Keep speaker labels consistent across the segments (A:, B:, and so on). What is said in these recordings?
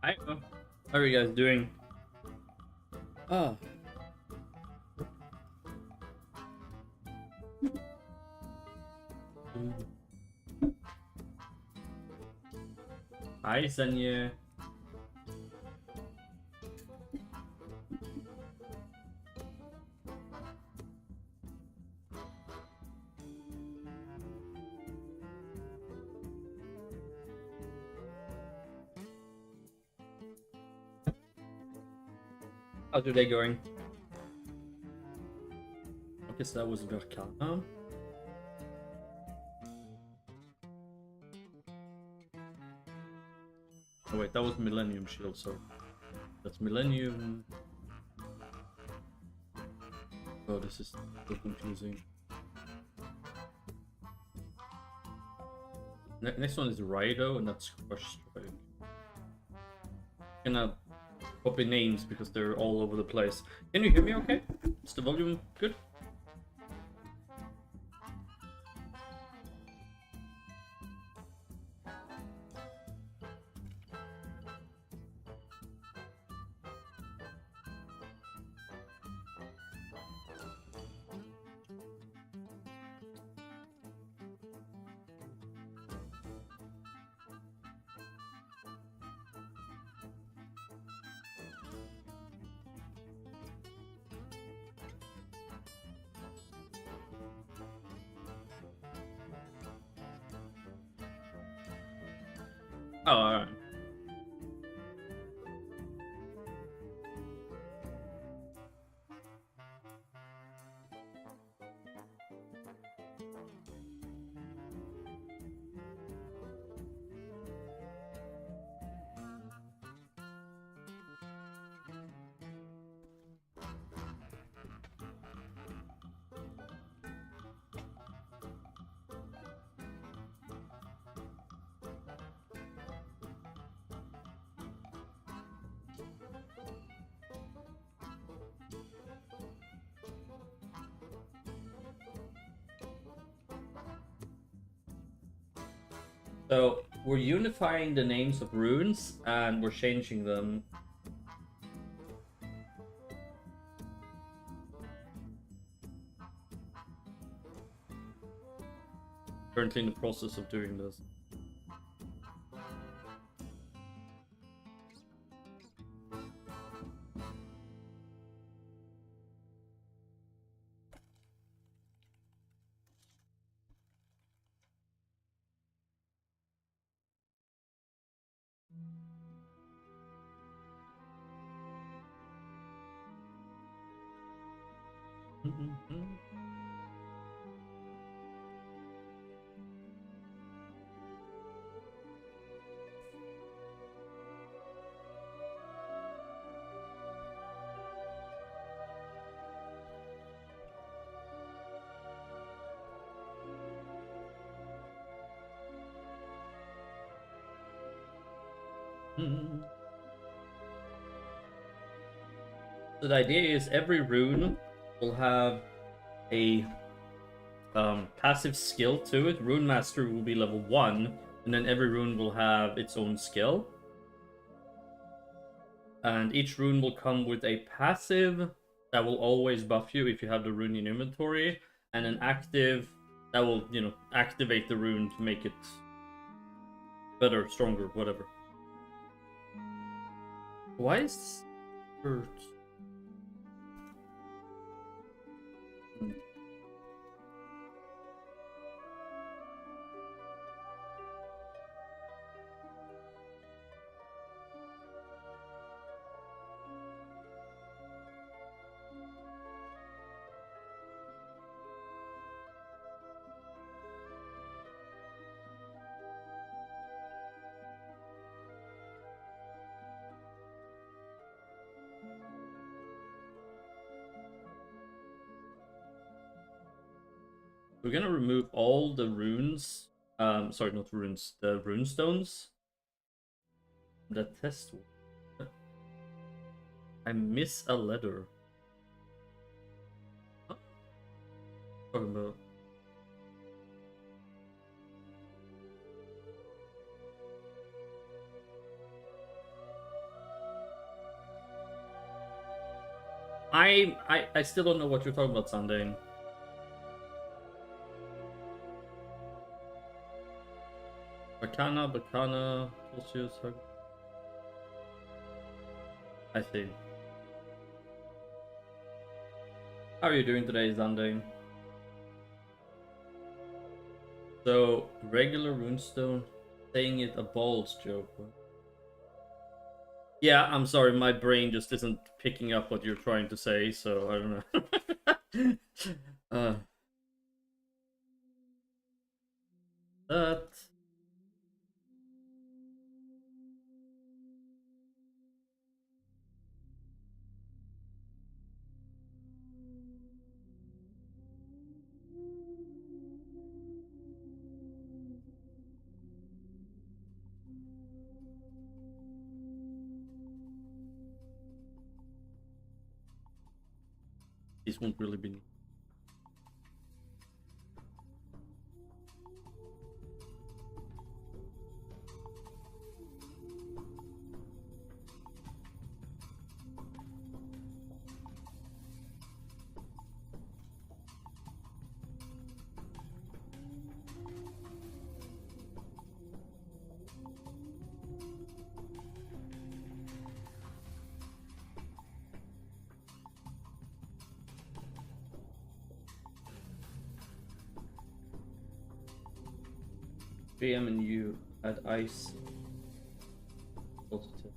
A: Hi, how are you guys doing? Oh. Hi, Sanya. How's your day going? I guess that was Verkana. Oh wait, that was Millennium Shield, so that's Millennium. Oh, this is so confusing. Next one is Raido, and that's Crush Strike. Cannot copy names because they're all over the place. Can you hear me okay? Is the volume good? Oh, alright. So we're unifying the names of runes and we're changing them Currently in the process of doing this. So the idea is every rune will have a passive skill to it. Rune Master will be level 1, and then every rune will have its own skill. And each rune will come with a passive that will always buff you if you have the rune in inventory, and an active that will, you know, activate the rune to make it better, stronger, whatever. Why is this hurt? We're gonna remove all the runes. Sorry, not runes. The rune stones. The test. I miss a letter. Huh? Talking about. I still don't know what you're talking about, Sandane. Bacana, Celsius. I see. How are you doing today, Zandane? So, regular runestone, saying it a balls joke. Yeah, I'm sorry, my brain just isn't picking up what you're trying to say, so I don't know. That... These won't really be... BM and you at ice. Positive.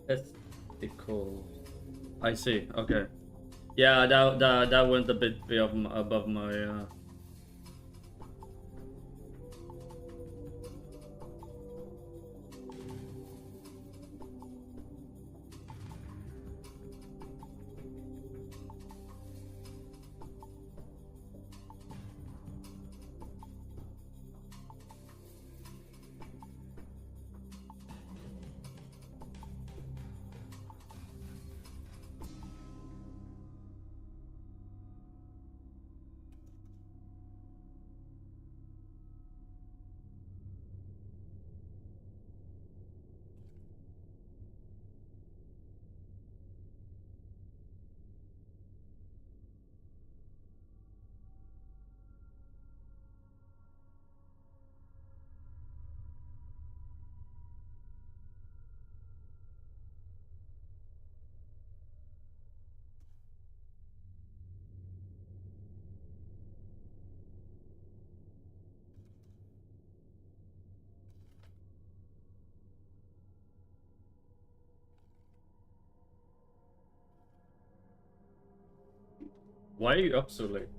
A: Testicle. I see. Okay. Yeah, that went a bit above my. Why are you up so late?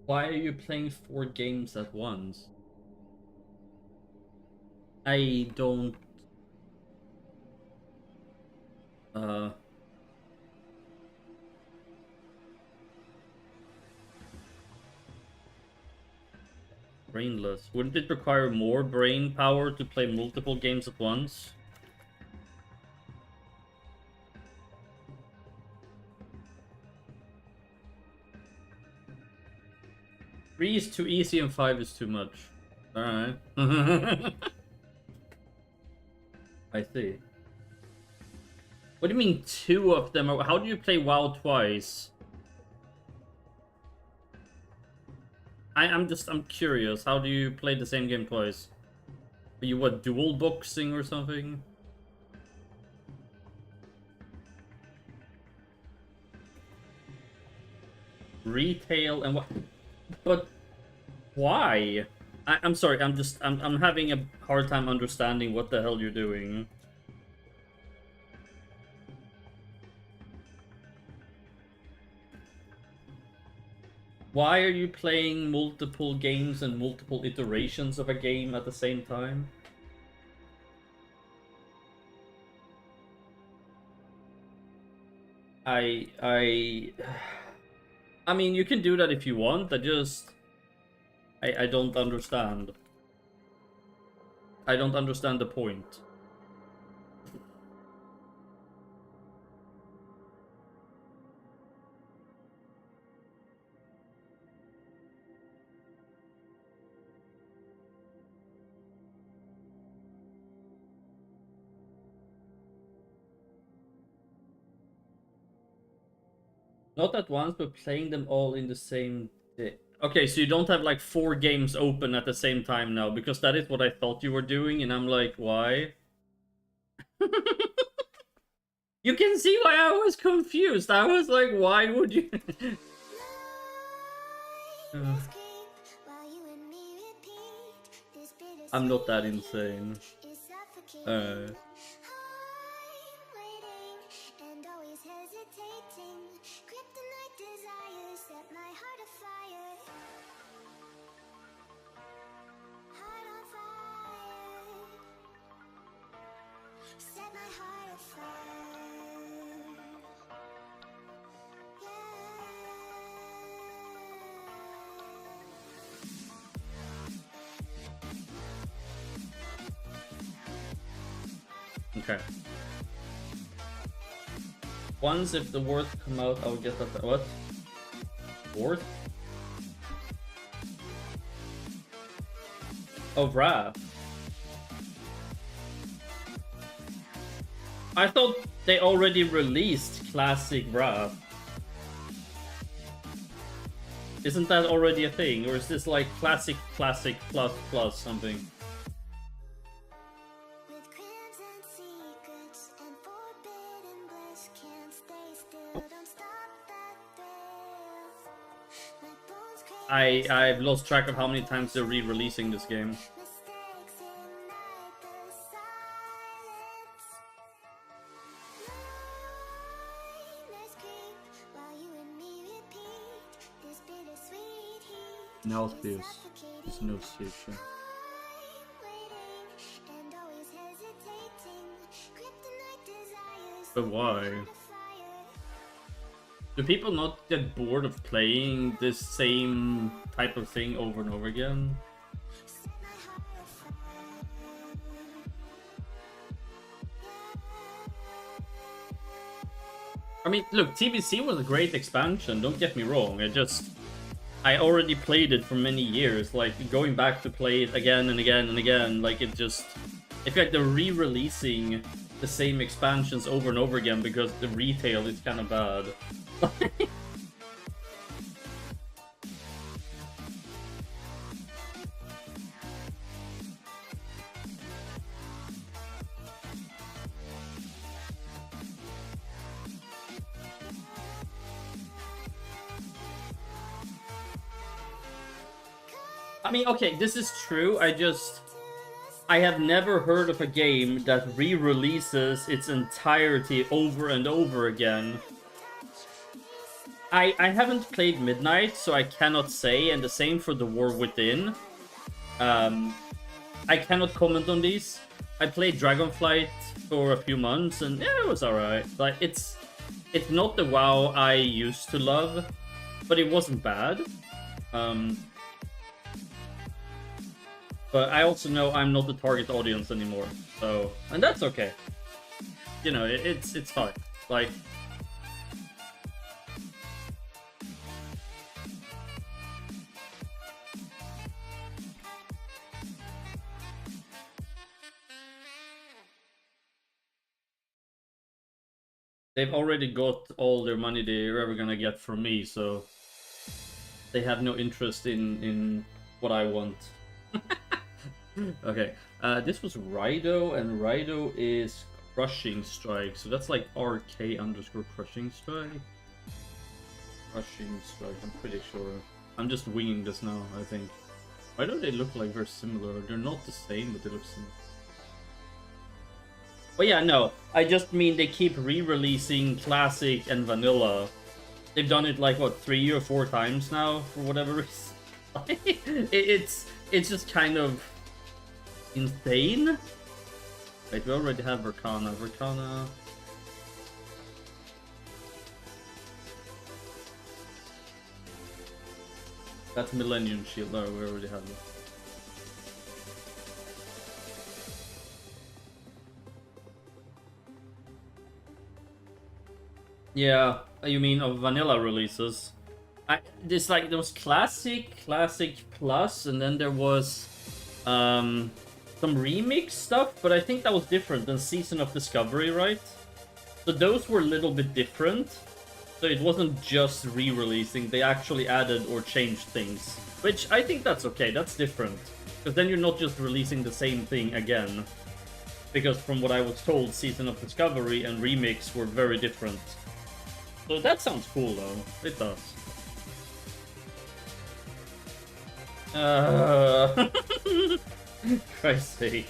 A: Why are you playing 4 games at once? I don't... Brainless. Wouldn't it require more brain power to play multiple games at once? Three is too easy and 5 is too much. Alright. I see. What do you mean 2 of them? How do you play WoW twice? I'm curious. How do you play the same game twice? Are you what, dual boxing or something? Retail and what? But why? I'm sorry. I'm having a hard time understanding what the hell you're doing. Why are you playing multiple games and multiple iterations of a game at the same time? I mean, you can do that if you want. I don't understand. I don't understand the point. Not at once, but playing them all in the same day. Okay, so you don't have like 4 games open at the same time now, because that is what I thought you were doing, and I'm like, why? You can see why I was confused. I was like, why would you? I'm not that insane. Okay. Once if the worth come out, I'll get that. What? Worth? Oh, Wrath. I thought they already released Classic Wrath. Isn't that already a thing? Or is this like Classic plus plus something? I've lost track of how many times they're re-releasing this game. Now there's no station. But why? Do people not get bored of playing this same type of thing over and over again? I mean, look, TBC was a great expansion, don't get me wrong. I already played it for many years, like, going back to play it again and again and again, like, it just... I feel like they're re-releasing the same expansions over and over again because the retail is kind of bad. I mean, okay, this is true. I have never heard of a game that re-releases its entirety over and over again. I haven't played Midnight, so I cannot say, and the same for The War Within. I cannot comment on these. I played Dragonflight for a few months, and yeah, it was alright. Like, it's not the WoW I used to love, but it wasn't bad. But I also know I'm not the target audience anymore, so... And that's okay. You know, it's fine. Like... They've already got all their money they're ever gonna get from me, so... They have no interest in what I want. Okay, this was Rido, and Rido is Crushing Strike, so that's like RK underscore Crushing Strike. Crushing Strike, I'm pretty sure. I'm just winging this now, I think. Why do they look like very similar? They're not the same, but they look similar. But yeah, no, I just mean they keep re-releasing Classic and Vanilla. They've done it like, what, 3 or 4 times now, for whatever reason. It's just kind of insane. Wait, we already have Verkana. Verkana... That's Millennium Shield. No, we already have it. Yeah, you mean of vanilla releases? There's like, there was Classic, Classic Plus, and then there was some remix stuff, but I think that was different than Season of Discovery, right? So those were a little bit different. So it wasn't just re-releasing, they actually added or changed things. Which, I think that's okay, that's different. Because then you're not just releasing the same thing again. Because from what I was told, Season of Discovery and Remix were very different. So that sounds cool though, it does. Christ's sake.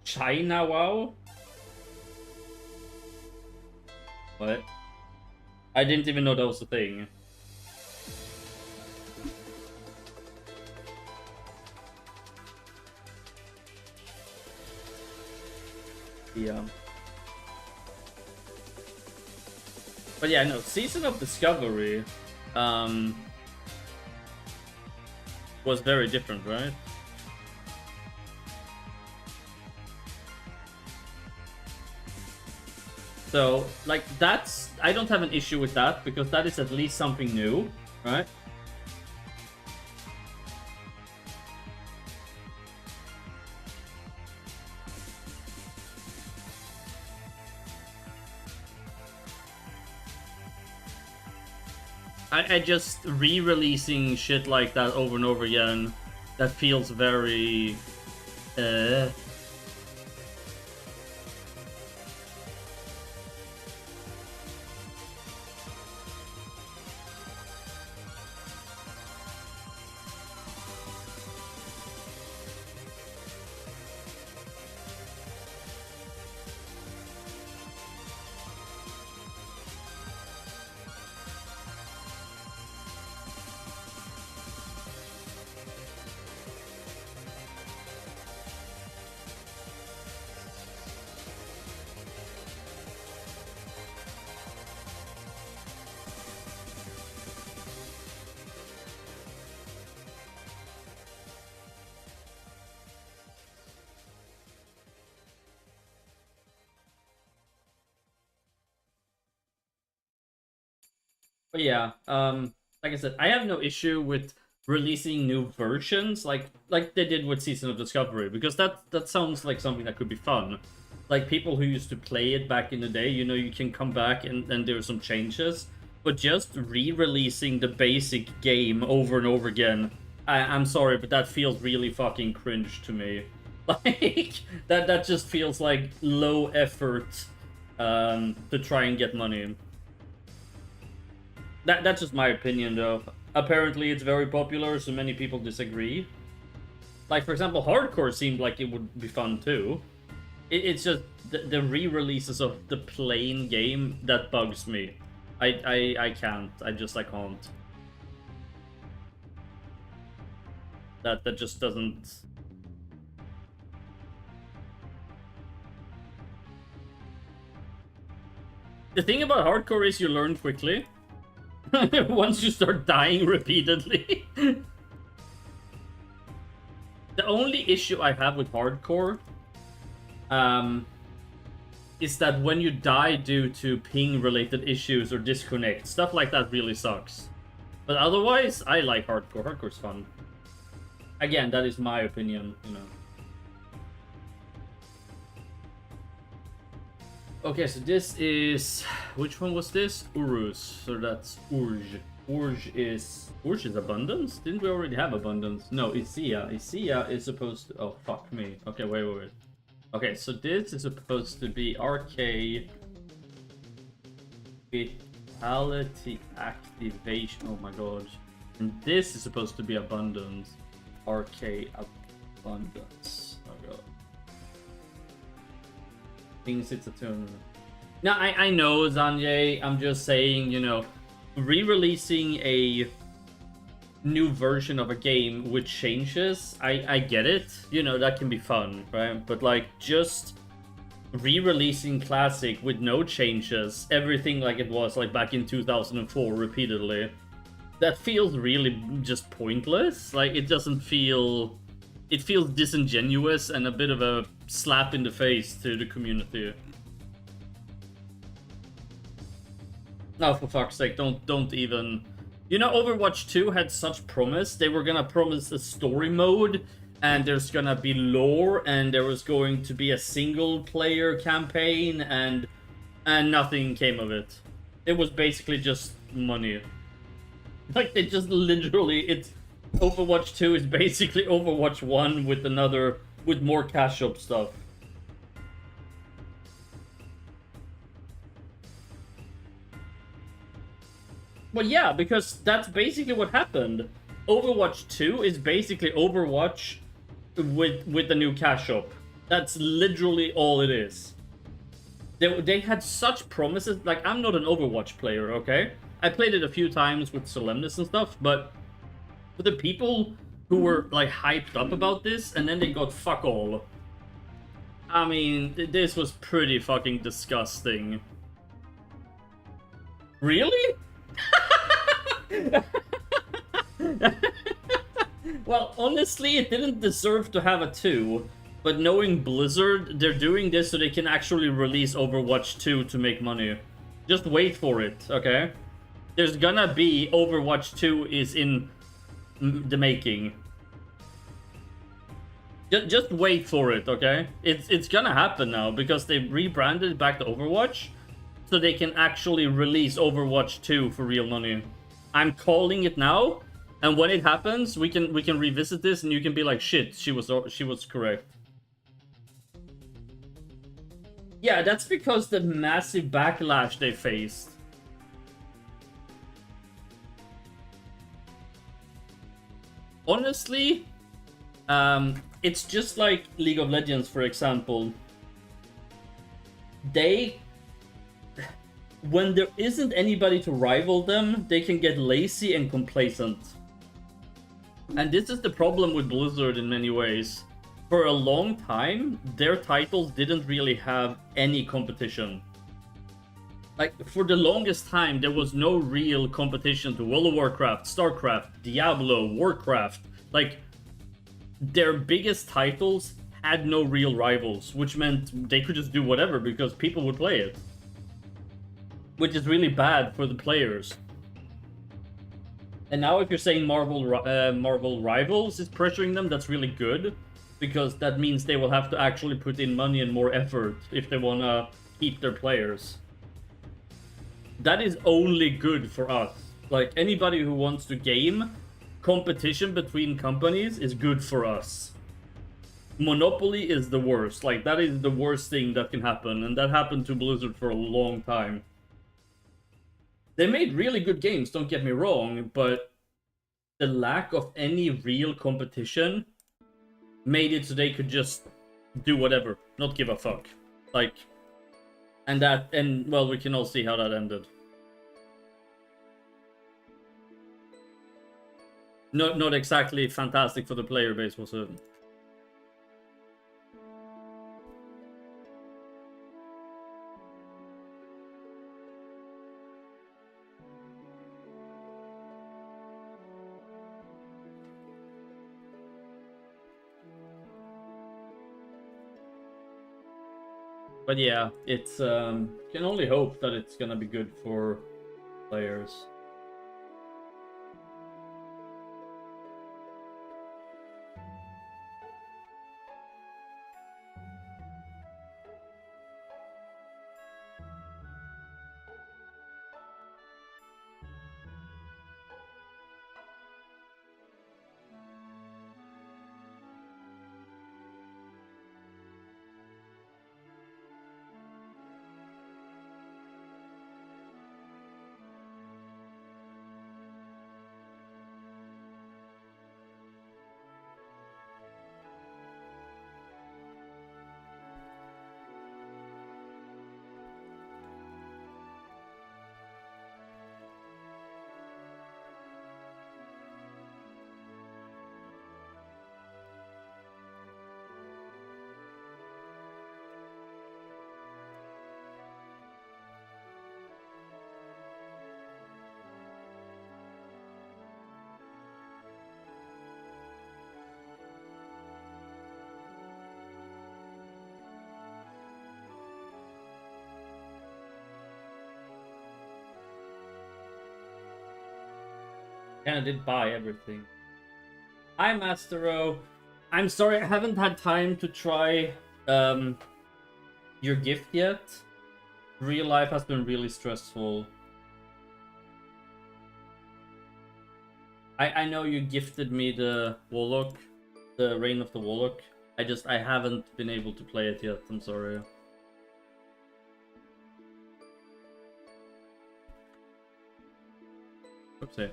A: China WoW? What? I didn't even know that was a thing. Yeah. But yeah, no, Season of Discovery was very different, right? So, like, that's... I don't have an issue with that, because that is at least something new, right? I just re-releasing shit like that over and over again, that feels very... But yeah, like I said, I have no issue with releasing new versions, like they did with Season of Discovery, because that sounds like something that could be fun. Like people who used to play it back in the day, you know, you can come back and there are some changes. But just re-releasing the basic game over and over again, I'm sorry, but that feels really fucking cringe to me. Like that just feels like low effort to try and get money. That's just my opinion, though. Apparently, it's very popular, so many people disagree. Like, for example, Hardcore seemed like it would be fun, too. It's just the re-releases of the plain game that bugs me. I can't. I can't. That just doesn't... The thing about Hardcore is you learn quickly. Once you start dying repeatedly. The only issue I have with Hardcore is that when you die due to ping-related issues or disconnect, stuff like that really sucks. But otherwise, I like Hardcore. Hardcore's fun. Again, that is my opinion, you know. Okay, so this is... Which one was this? Urus. So that's Urge. Urge is abundance? Didn't we already have abundance? No, Isia. Isia is supposed to... Oh, fuck me. Okay, wait. Okay, so this is supposed to be RK... Vitality activation. Oh my god. And this is supposed to be abundance. RK abundance. Oh god. Things it's a turn. Now, I know, Zanye, I'm just saying, you know, re-releasing a new version of a game with changes, I get it. You know, that can be fun, right? But, like, just re-releasing Classic with no changes, everything like it was, like, back in 2004 repeatedly, that feels really just pointless. Like, it doesn't feel... It feels disingenuous and a bit of a slap in the face to the community. No, for fuck's sake, don't even... You know, Overwatch 2 had such promise. They were gonna promise a story mode, and there's gonna be lore, and there was going to be a single-player campaign, and nothing came of it. It was basically just money. Like, they just literally... It's... Overwatch 2 is basically Overwatch 1 with with more cash up stuff. Well, yeah, because that's basically what happened. Overwatch 2 is basically Overwatch with the new cash up. That's literally all it is. They had such promises. Like, I'm not an Overwatch player, okay? I played it a few times with Solemnus and stuff, but for the people who were, like, hyped up about this, and then they got fuck all. I mean, this was pretty fucking disgusting. Really? Well, honestly, it didn't deserve to have a 2. But knowing Blizzard, they're doing this so they can actually release Overwatch 2 to make money. Just wait for it, okay? There's gonna be Overwatch 2 is in the making. Just wait for it, okay? It's gonna happen now because they rebranded back to Overwatch, so they can actually release Overwatch 2 for real money. I'm calling it now, and when it happens, we can revisit this, and you can be like, shit, she was correct. Yeah, that's because the massive backlash they faced. Honestly, it's just like League of Legends, for example. When there isn't anybody to rival them, they can get lazy and complacent. And this is the problem with Blizzard in many ways. For a long time, their titles didn't really have any competition. Like, for the longest time, there was no real competition to World of Warcraft, StarCraft, Diablo, Warcraft. Like, their biggest titles had no real rivals, which meant they could just do whatever because people would play it. Which is really bad for the players. And now if you're saying Marvel Rivals is pressuring them, that's really good. Because that means they will have to actually put in money and more effort if they want to keep their players. That is only good for us. Like, anybody who wants to game, competition between companies is good for us. Monopoly is the worst. Like, that is the worst thing that can happen. And that happened to Blizzard for a long time. They made really good games, don't get me wrong, but the lack of any real competition made it so they could just do whatever, not give a fuck. Like, and well, we can all see how that ended. Not exactly fantastic for the player base, was it? But yeah, it's can only hope that it's gonna be good for players. And I did buy everything. Hi, Mastero. I'm sorry, I haven't had time to try your gift yet. Real life has been really stressful. I know you gifted me the Warlock, the Reign of the Warlock. I haven't been able to play it yet, I'm sorry. Oopsie.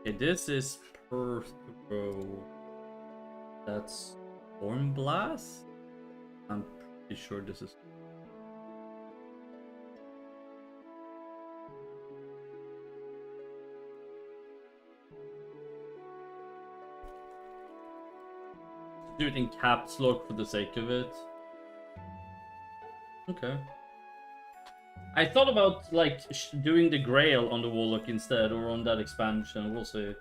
A: Okay, this is Perthrow. That's Storm Blast? I'm pretty sure this is... Do it in caps lock for the sake of it. Okay. I thought about, like, doing the Grail on the Warlock instead, or on that expansion, we'll see.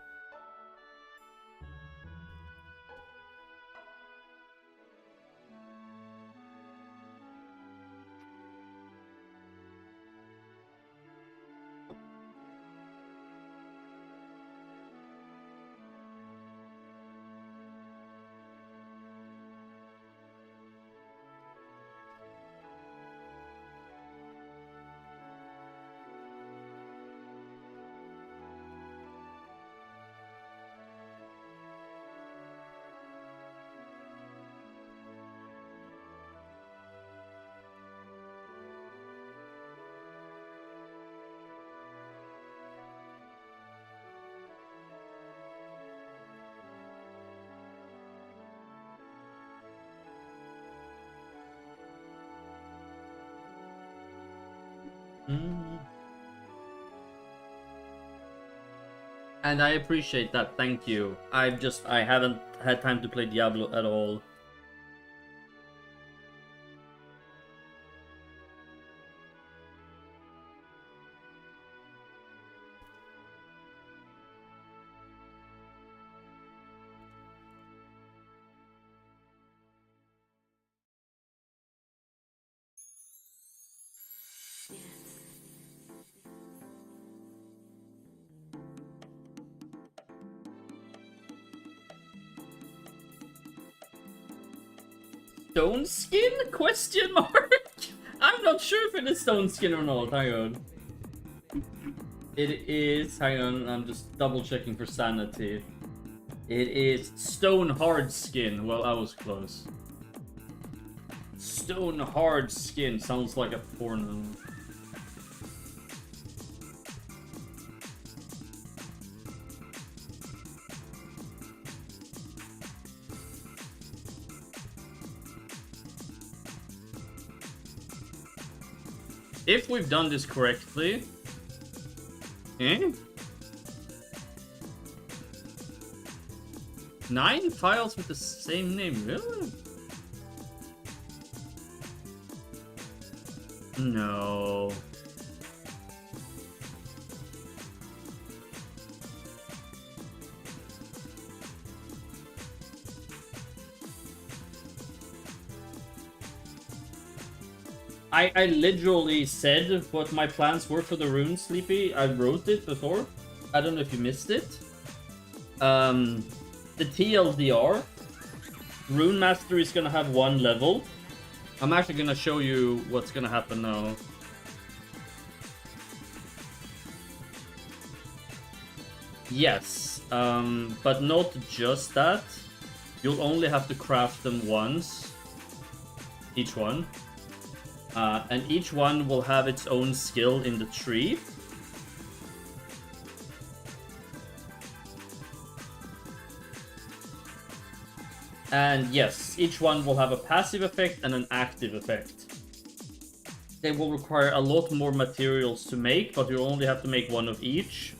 A: And I appreciate that, thank you. I haven't had time to play Diablo at all. Stone skin? Question mark? I'm not sure if it is stone skin or not. Hang on. It is. Hang on. I'm just double checking for sanity. It is stone hard skin. Well, I was close. Stone hard skin sounds like a porno. If we've done this correctly... Eh? 9 files with the same name, really? No. I literally said what my plans were for the rune, Sleepy. I wrote it before. I don't know if you missed it. The TLDR, Rune Master is gonna have 1 level. I'm actually gonna show you what's gonna happen now. Yes, but not just that. You'll only have to craft them once. Each one. And each one will have its own skill in the tree. And yes, each one will have a passive effect and an active effect. They will require a lot more materials to make, but you only have to make 1 of each.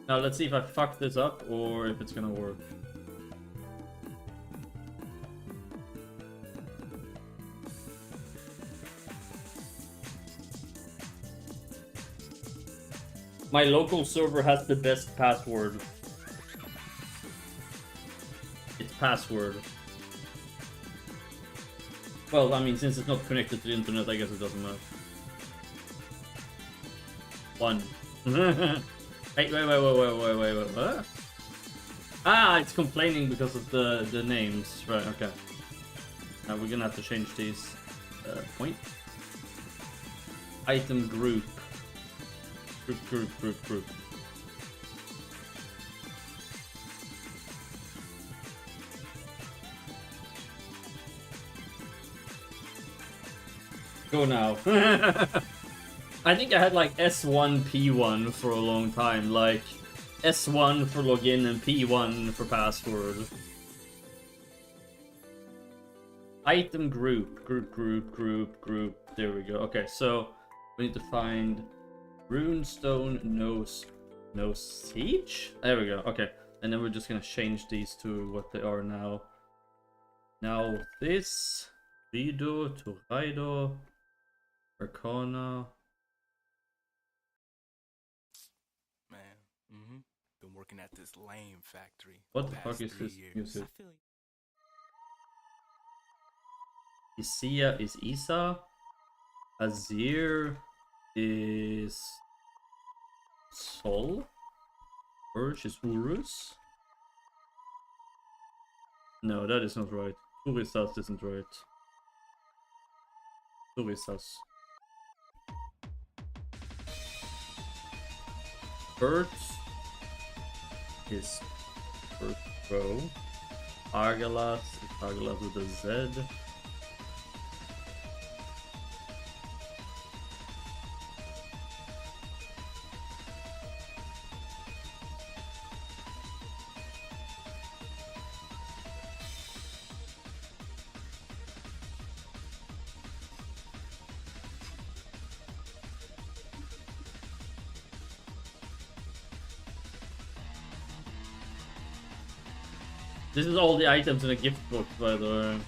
A: Now let's see if I fuck this up or if it's gonna work. My local server has the best password. It's password. Well, I mean, since it's not connected to the internet, I guess it doesn't matter. 1. Wait, what? Ah, it's complaining because of the names. Right, okay. Now we're gonna have to change these. Point. Item group. Group. Go now. I think I had like S1, P1 for a long time. Like S1 for login and P1 for password. Item group. Group. There we go. Okay, so we need to find Runestone, no siege? There we go. Okay, and then we're just gonna change these to what they are now. Now this, Rido, Toraido, Arcana.
B: Man, been working at this lame factory.
A: What the fuck is this music? Isia is Isa. Azir is Sol. Urge is Urus. No, that is not right. Urisas isn't right. Urisas. Bert is Bert Pro. Argalas is Argalas with a Z. This is all the items in a gift book, by the way.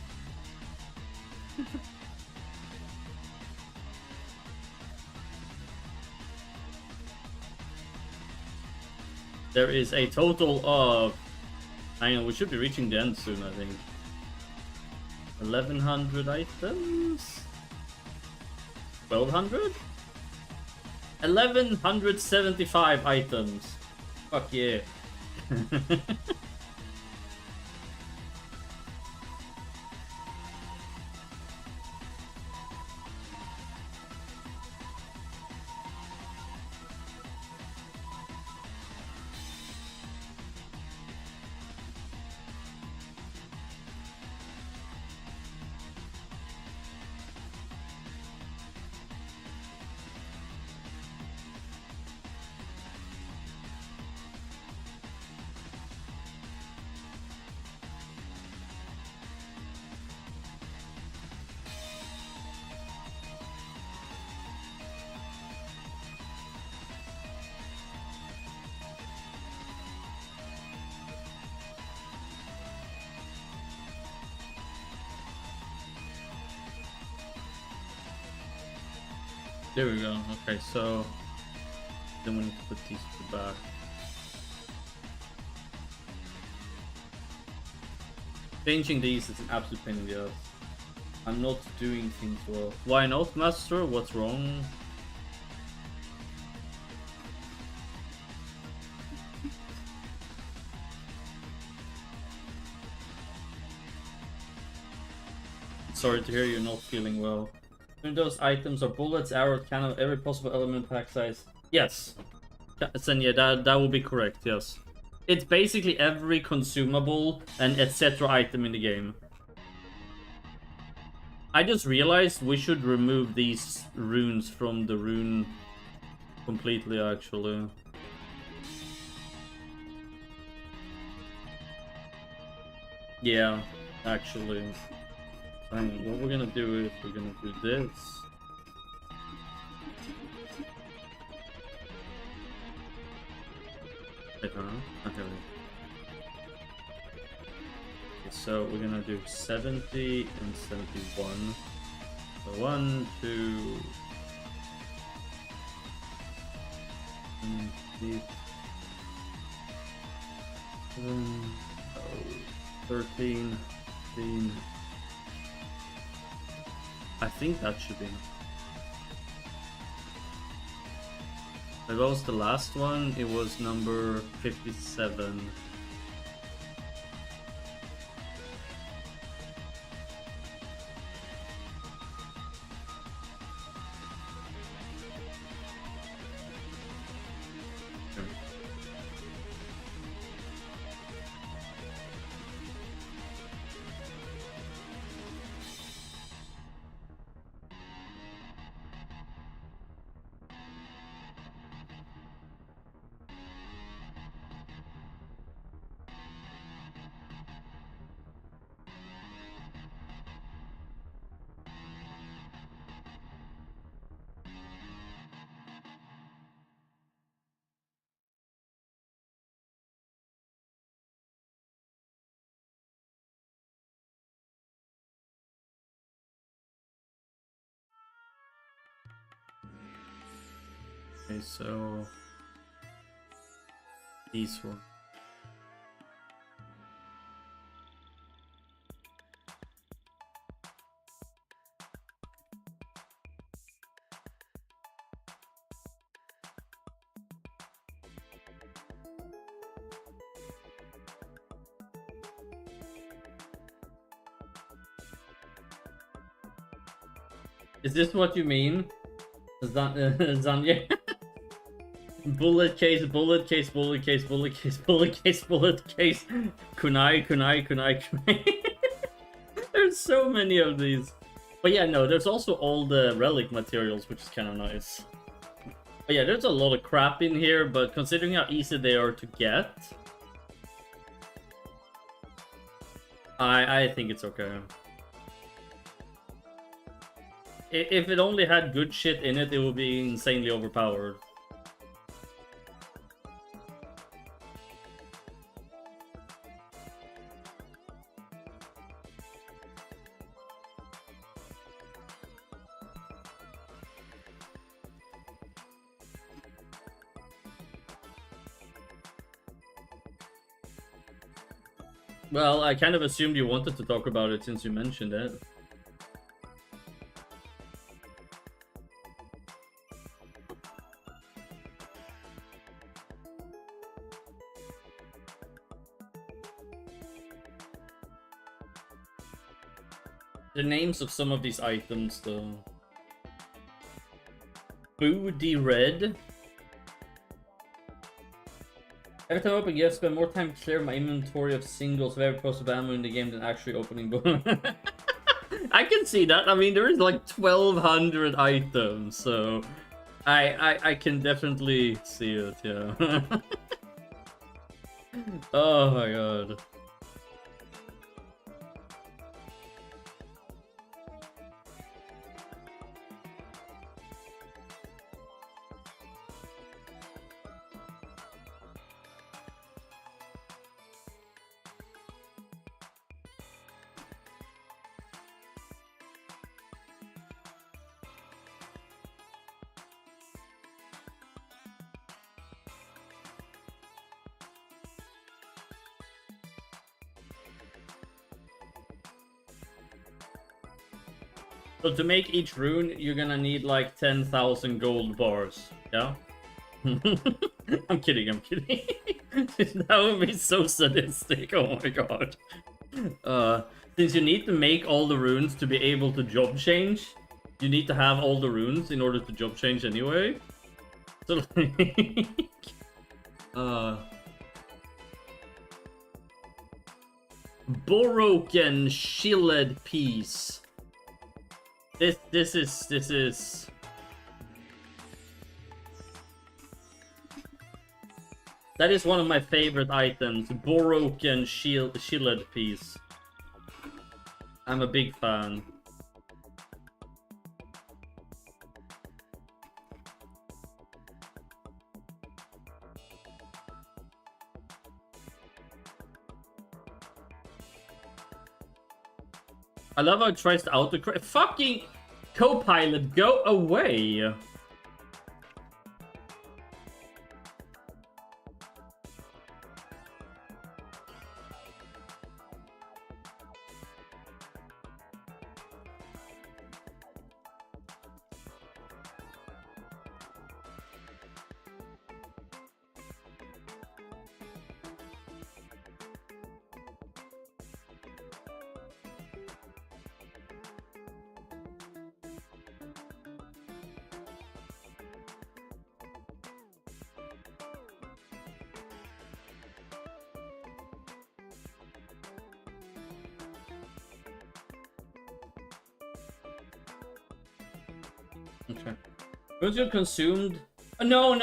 A: There is a total of... Hang on, we should be reaching the end soon, I think. 1100 items? 1200? 1175 items. Fuck yeah. There we go. Okay, so then we need to put these to the back. Changing these is an absolute pain in the ass. I'm not doing things well. Why not, Master? What's wrong? Sorry to hear you're not feeling well. Those items are bullets, arrows, cannon, every possible element, pack size. Yes. Then yeah, that will be correct, yes. It's basically every consumable and etc. item in the game. I just realized we should remove these runes from the rune completely, actually. Yeah, actually. What we're gonna do is we're gonna do this. Wait, okay. So we're gonna do 70 and 71. So 1, 2, 13, 15. I think that should be. That was the last one. It was number 57. Okay, so these one. Is this what you mean, Zanya? Bullet case, bullet case, bullet case, bullet case, bullet case, bullet case. Kunai. There's so many of these. But yeah, no, there's also all the relic materials, which is kind of nice. But yeah, there's a lot of crap in here, but considering how easy they are to get, I think it's okay. If it only had good shit in it, it would be insanely overpowered. Well, I kind of assumed you wanted to talk about it since you mentioned it. The names of some of these items, though. Booty Red. Every time I open gifts, spend more time clearing my inventory of singles of every post of ammo in the game than actually opening boom. I can see that. I mean, there is like 1,200 items, so I can definitely see it. Yeah. Oh my god. So to make each rune, you're gonna need like 10,000 gold bars. Yeah. I'm kidding. I'm kidding. That would be so sadistic. Oh my god. Since you need to make all the runes to be able to job change, you need to have all the runes in order to job change anyway. So like, Broken Shielded Piece. This is. That is one of my favorite items. Broken Shielded Piece. I'm a big fan. I love how it tries to autocorrect. Fucking Copilot, go away! Okay. Once you're consumed... No.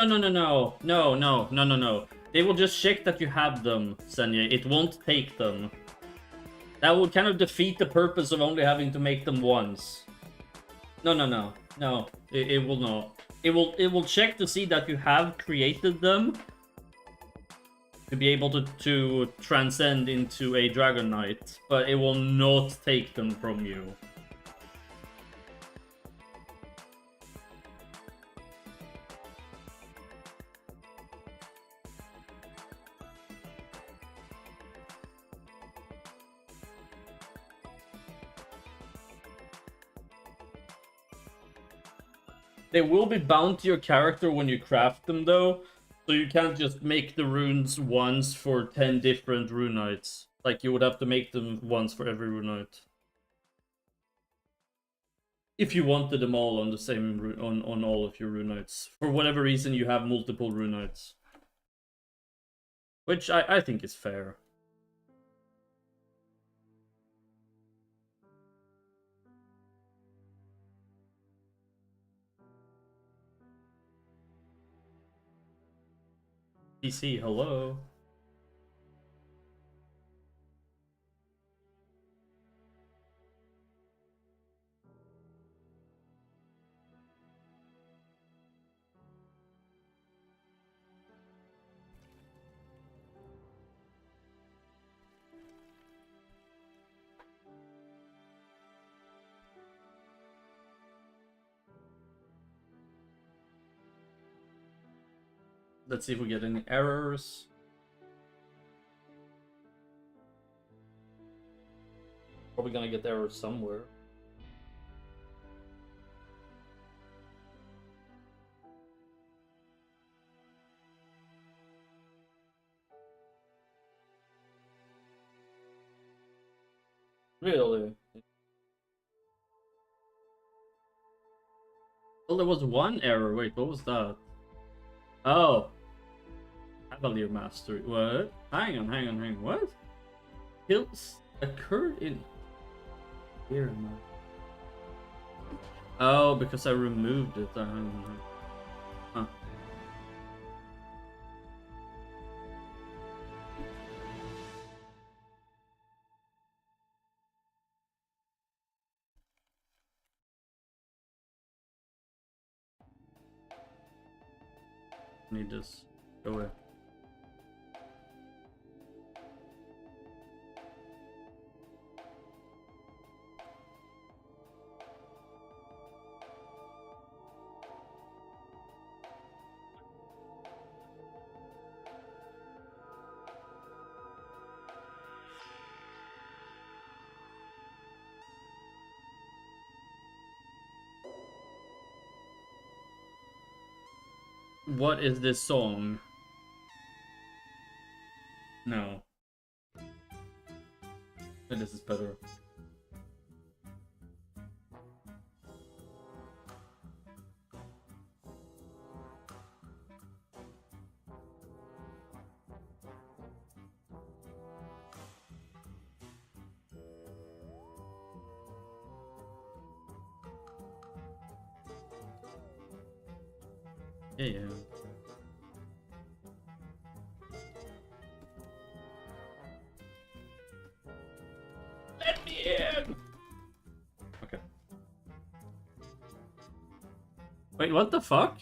A: They will just check that you have them, Senye. It won't take them. That would kind of defeat the purpose of only having to make them once. No. No, it will not. It will check to see that you have created them to be able to transcend into a Dragon Knight, but it will not take them from you. They will be bound to your character when you craft them, though. So you can't just make the runes once for 10 different rune knights. Like, you would have to make them once for every rune knight. If you wanted them all on the same on all of your rune knights. For whatever reason, you have multiple rune knights. Which I think is fair. PC, hello. Let's see if we get any errors. Probably gonna get errors somewhere. Really? Well, there was one error. Wait, what was that? Oh. Cavalier Mastery. What? Hang on. What? Kills occurred in here, man. Oh, because I removed it. Huh. Need this. Go away. What is this song? No. This is better. Yeah. Let me in! Okay. Wait, what the fuck?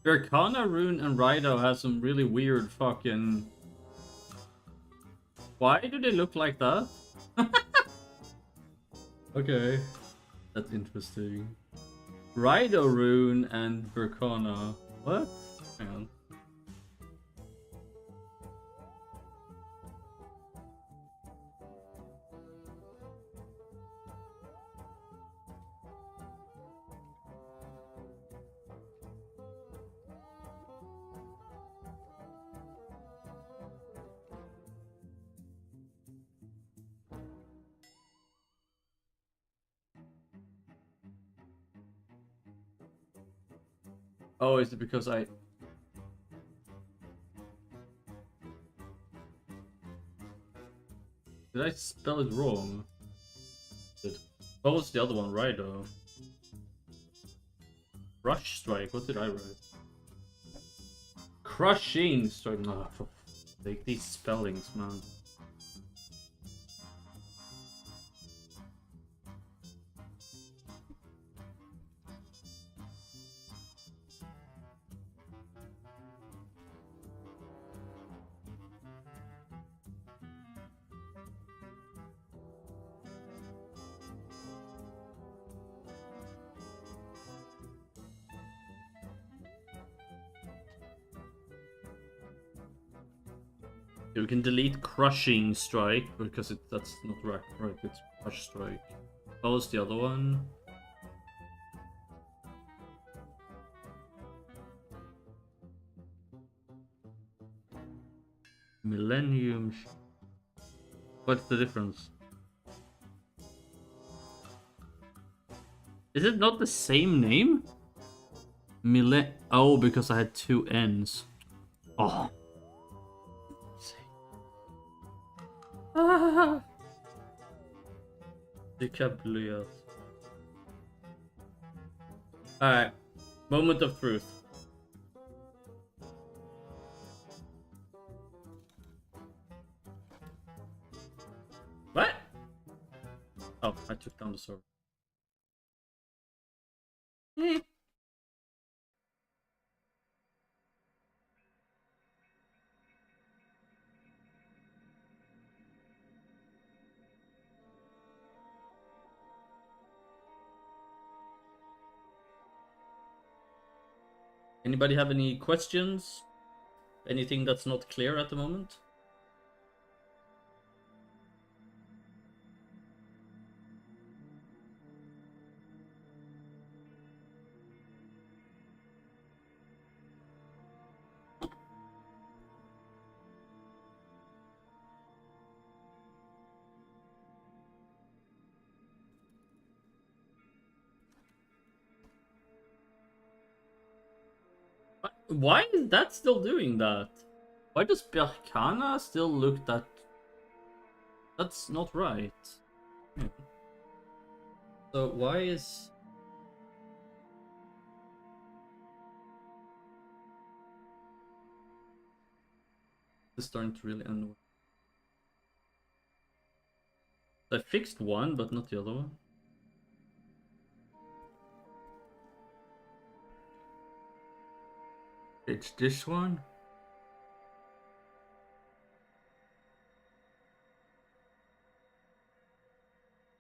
A: Verkana, Rune, and Raido has some really weird fucking... Why do they look like that? Okay. That's interesting. Raido, Rune, and Verkana. What? Hang on. Oh, is it because I... Did I spell it wrong? What was the other one? Raido. Rush Strike, what did I write? Crushing Strike. No, like these spellings, man. You can delete Crushing Strike because that's not right. Right, it's Crush Strike. What was the other one? Millennium. What's the difference? Is it not the same name? Oh, because I had two N's. Oh. Ah. Decabulous. Alright. Moment of truth. What? Oh, I took down the server. Anybody have any questions? Anything that's not clear at the moment? Why is that still doing that? Why does Berkana still look that... That's not right. Hmm. So why is... This starting to really annoy. I fixed one, but not the other one. It's this one.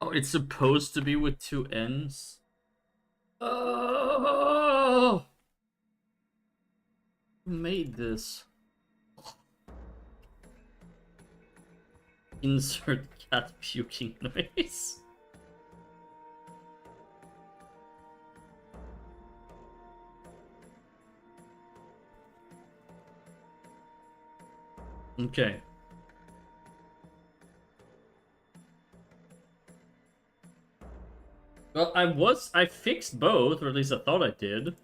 A: Oh, it's supposed to be with two N's. Oh! Who made this? Insert cat puking noise. Okay. Well, I fixed both, or at least I thought I did.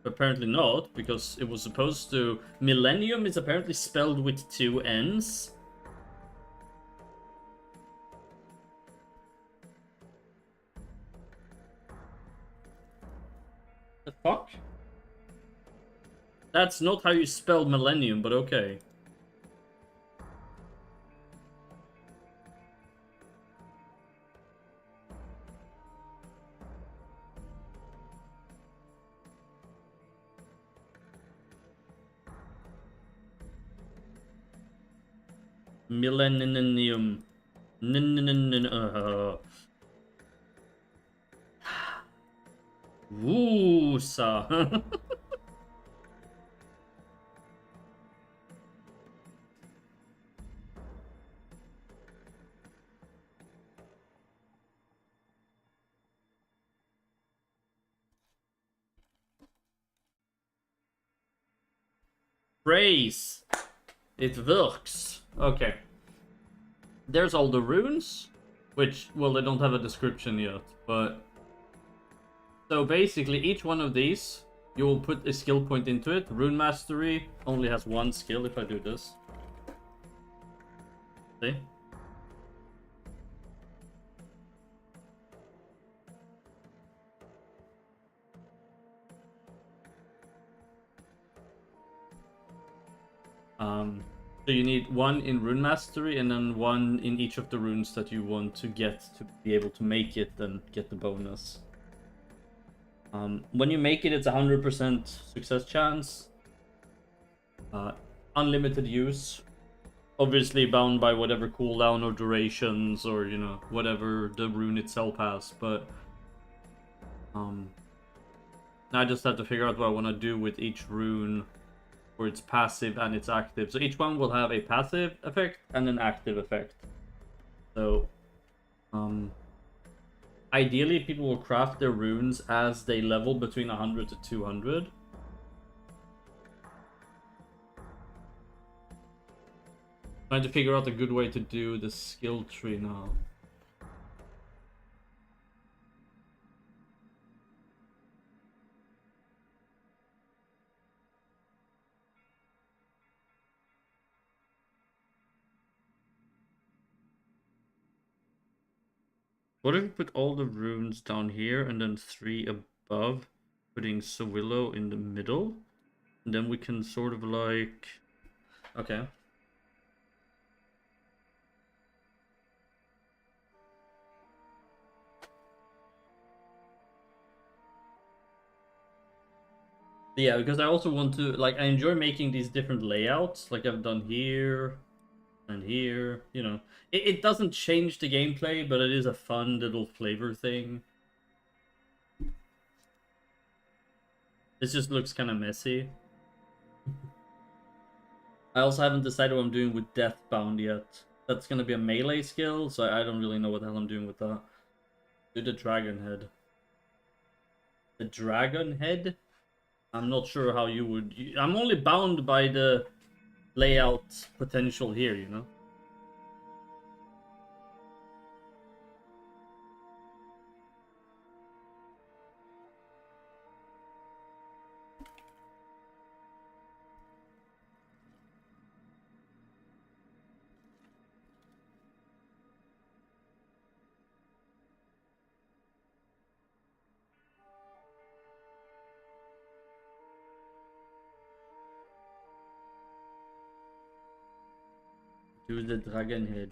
A: Apparently not, because it was supposed to... Millennium is apparently spelled with two N's. The fuck? That's not how you spell millennium, but okay. Millennium. Woosa. Praise. It works. Okay. There's all the runes, which, well, they don't have a description yet, but... So basically, each one of these, you will put a skill point into it. Rune Mastery only has one skill if I do this. See? So you need one in Rune Mastery and then one in each of the runes that you want to get to be able to make it and get the bonus. When you make it, it's 100% success chance. Unlimited use. Obviously bound by whatever cooldown or durations or, you know, whatever the rune itself has, but... I just have to figure out what I want to do with each rune for its passive and its active. So each one will have a passive effect and an active effect. So, ideally people will craft their runes as they level between 100 to 200. Trying to figure out a good way to do the skill tree now. What if we put all the runes down here and then 3 above, putting Sawillow in the middle? And then we can sort of like... Okay. Yeah, because I also want to, like, I enjoy making these different layouts, like I've done here and here, you know. It doesn't change the gameplay, but it is a fun little flavor thing. This just looks kind of messy. I also haven't decided what I'm doing with Deathbound yet. That's gonna be a melee skill, so I don't really know what the hell I'm doing with that. Do the dragon head. The dragon head? I'm not sure how you would... I'm only bound by the layout potential here, you know? Do the dragon head.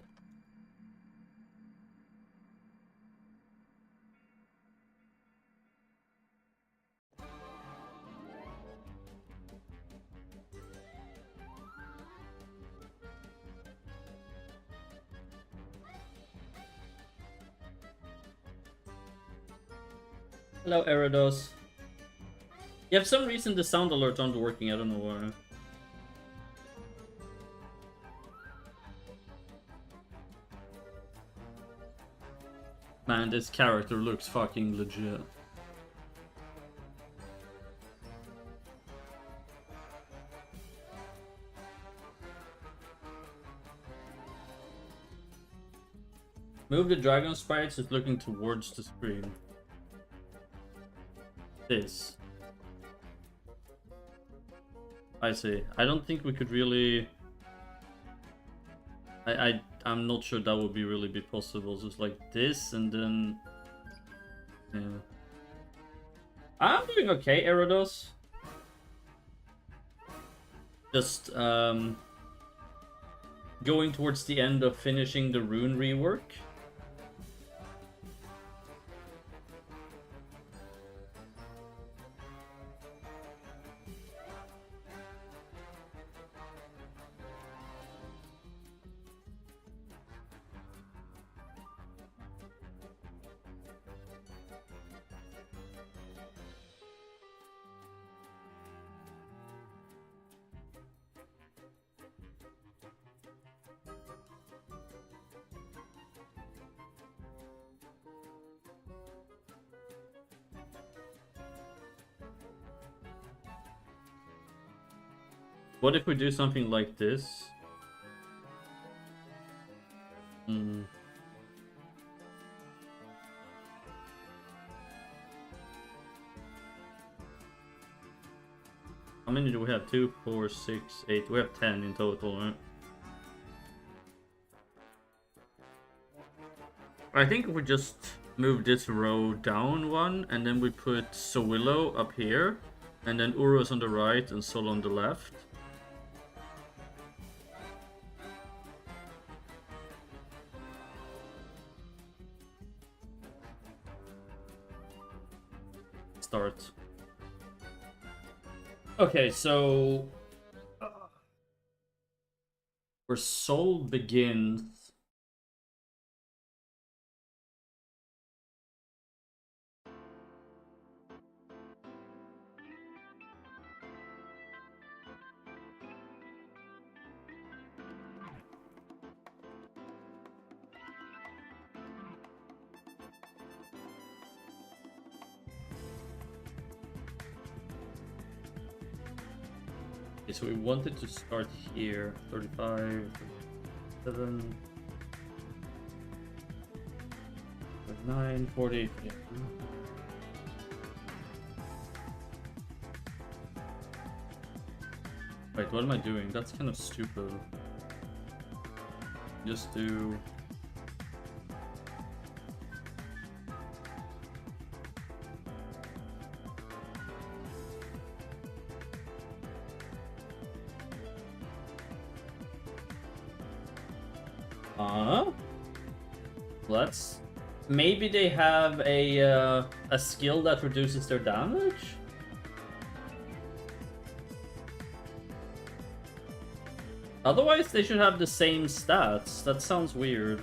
A: Hello, Eridos. Yeah, for some reason the sound alerts aren't working. I don't know why. Man, this character looks fucking legit. Move the dragon sprites is looking towards the screen. This. I see. I don't think we could really... I'm not sure that would really be possible. Just like this and then... Yeah. I'm doing okay, Eridos. Just going towards the end of finishing the Rune rework. What if we do something like this? How many do we have? 2, 4, 6, 8. We have 10 in total, right? I think if we just move this row down one, and then we put Sowillo up here, and then Urus on the right and Sol on the left. Start. Okay, so where Sol begins. Okay, so we wanted to start here. 35, 7, 9, 40. Yeah. Wait, what am I doing? That's kind of stupid. Just do... Let's... Maybe they have a skill that reduces their damage? Otherwise, they should have the same stats. That sounds weird.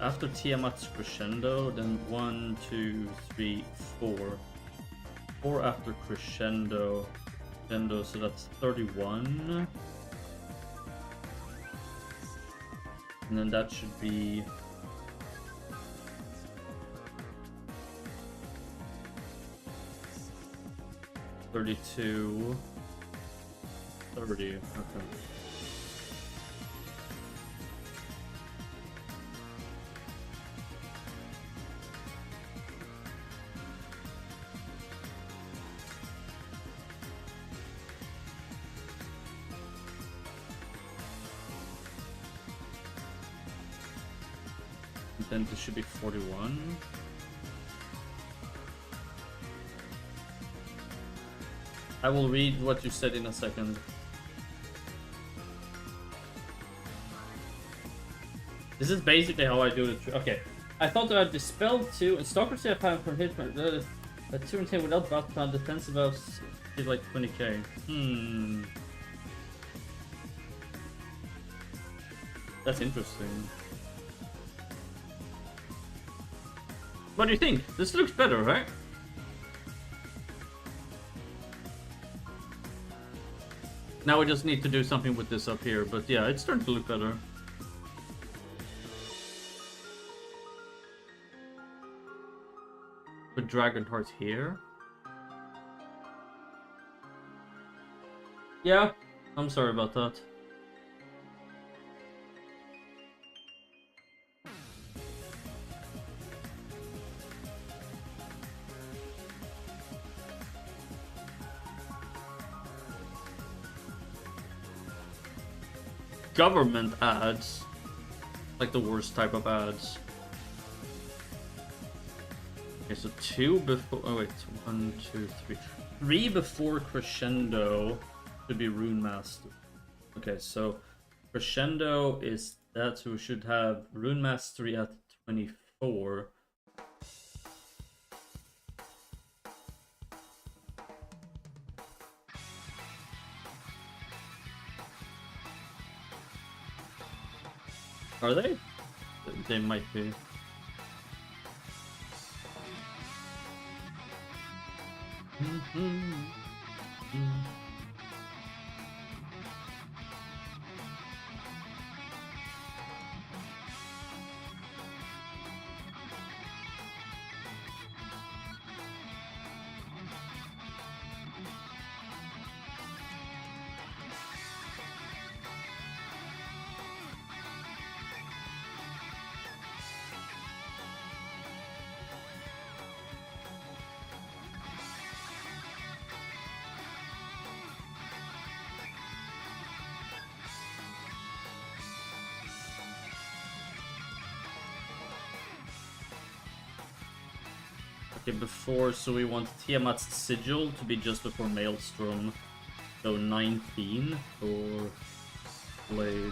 A: After Tiamat's crescendo, then 1, 2, 3, 4. 4 after crescendo, so that's 31. And then that should be... $32. 30, okay. Then this should be 41. I will read what you said in a second. This is basically how I do it. Okay. I thought that I dispelled 2 and Stalkers have time from hit a 2 and 10 without battleground defensive of like 20k. That's interesting. What do you think? This looks better, right? Now we just need to do something with this up here, but yeah, it's starting to look better. Put Dragon Heart here. Yeah, I'm sorry about that. Government ads. Like the worst type of ads. Okay, so 2 before. Oh, wait. 1, 2, 3. 3 before Crescendo should be Rune Master. Okay, so Crescendo is that, so we should have Rune Mastery at 24. Are they? They might be. Okay, before, so we want Tiamat's Sigil to be just before Maelstrom. So 19 for Blade.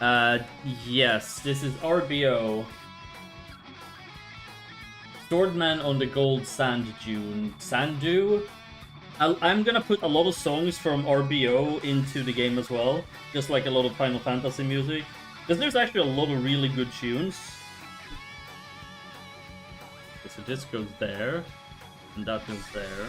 A: Okay. Yes, this is RBO. Swordman on the Gold Sand Dune. Sandu? I'm gonna put a lot of songs from RBO into the game as well, just like a lot of Final Fantasy music, because there's actually a lot of really good tunes. Okay, so this goes there, and that goes there.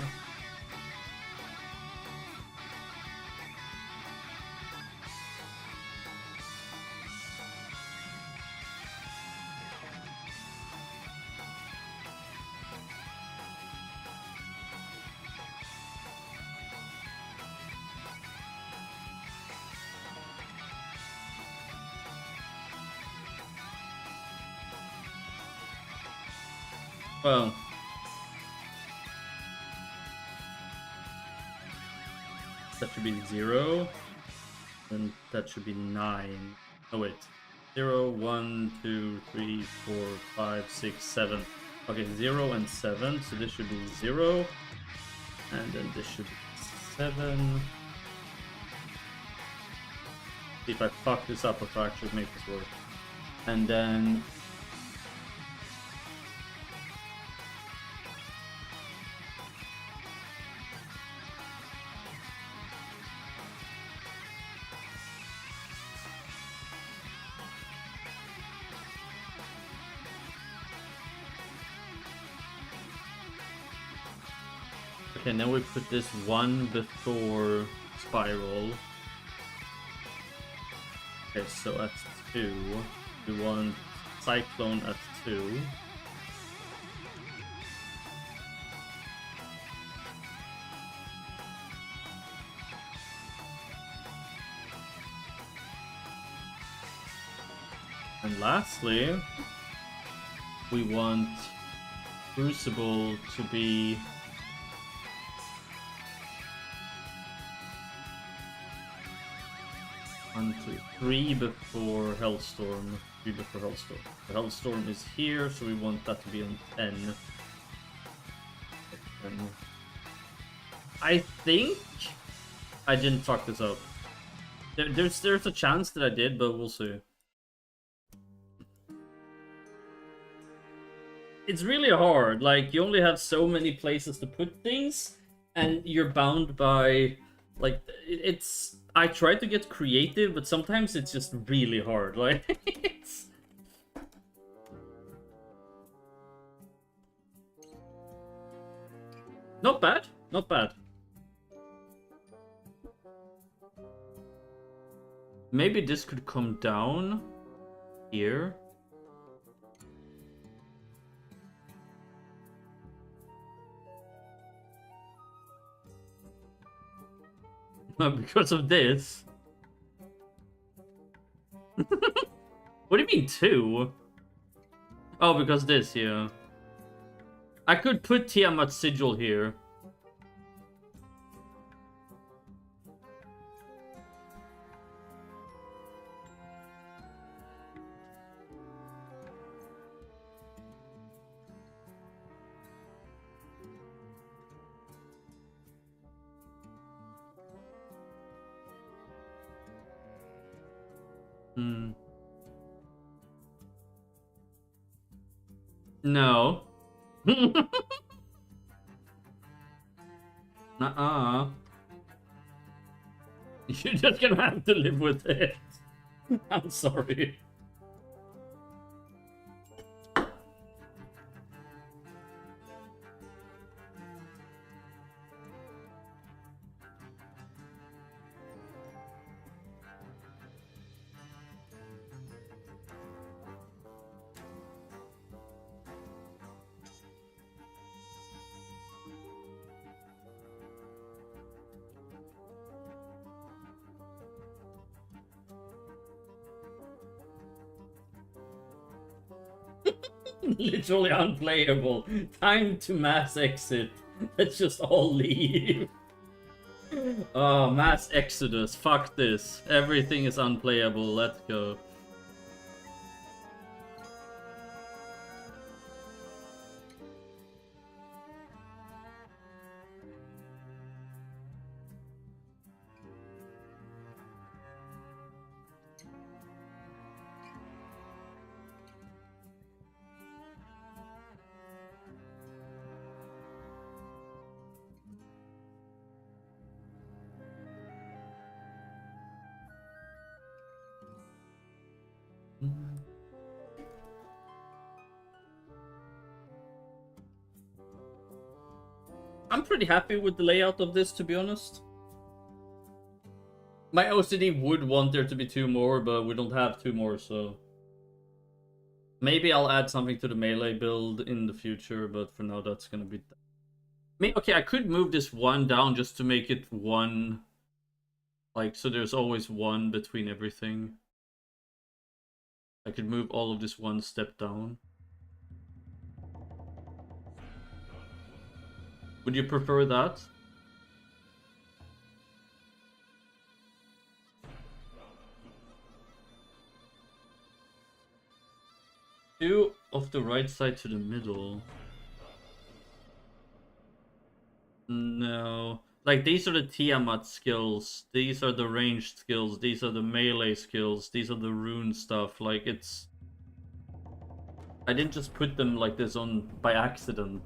A: Well, that should be 0, and that should be 9. Oh wait, 0, 1, 2, 3, 4, 5, 6, 7. Okay, 0 and 7, so this should be 0, and then this should be 7. See if I fuck this up, if I actually make this work. And then okay, now we put this 1 before Spiral. Okay, so at 2, we want Cyclone at 2. And lastly, we want Crucible to be 1, 2, 3 before Hellstorm. 3 before Hellstorm. The Hellstorm is here, so we want that to be on 10. I think I didn't fuck this up. There's a chance that I did, but we'll see. It's really hard. Like, you only have so many places to put things, and you're bound by, like, it's. I try to get creative, but sometimes it's just really hard. Like, it's. Not bad. Not bad. Maybe this could come down here. Because of this. What do you mean 2? Oh, because this, yeah. I could put Tiamat's sigil here. No. Nuh-uh. You're just gonna have to live with it. I'm sorry. Literally unplayable. Time to mass exit. Let's just all leave. Oh, mass exodus. Fuck this. Everything is unplayable. Let's go. I'm pretty happy with the layout of this, to be honest. My OCD would want there to be 2 more, but we don't have 2 more, so... Maybe I'll add something to the melee build in the future, but for now that's gonna be... Okay, I could move this 1 down just to make it 1... Like, so there's always 1 between everything. I could move all of this 1 step down. Would you prefer that? Two off the right side to the middle. No. Like, these are the Tiamat skills. These are the ranged skills. These are the melee skills. These are the rune stuff. Like, it's... I didn't just put them like this on by accident.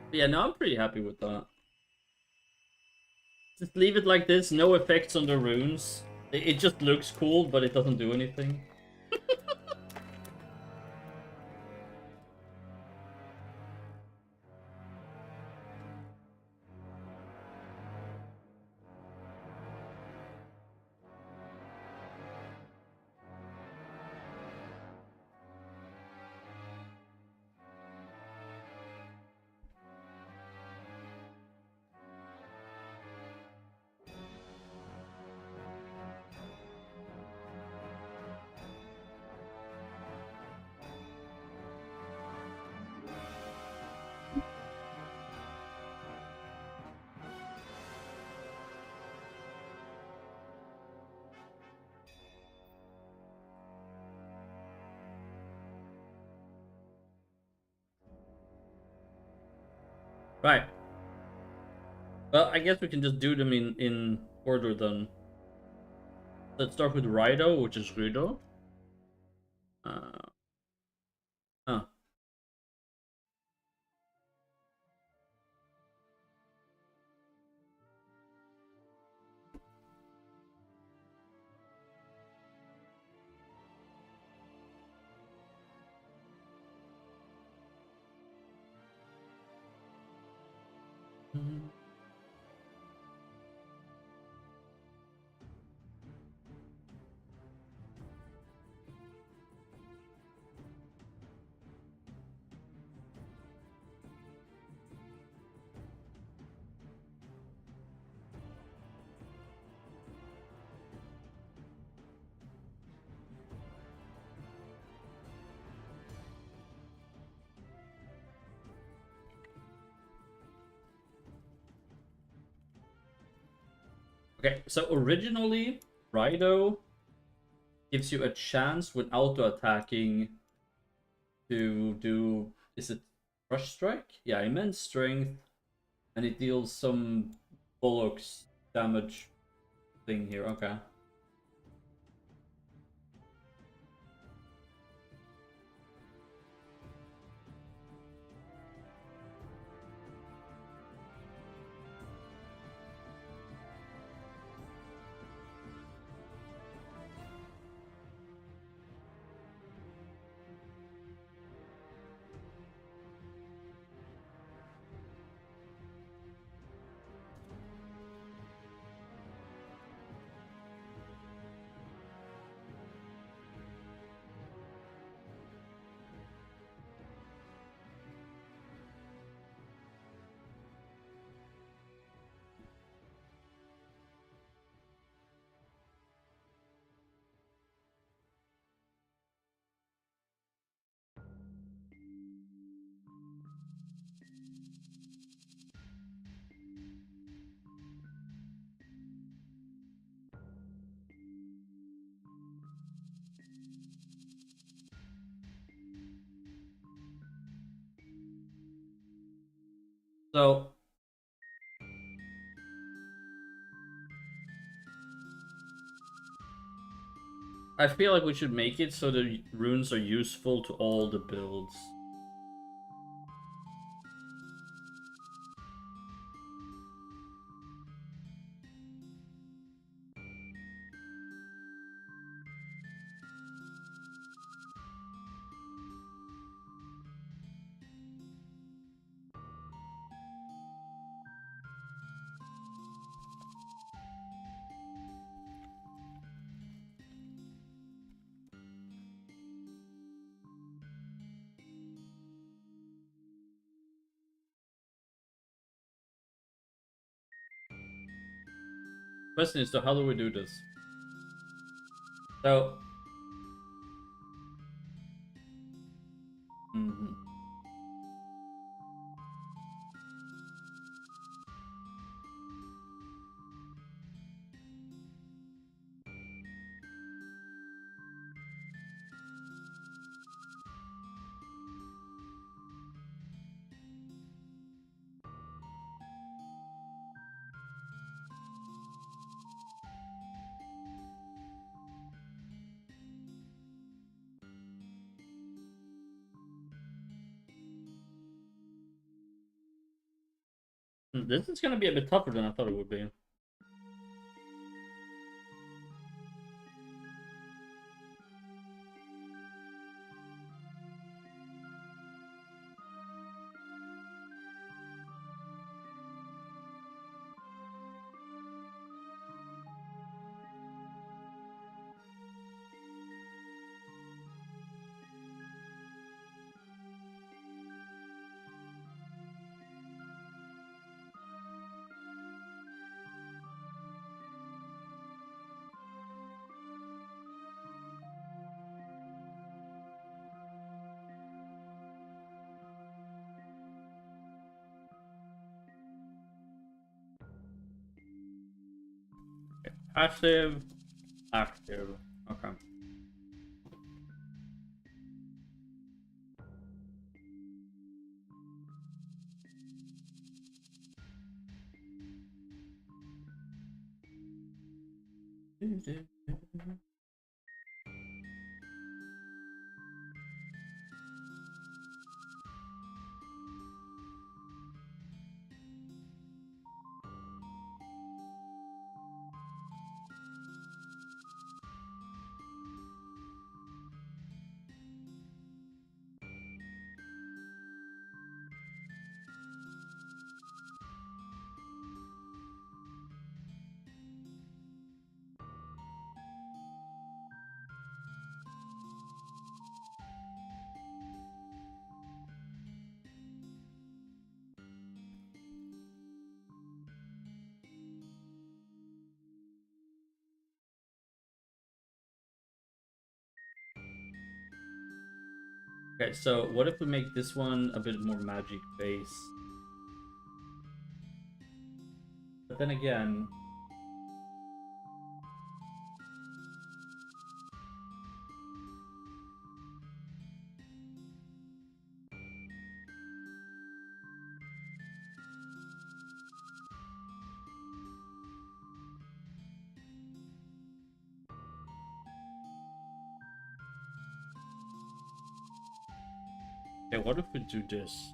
A: But yeah, no, I'm pretty happy with that. Just leave it like this, no effects on the runes. It just looks cool, but it doesn't do anything. Right. Well, I guess we can just do them in order then. Let's start with Rido, which is Rudo. Uh, huh. Okay, so originally, Rido gives you a chance when auto-attacking to do... Is it Rush Strike? Yeah, immense strength, and it deals some bullocks damage thing here. Okay. So I feel like we should make it so the runes are useful to all the builds. Question is, so how do we do this? So... Mhm. This is gonna be a bit tougher than I thought it would be. Passive, active. Okay. Okay, so what if we make this one a bit more magic base? But then again, okay, what if we do this?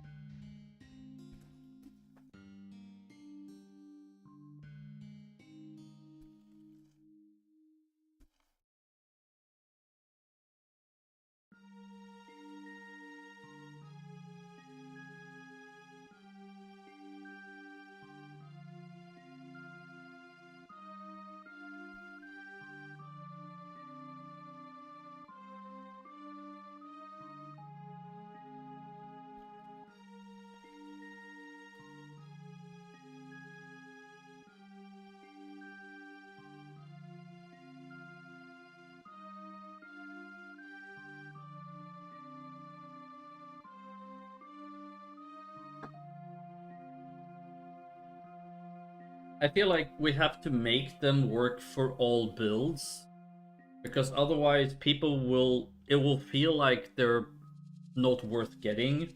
A: I feel like we have to make them work for all builds, because otherwise it will feel like they're not worth getting.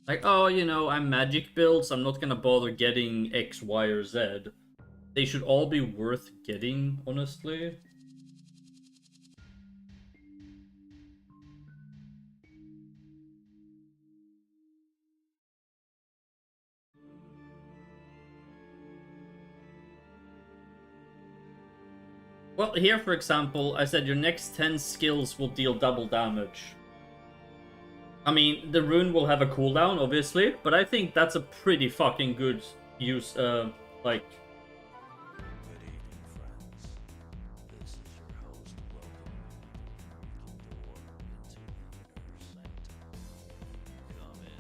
A: Like, oh, you know, I'm magic builds, I'm not gonna bother getting X, Y, or Z. They should all be worth getting, honestly. Well, here, for example, I said your next 10 skills will deal double damage. I mean, the rune will have a cooldown, obviously, but I think that's a pretty fucking good use, like...
C: Good evening, friends. This is your host welcoming you door into the inner sanctum. Come in.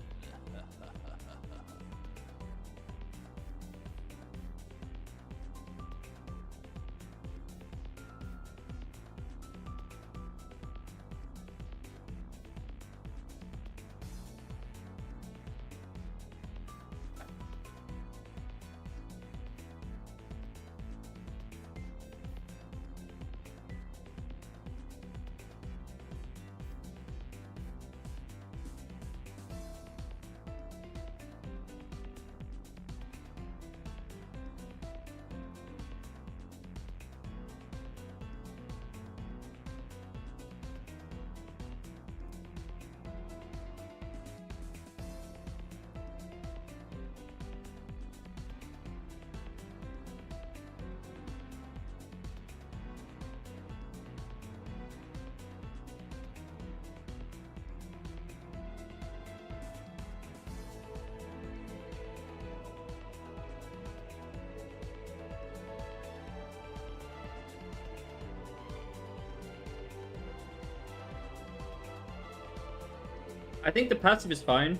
A: I think the passive is fine.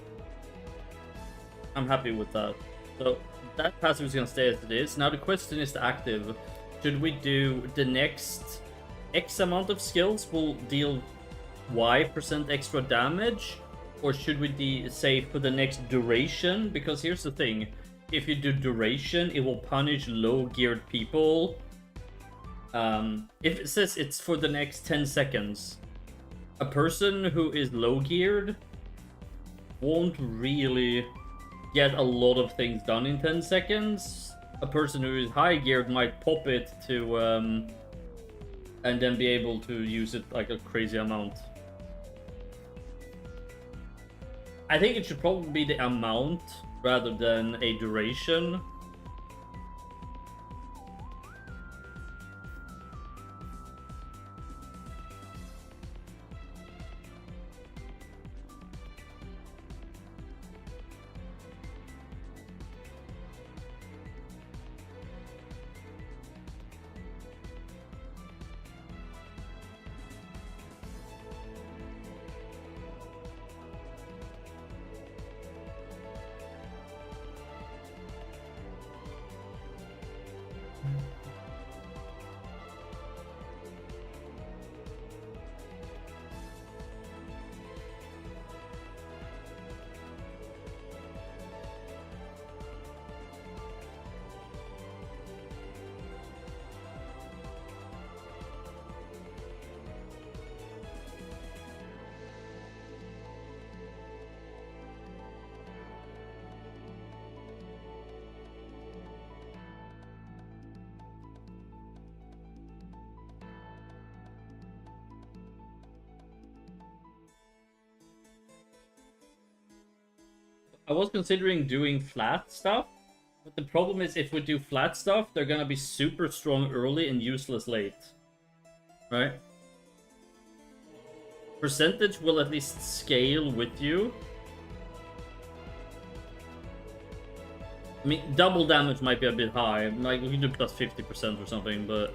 A: I'm happy with that. So that passive is gonna stay as it is. Now the question is the active. Should we do the next X amount of skills will deal Y% extra damage? Or should we say for the next duration? Because here's the thing. If you do duration, it will punish low-geared people. If it says it's for the next 10 seconds, a person who is low-geared won't really get a lot of things done in 10 seconds. A person who is high-geared might pop it to, and then be able to use it like a crazy amount. I think it should probably be the amount rather than a duration. I was considering doing flat stuff, but the problem is if we do flat stuff, they're gonna be super strong early and useless late. Right? Percentage will at least scale with you. I mean, double damage might be a bit high. Like, we can do plus 50% or something, but...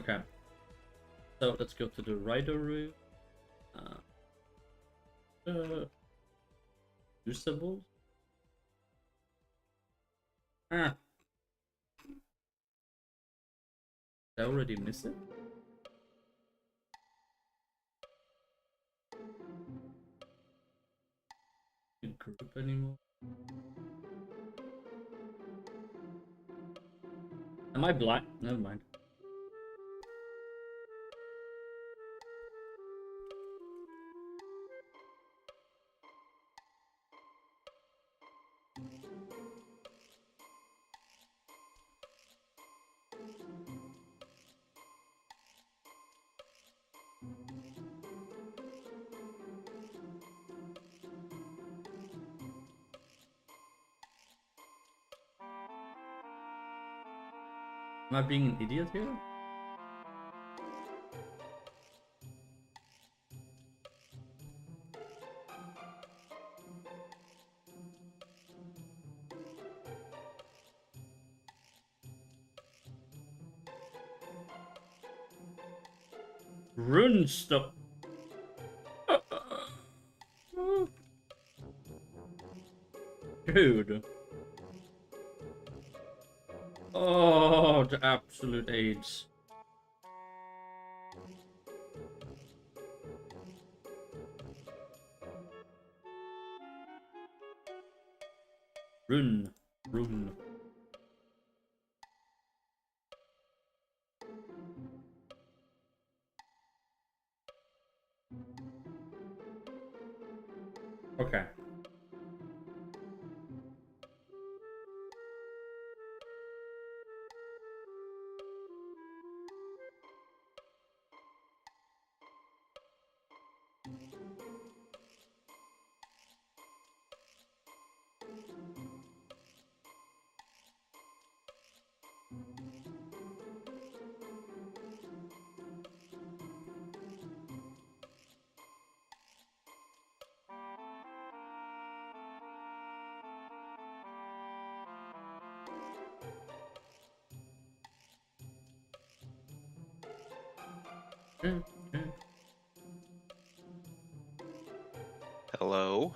A: Okay. So let's go to the rider route. Usables. Ah. Did I already miss it? Good group anymore. Am I blind? Never mind. Am I being an idiot here? Rune stop. Dude. Oh, the absolute AIDS. Rune. Rune. Okay.
D: Hello?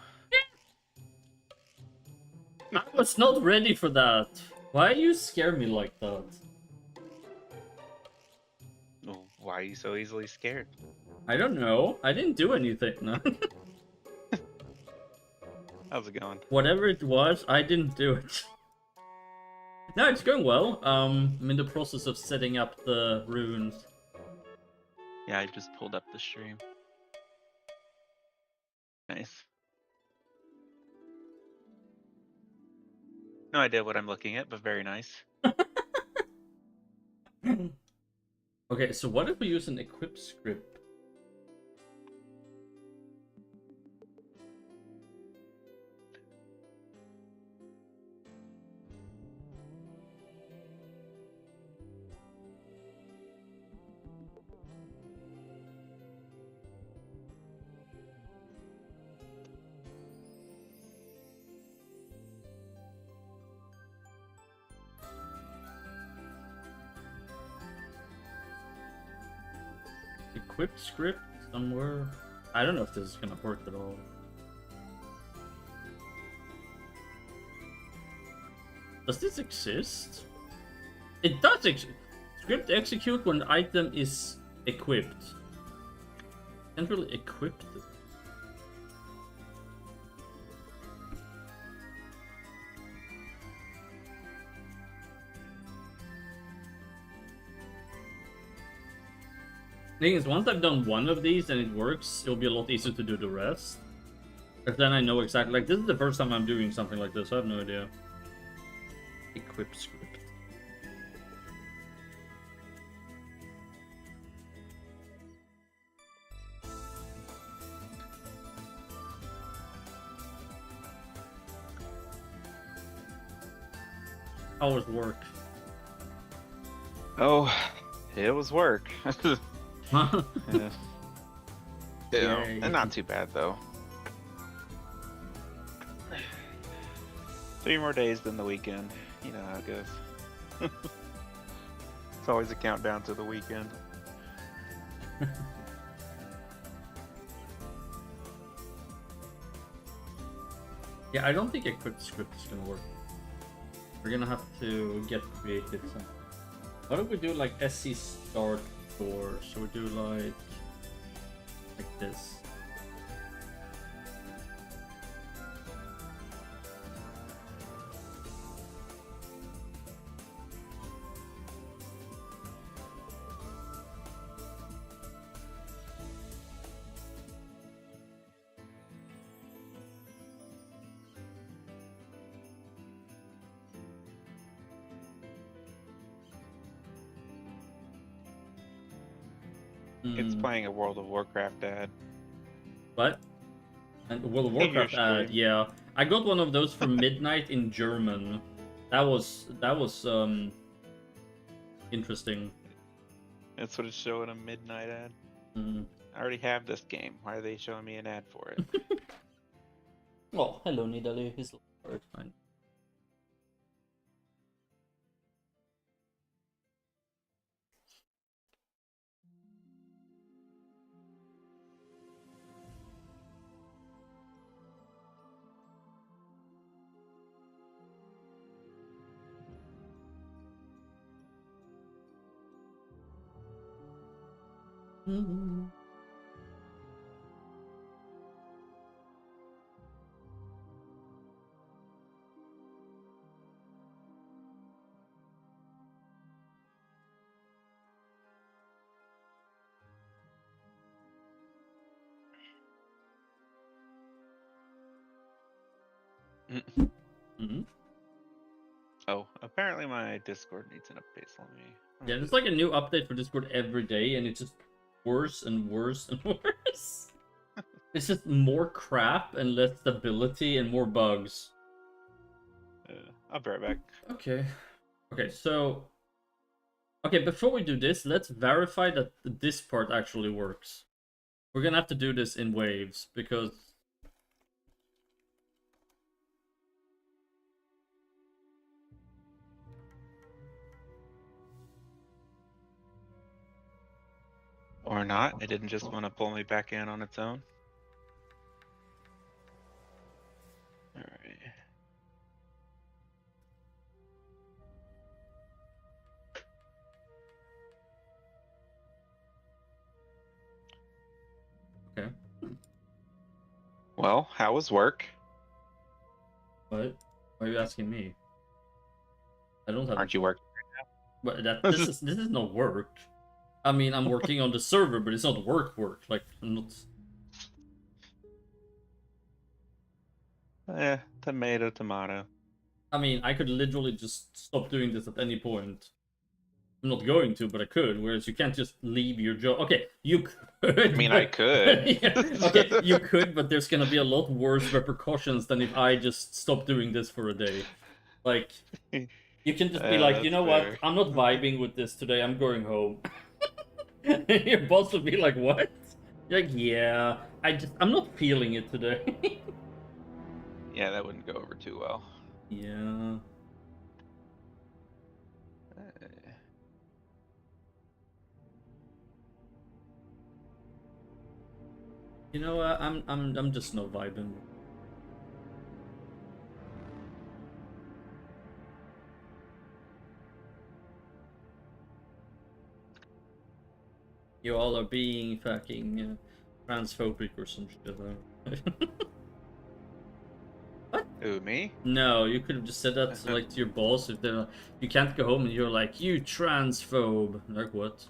A: I was not ready for that. Why you scare me like that?
D: Oh, why are you so easily scared?
A: I don't know. I didn't do anything. No.
D: How's it going?
A: Whatever it was, I didn't do it. No, it's going well. I'm in the process of setting up the runes.
D: Yeah, I just pulled up the stream. Nice. No idea what I'm looking at, but very nice.
A: Okay, so what if we use an equip script? Equip script somewhere? I don't know if this is gonna work at all. Does this exist? It does exist. Script execute when the item is equipped. Can't really equip this. Thing is, once I've done one of these and it works, it'll be a lot easier to do the rest. Because then I know exactly. Like, this is the first time I'm doing something like this. I have no idea. Equip script. How was work?
D: Oh, it was work.
A: Huh?
D: Yeah.
A: Yay.
D: And not too bad though. 3 more days than the weekend. You know how it goes. It's always a countdown to the weekend.
A: Yeah, I don't think equip script is gonna work. We're gonna have to get creative. So. What if we do like SC start door? So we do like this.
D: It's playing a World of Warcraft ad.
A: What? And World of
D: In your
A: Warcraft ad,
D: stream.
A: yeah. I got one of those for midnight in German. That was interesting.
D: That's what it's showing, a midnight ad.
A: Mm.
D: I already have this game. Why are they showing me an ad for it?
A: Oh, hello Nidalee. He's fine. Mm-hmm.
D: Oh, apparently my Discord needs an update. So let me.
A: Yeah, there's like a new update for Discord every day, and it's just worse and worse and worse. It's just more crap and less stability and more bugs.
D: I'll be right back.
A: Okay. Okay, so... Okay, before we do this, let's verify that this part actually works. We're gonna have to do this in waves, because...
D: Or Or not. It didn't just want to pull me back in on its own. Alright.
A: Okay.
D: Well, how was work?
A: What? Why are you asking me? I don't have.
D: Aren't you working?
A: But this is not work. I mean, I'm working on the server, but it's not work. Like, I'm not.
D: Tomato, tomato.
A: I mean, I could literally just stop doing this at any point. I'm not going to, but I could. Whereas you can't just leave your job. Okay, you could.
D: I mean, I could.
A: Yeah, okay, you could, but there's gonna be a lot worse repercussions than if I just stop doing this for a day. Like, you can just be like, you know what? I'm not vibing with this today. I'm going home. And your boss would be like, what? You're like, yeah, I'm not feeling it today.
D: Yeah, that wouldn't go over too well.
A: Yeah. You know what? I'm just not vibing. You all are being fucking transphobic or some shit. What?
D: Who, me?
A: No, you could have just said that to, like, to your boss if they're like, you can't go home and you're like, you transphobe. Like what?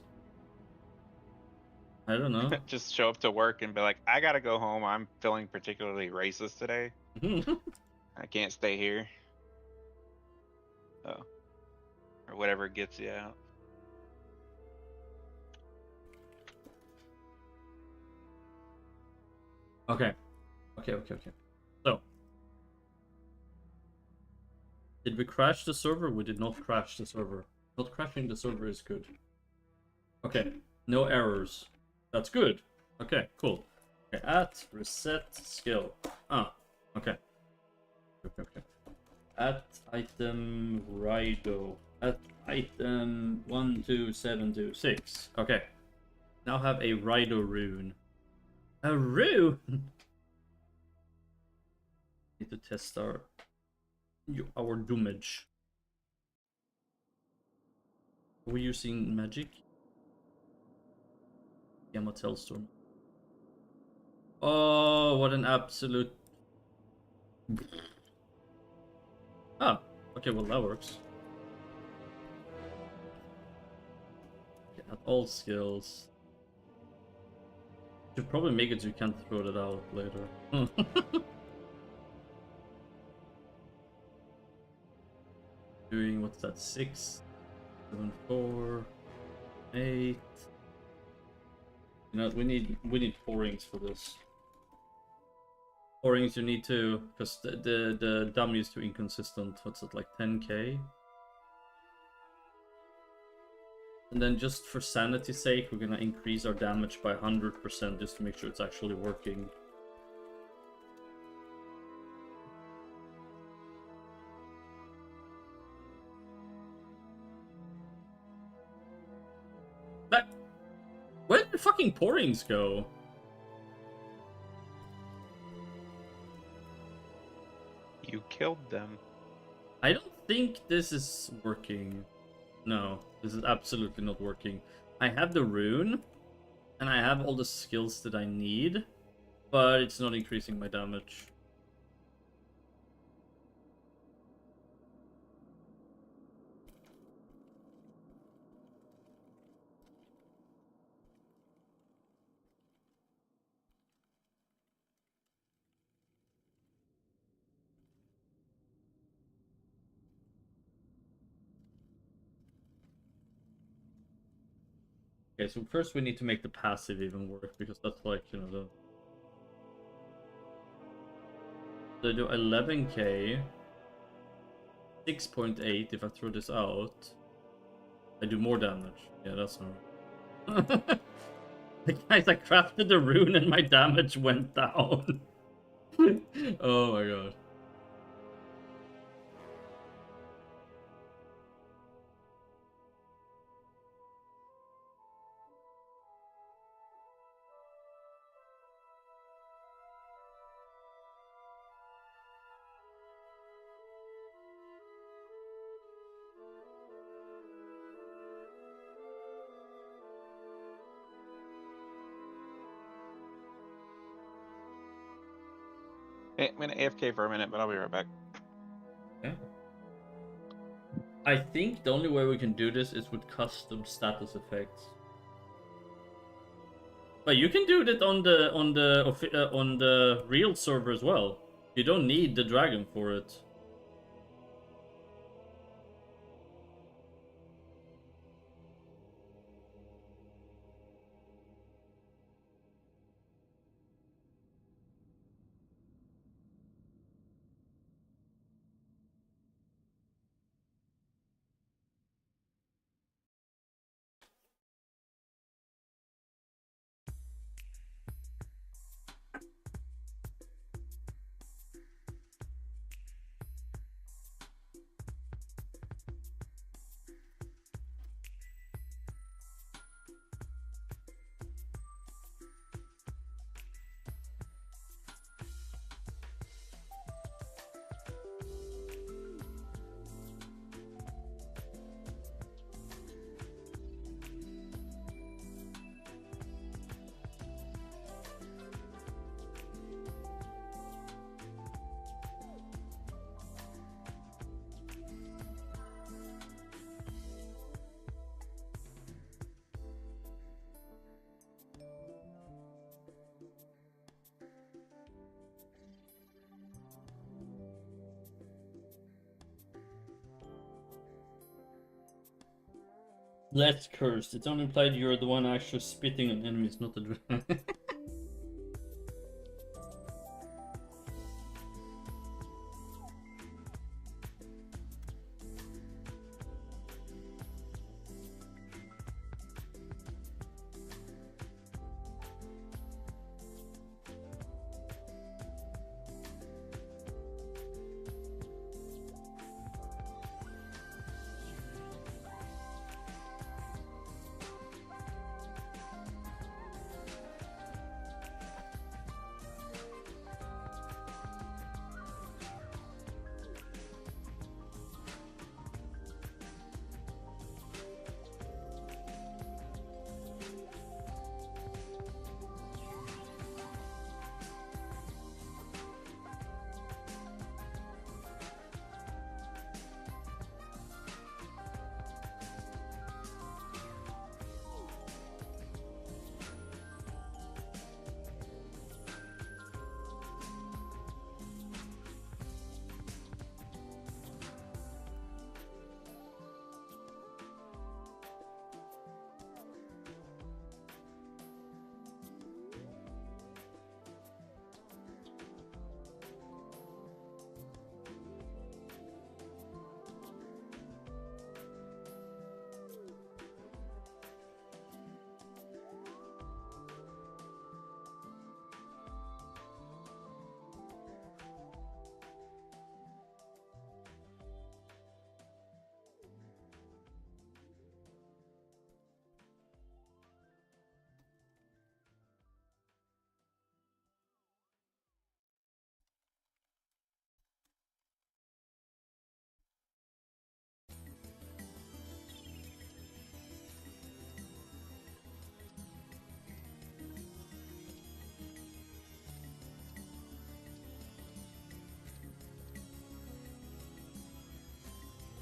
A: I don't know.
D: Just show up to work and be like, I gotta go home. I'm feeling particularly racist today. I can't stay here. Oh. Or whatever gets you out.
A: Okay. So, did we crash the server? We did not crash the server. Not crashing the server is good. Okay, no errors. That's good. Okay, cool. Okay, at reset skill. Okay. At item Rido. At item 12726. Okay. Now have a Rido rune. A rune? Need to test our damage. Are we using magic? Gamma Telstorm. Oh, what an absolute. Ah, okay, well that works. Okay, at all skills. Should probably make it so you can't throw that out later. Doing what's that? 6, 7, 4, 8. You know, we need 4 rings for this. 4 rings you need to, because the dummy is too inconsistent. What's it, like 10k? And then just for sanity's sake, we're gonna increase our damage by 100% just to make sure it's actually working. Where did the fucking pourings go?
D: You killed them.
A: I don't think this is working. No, this is absolutely not working. I have the rune, and I have all the skills that I need, but it's not increasing my damage. Okay, so first we need to make the passive even work, because that's like, you know, so I do 11k, 6.8 if I throw this out. I do more damage. Yeah, that's not right. Guys, I crafted the rune and my damage went down. Oh my god.
D: I'm gonna AFK for a minute, but I'll be right back.
A: Yeah. I think the only way we can do this is with custom status effects. But you can do that on the real server as well. You don't need the dragon for it. That's cursed. It's only implied you're the one actually spitting on enemies, not the dragon.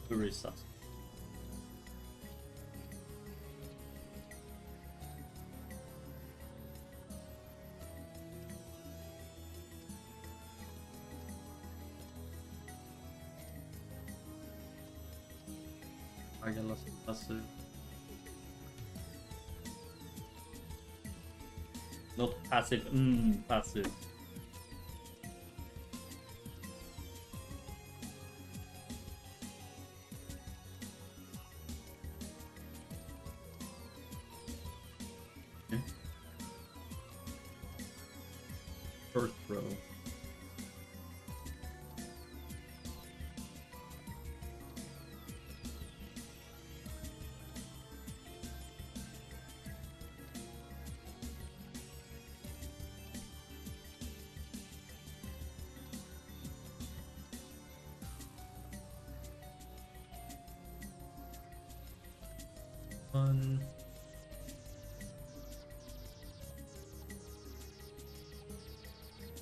A: Very sus. I get lost passive. Not passive, passive. Okay. First row. One.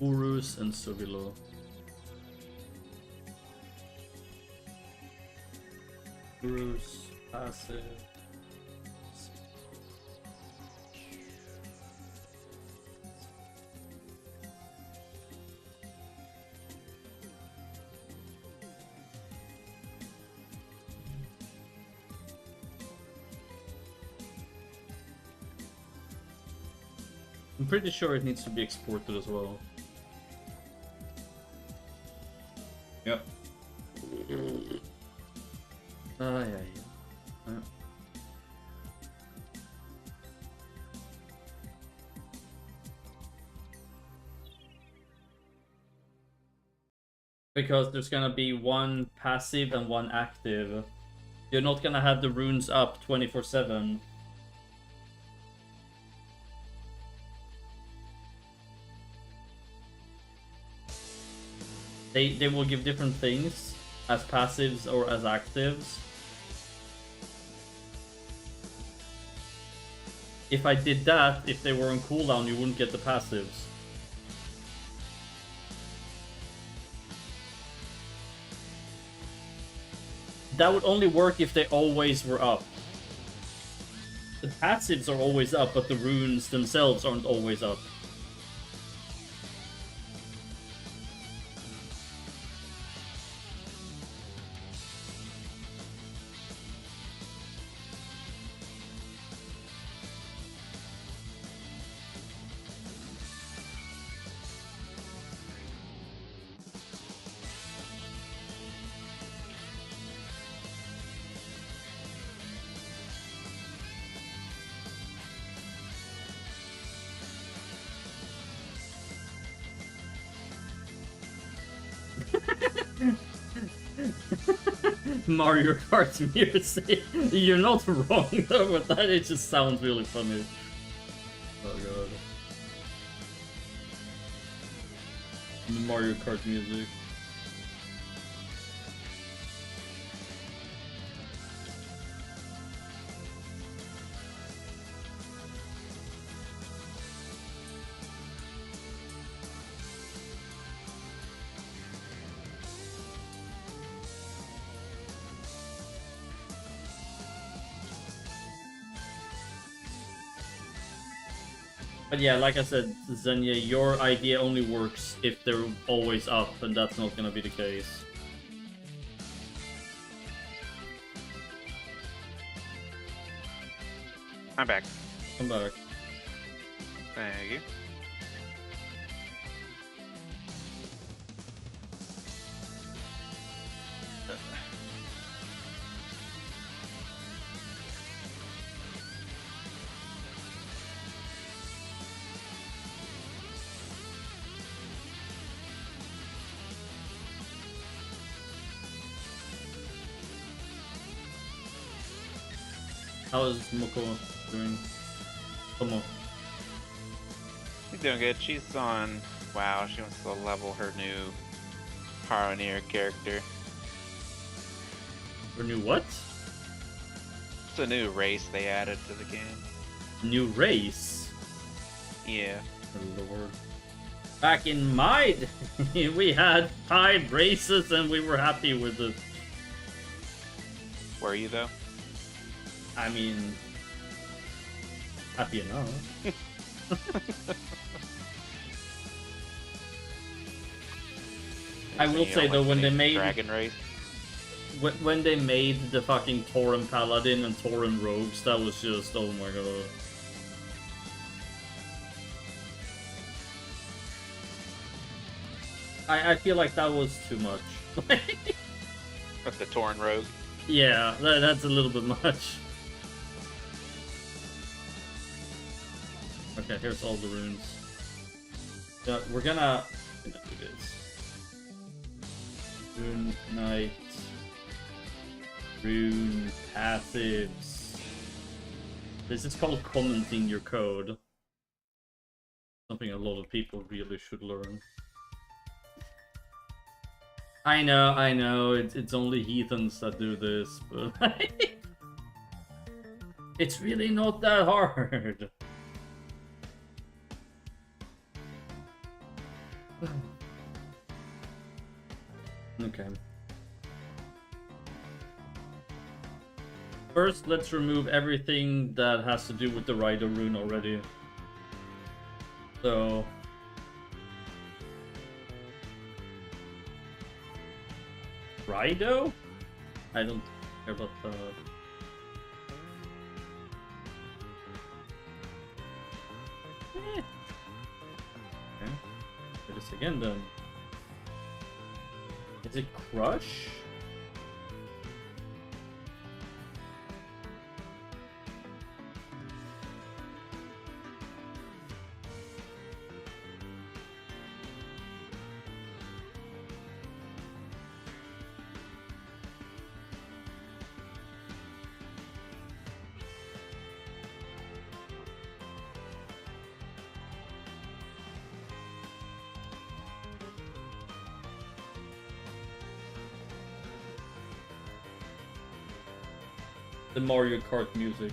A: Urus and Suvilo. Urus, passive. I'm pretty sure it needs to be exported as well. Yep. Yeah. Because there's gonna be one passive and one active. You're not gonna have the runes up 24/7. They will give different things as passives or as actives. If I did that, if they were on cooldown, you wouldn't get the passives. That would only work if they always were up. The passives are always up, but the runes themselves aren't always up. Mario Kart music. You're not wrong though, but that it just sounds really funny. Oh god. The Mario Kart music. But yeah, like I said, Xenia, your idea only works if they're always up, and that's not gonna be the case.
D: I'm back.
A: Come back.
D: Thank you.
A: How is Moko doing? Tomo.
D: She's doing good. She's on WoW. She wants to level her new Pioneer character.
A: Or new what?
D: It's a new race they added to the game.
A: New race?
D: Yeah.
A: Oh lord. Back in my day, we had 5 races and we were happy with it.
D: Were you though?
A: I mean, happy enough. I will say though, when they made
D: Dragon Race,
A: when they made the fucking Tauren Paladin and Tauren Rogues, that was just, oh my god. I feel like that was too much.
D: with the Tauren Rogue.
A: Yeah, that's a little bit much. Okay, here's all the runes. We're gonna do this. Rune Knight. Rune passives. This is called commenting your code. Something a lot of people really should learn. I know, it's only heathens that do this, but it's really not that hard. Okay. First, let's remove everything that has to do with the Rider rune already. So... Rido? I don't care about the... Okay. Try this again then. Is it Crush? The Mario Kart music.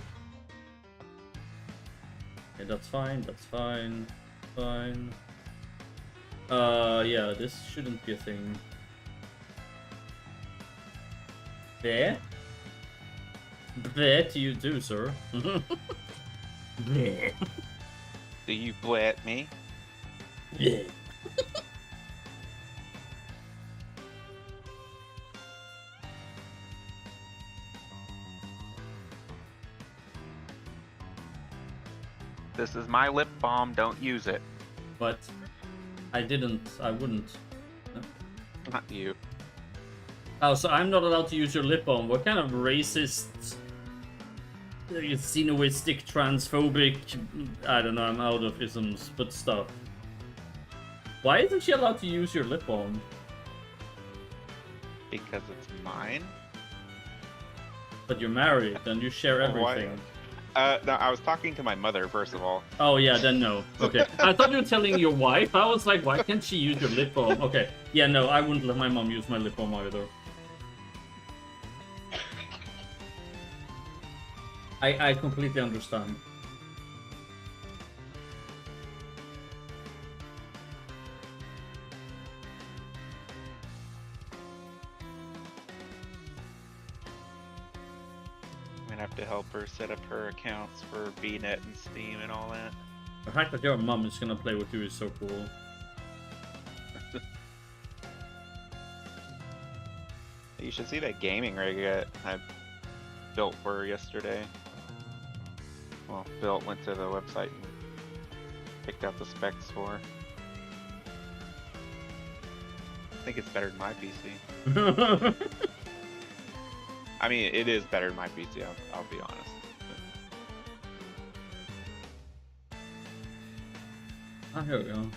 A: Okay, that's fine, that's fine. Fine. Yeah, this shouldn't be a thing. There? There to you too, sir. There.
D: Do you blat me?
A: Yeah.
D: This is my lip balm, don't use it.
A: But I wouldn't.
D: Not you.
A: Oh, so I'm not allowed to use your lip balm. What kind of racist, xenoistic, transphobic, I don't know, I'm out of isms, but stuff. Why isn't she allowed to use your lip balm?
D: Because it's mine?
A: But you're married, and you share
D: Why?
A: everything.
D: No, I was talking to my mother, first of all.
A: Oh yeah, then no. Okay. I thought you were telling your wife. I was like, why can't she use your lip balm? Okay. Yeah, no, I wouldn't let my mom use my lip balm either. I completely understand.
D: I'm gonna have to help her set up her accounts for VNet and Steam and all that.
A: The fact that your mom is gonna play with you is so cool.
D: You should see that gaming rig that I built for her yesterday. Well, went to the website and picked out the specs for her. I think it's better than my PC. I mean, it is better than my PC, I'll be honest.
A: Ah, here we go.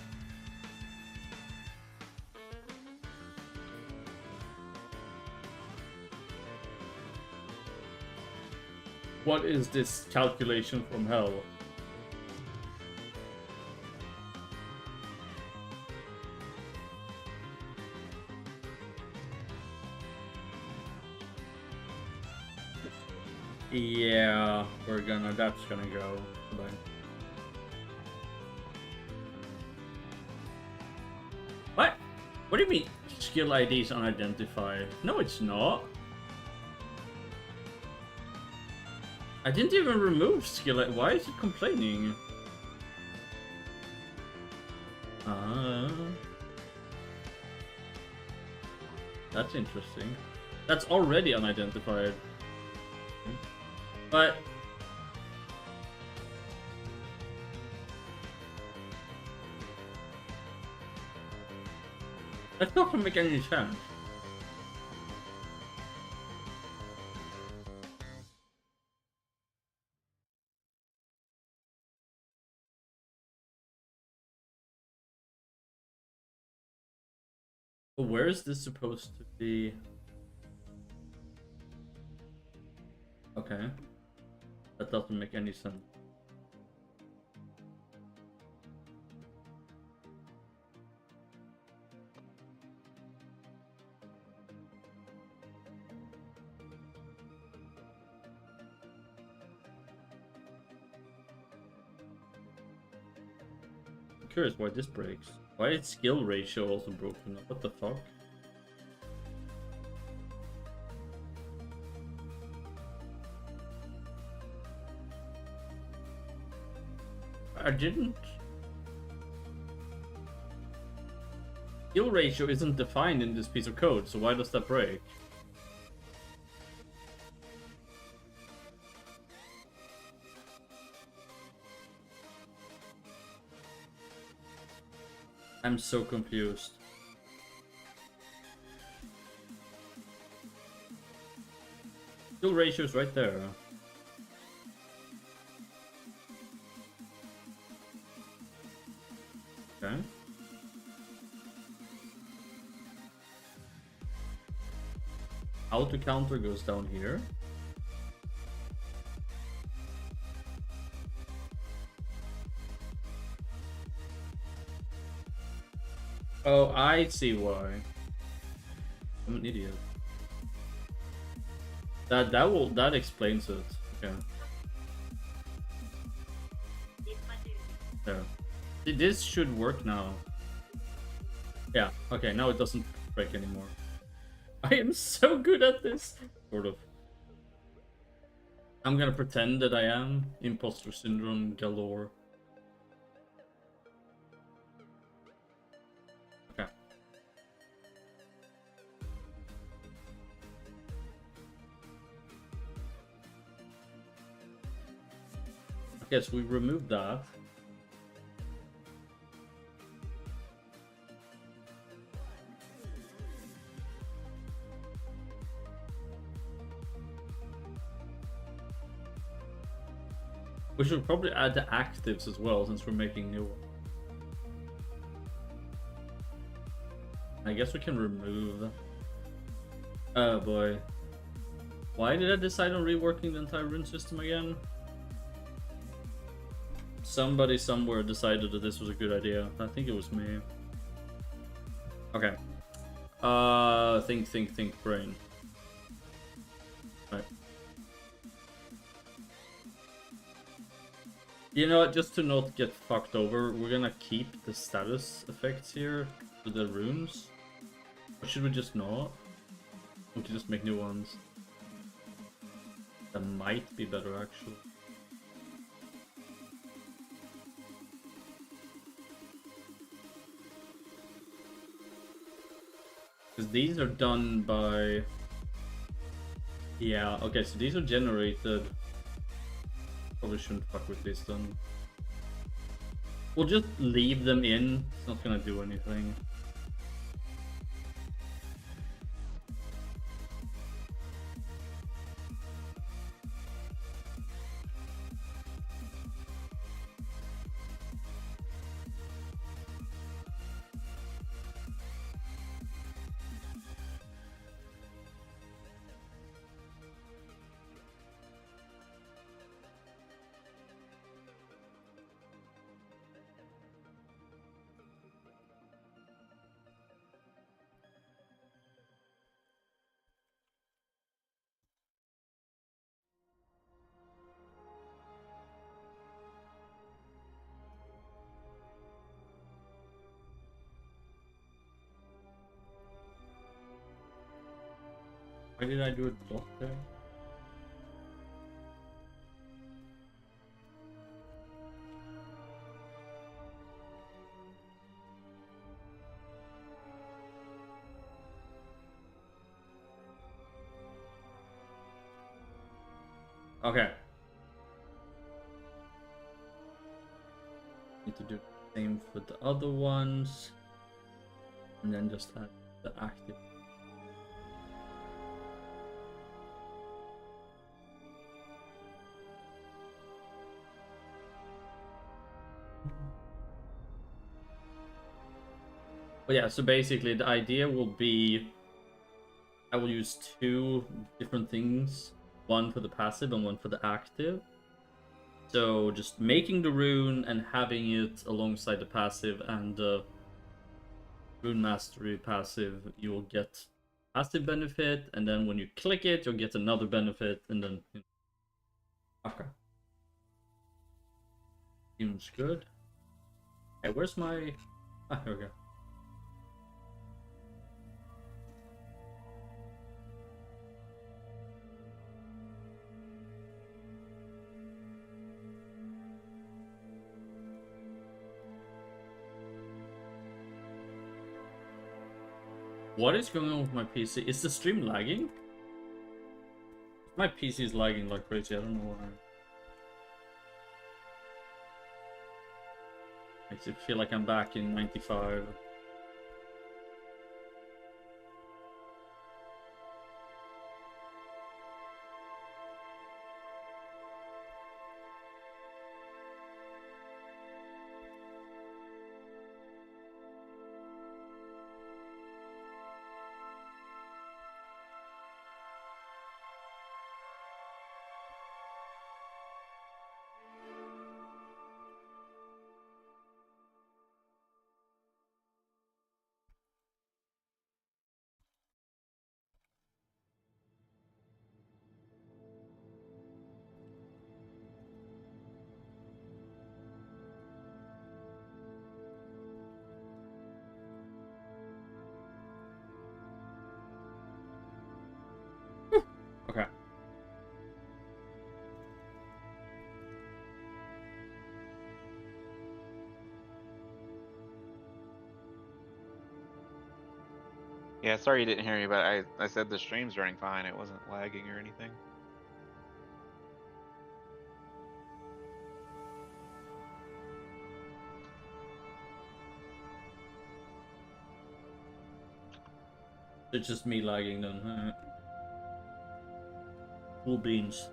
A: What is this calculation from hell? Yeah, that's gonna go. Bye. What? What do you mean skill ID is unidentified? No, it's not. I didn't even remove skill ID. Why is it complaining? That's interesting. That's already unidentified. But that doesn't make any sense. But where is this supposed to be? Okay. That doesn't make any sense. I'm curious why this breaks. Why is skill ratio also broken? What the fuck? I didn't. Skill ratio isn't defined in this piece of code, so why does that break? I'm so confused. Skill ratio is right there. Okay. How to counter goes down here. Oh, I see why. I'm an idiot. That explains it. Okay. There. See, this should work now. Yeah, okay, now it doesn't break anymore. I am so good at this! Sort of. I'm gonna pretend that I am. Imposter syndrome galore. Okay. Okay, so we removed that. We should probably add the actives as well, since we're making new ones. I guess we can remove... Oh boy. Why did I decide on reworking the entire rune system again? Somebody somewhere decided that this was a good idea. I think it was me. Okay. Think, brain. Right. You know what, just to not get fucked over, we're gonna keep the status effects here to the runes. Or should we just not? We can just make new ones. That might be better, actually. Because these are done by... Yeah, okay, so these are generated... Probably shouldn't fuck with this then. We'll just leave them in. It's not gonna do anything. Why did I do a dot there? Okay. Need to do the same for the other ones. And then just add the active. But yeah, so basically the idea will be I will use two different things, one for the passive and one for the active. So just making the rune and having it alongside the passive and the rune mastery passive, you will get passive benefit, and then when you click it, you'll get another benefit, and then... Okay. Seems good. Hey, where's my Ah, here we go. What is going on with my PC? Is the stream lagging? My PC is lagging like crazy, I don't know why. Makes it feel like I'm back in 95. Okay.
D: Yeah, sorry you didn't hear me, but I said the stream's running fine. It wasn't lagging or anything.
A: It's just me lagging then. Alright. Cool beans.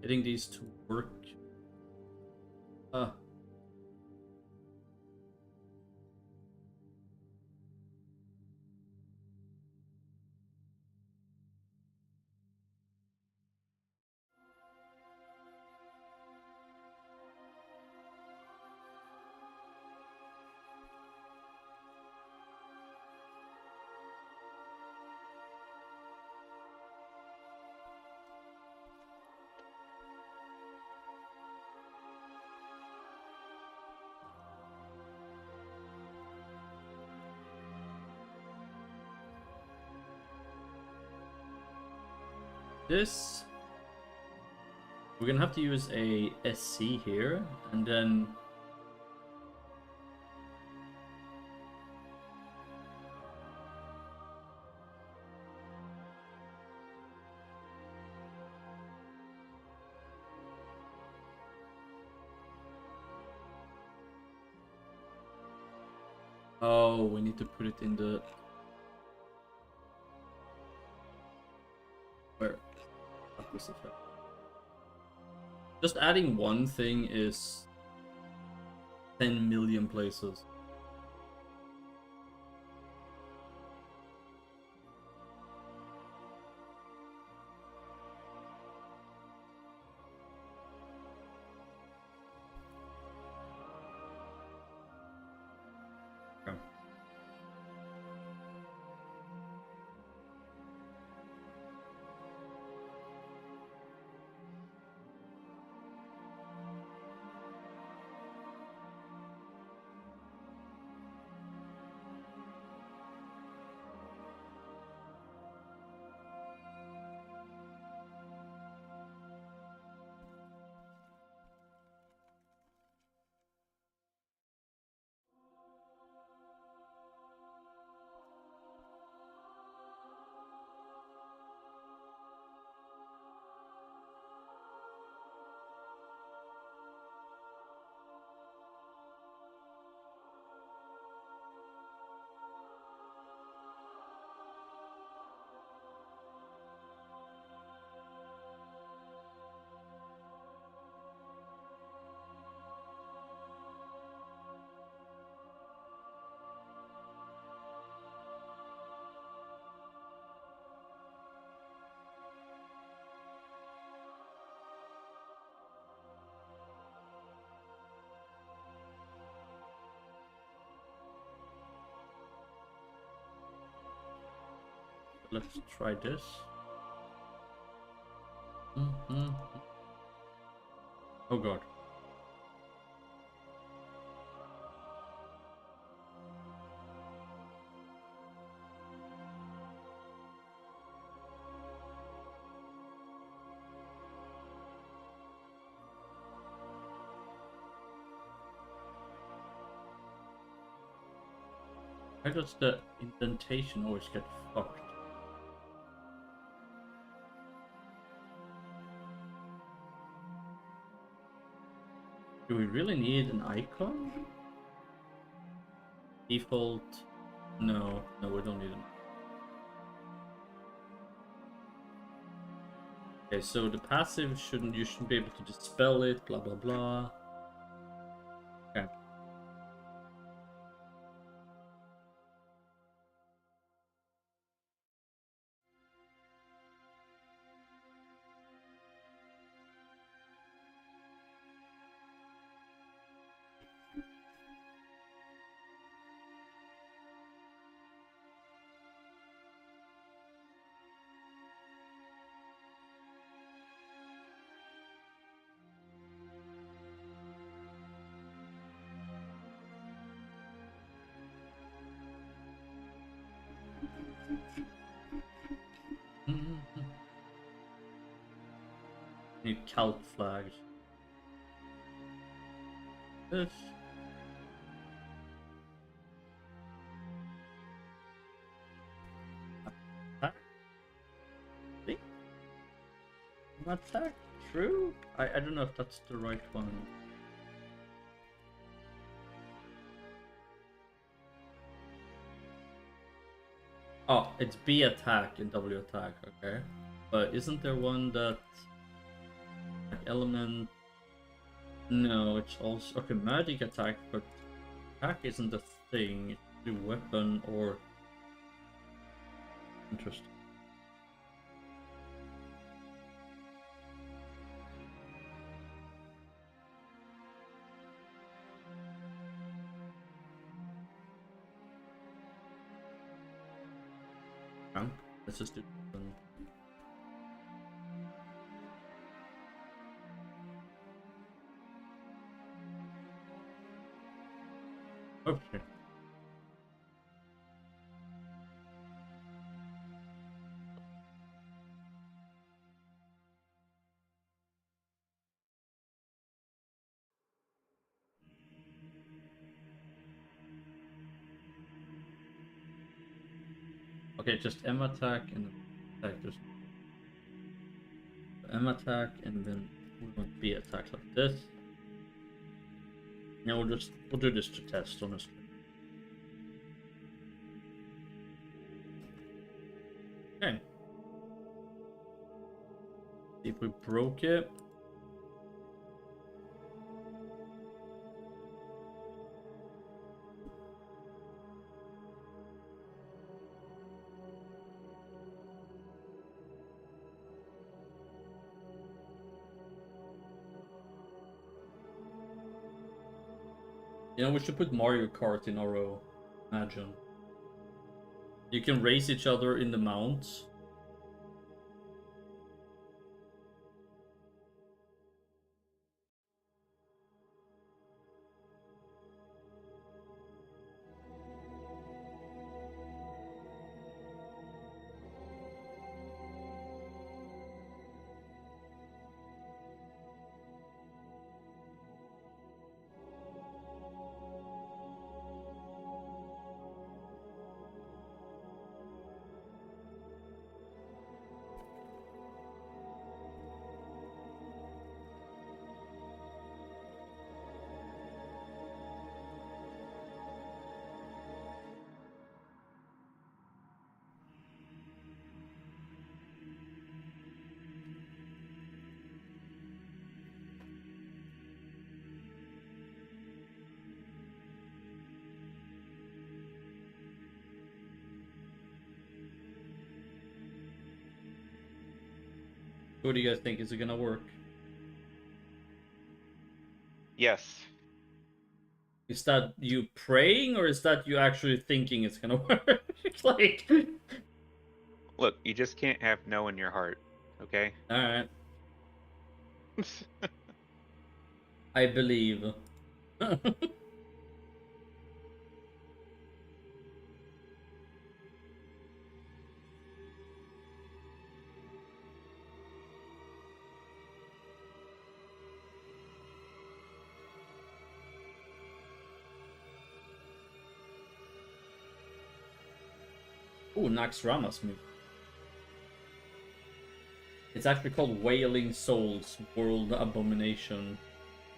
A: Getting these to work. This, we're gonna have to use a SC here, and then oh, we need to put it in the where? What was the fact? Just adding one thing is 10 million places. let's try this. Mm-hmm. Oh god. Why does the indentation always get fucked? Do we really need an icon? Default? No, we don't need an. Okay, so the passive you shouldn't be able to dispel it, blah blah blah. Okay. Need calc flags. This. Attack? See? Attack? True? I don't know if that's the right one. Oh, it's B attack and W attack, okay. But isn't there one that element? No, it's also okay, magic attack, but attack isn't a thing. It's the weapon or interesting. Let's just do one. Okay. Okay, just M attack and attack. Just M attack and then we want B attack like this. Yeah, we'll do this to test, honestly. Okay. See if we broke it. You know, we should put Mario Kart in our row. Imagine. You can race each other in the mounts. What do you guys think? Is it gonna work?
D: Yes.
A: Is that you praying or is that you actually thinking it's gonna work? Like,
D: Look, you just can't have no in your heart, okay?
A: Alright. I believe. Ooh, Naxxrama's move. It's actually called Wailing Souls World Abomination.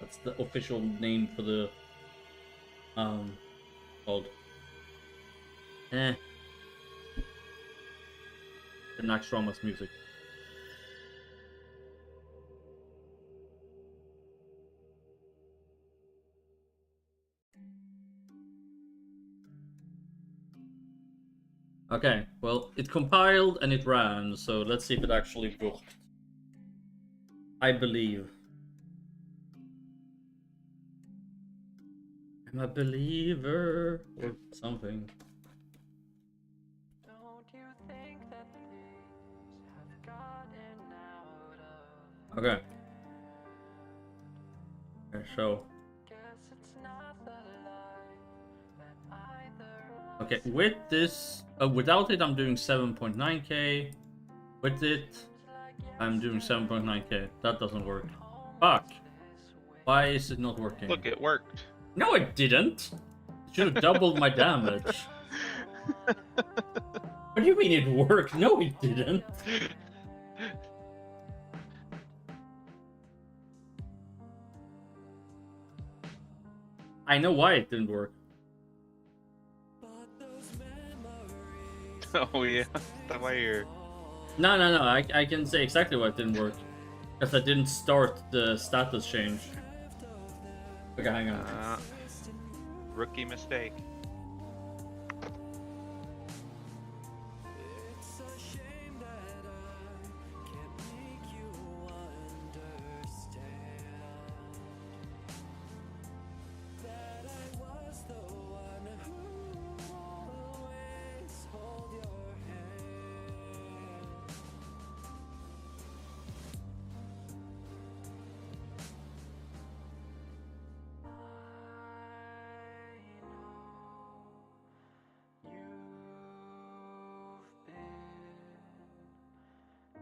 A: That's the official name for the called. The Naxxrama's music. Okay, well, it compiled and it ran, so let's see if it actually worked. I believe. I'm a believer, or something.
C: Don't you think that things have gotten out of
A: Okay. Okay, so.
C: guess it's not the life that either
A: Okay, with this, without it, I'm doing 7.9k. With it, I'm doing 7.9k. That doesn't work. Fuck. Why is it not working?
D: Look, it worked.
A: No, it didn't. It should have doubled my damage. What do you mean it worked? No, it didn't. I know why it didn't work.
D: Oh yeah, the way you're...
A: No. I can say exactly why it didn't work. Because I didn't start the status change. Okay, hang on.
D: Rookie mistake.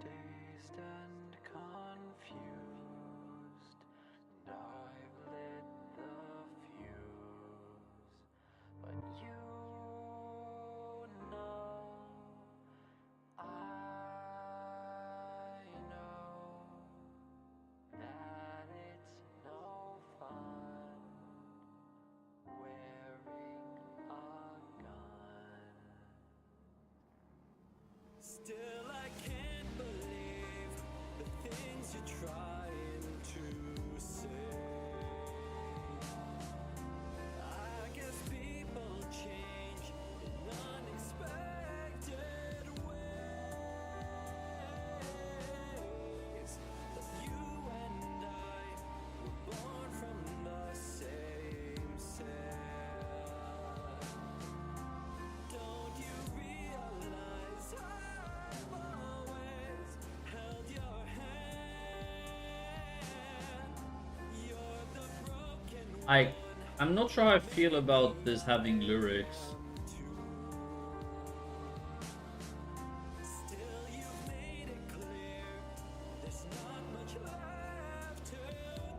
C: dazed and confused, and I've lit the fuse, but you know, I know that it's no fun wearing a gun. Still, I can't believe the things you're trying to say. I guess people change in unexpected ways. But you and I were born from the same cell. Don't you realize I've always held your hand? You're the broken
A: I'm not sure how I feel about this having lyrics.
C: still you've made it clear there's not much left to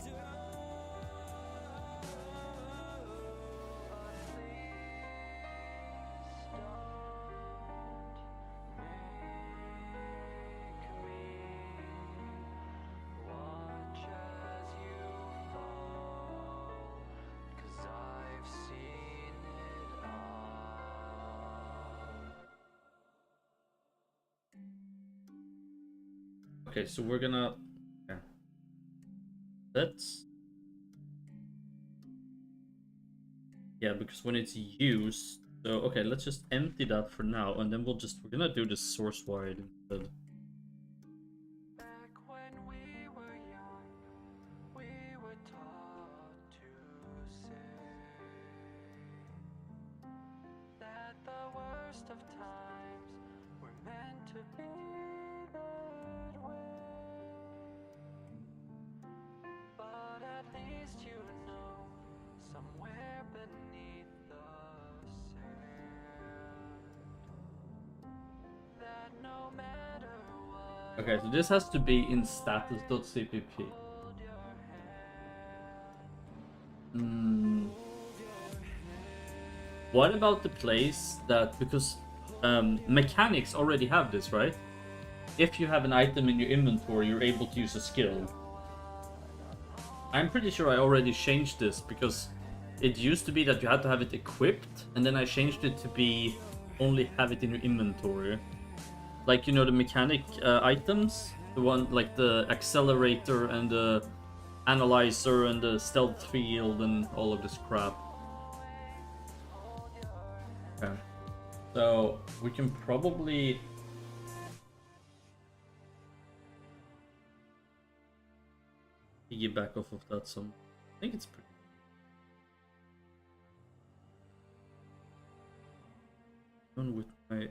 C: do. Watch as you fall, 'cause I've seen it all.
A: Okay, so we're gonna... Okay. Let's... Yeah, because when it's used... So, okay, let's just empty that for now, and then we're gonna do this source wide instead.
C: Back when we were young, we were taught to say that the worst of times were meant to to be that way. But at least you know, somewhere beneath the sand, that no matter what,
A: Okay, so this has to be in status.cpp.
C: hold your hand.
A: Hmm. What about the place that, because mechanics already have this, right? If you have an item in your inventory, you're able to use a skill. I'm pretty sure I already changed this, because it used to be that you had to have it equipped, and then I changed it to be only have it in your inventory. Like, you know, the mechanic items, the one like the accelerator and the analyzer and the stealth field and all of this crap. Okay. So we can probably piggyback off of that some. I think it's pretty. Done with my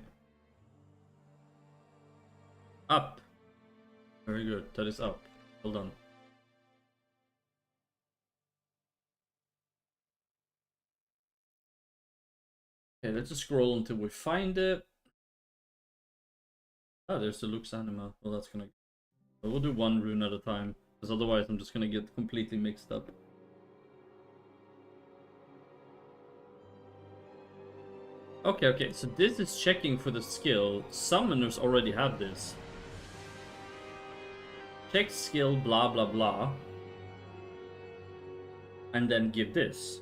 A: up. Very good. That is up. Well done. Okay, let's just scroll until we find it. Oh, there's the Lux Anima. Well, that's gonna. We'll do one rune at a time, because otherwise I'm just gonna get completely mixed up. Okay, so this is checking for the skill. Summoners already have this. Check skill, blah blah blah. And then give this.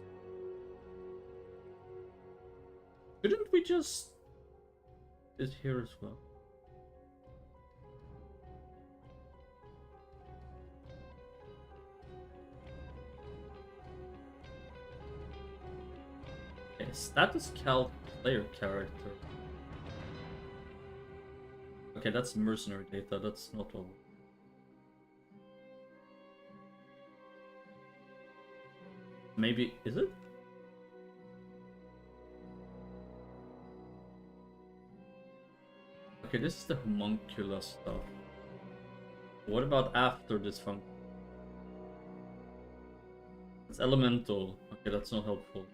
A: Couldn't we just... This here as well? Okay, status calc player character. Okay, that's mercenary data, that's not all. Maybe, is it? Okay, this is the homunculus stuff. What about after this function? It's elemental. Okay, that's not helpful.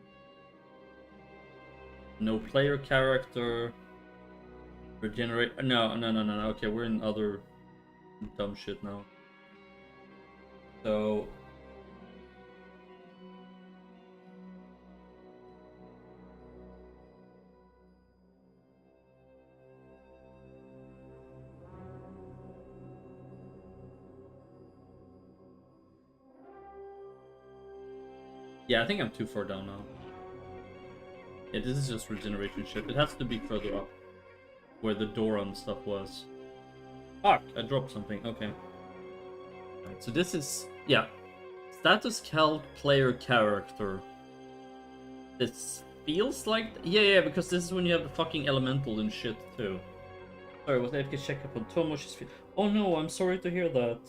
A: No player character. Regenerate. No. Okay, we're in other dumb shit now. So. Yeah, I think I'm too far down now. Yeah, this is just regeneration shit. It has to be further up. Where the Doran stuff was. Fuck, I dropped something. Okay. Right, so this is... Yeah. Status calc player character. This feels like... Yeah, because this is when you have the fucking elemental and shit too. Sorry, was AFK check up on Tomosh's feet? Oh no, I'm sorry to hear that.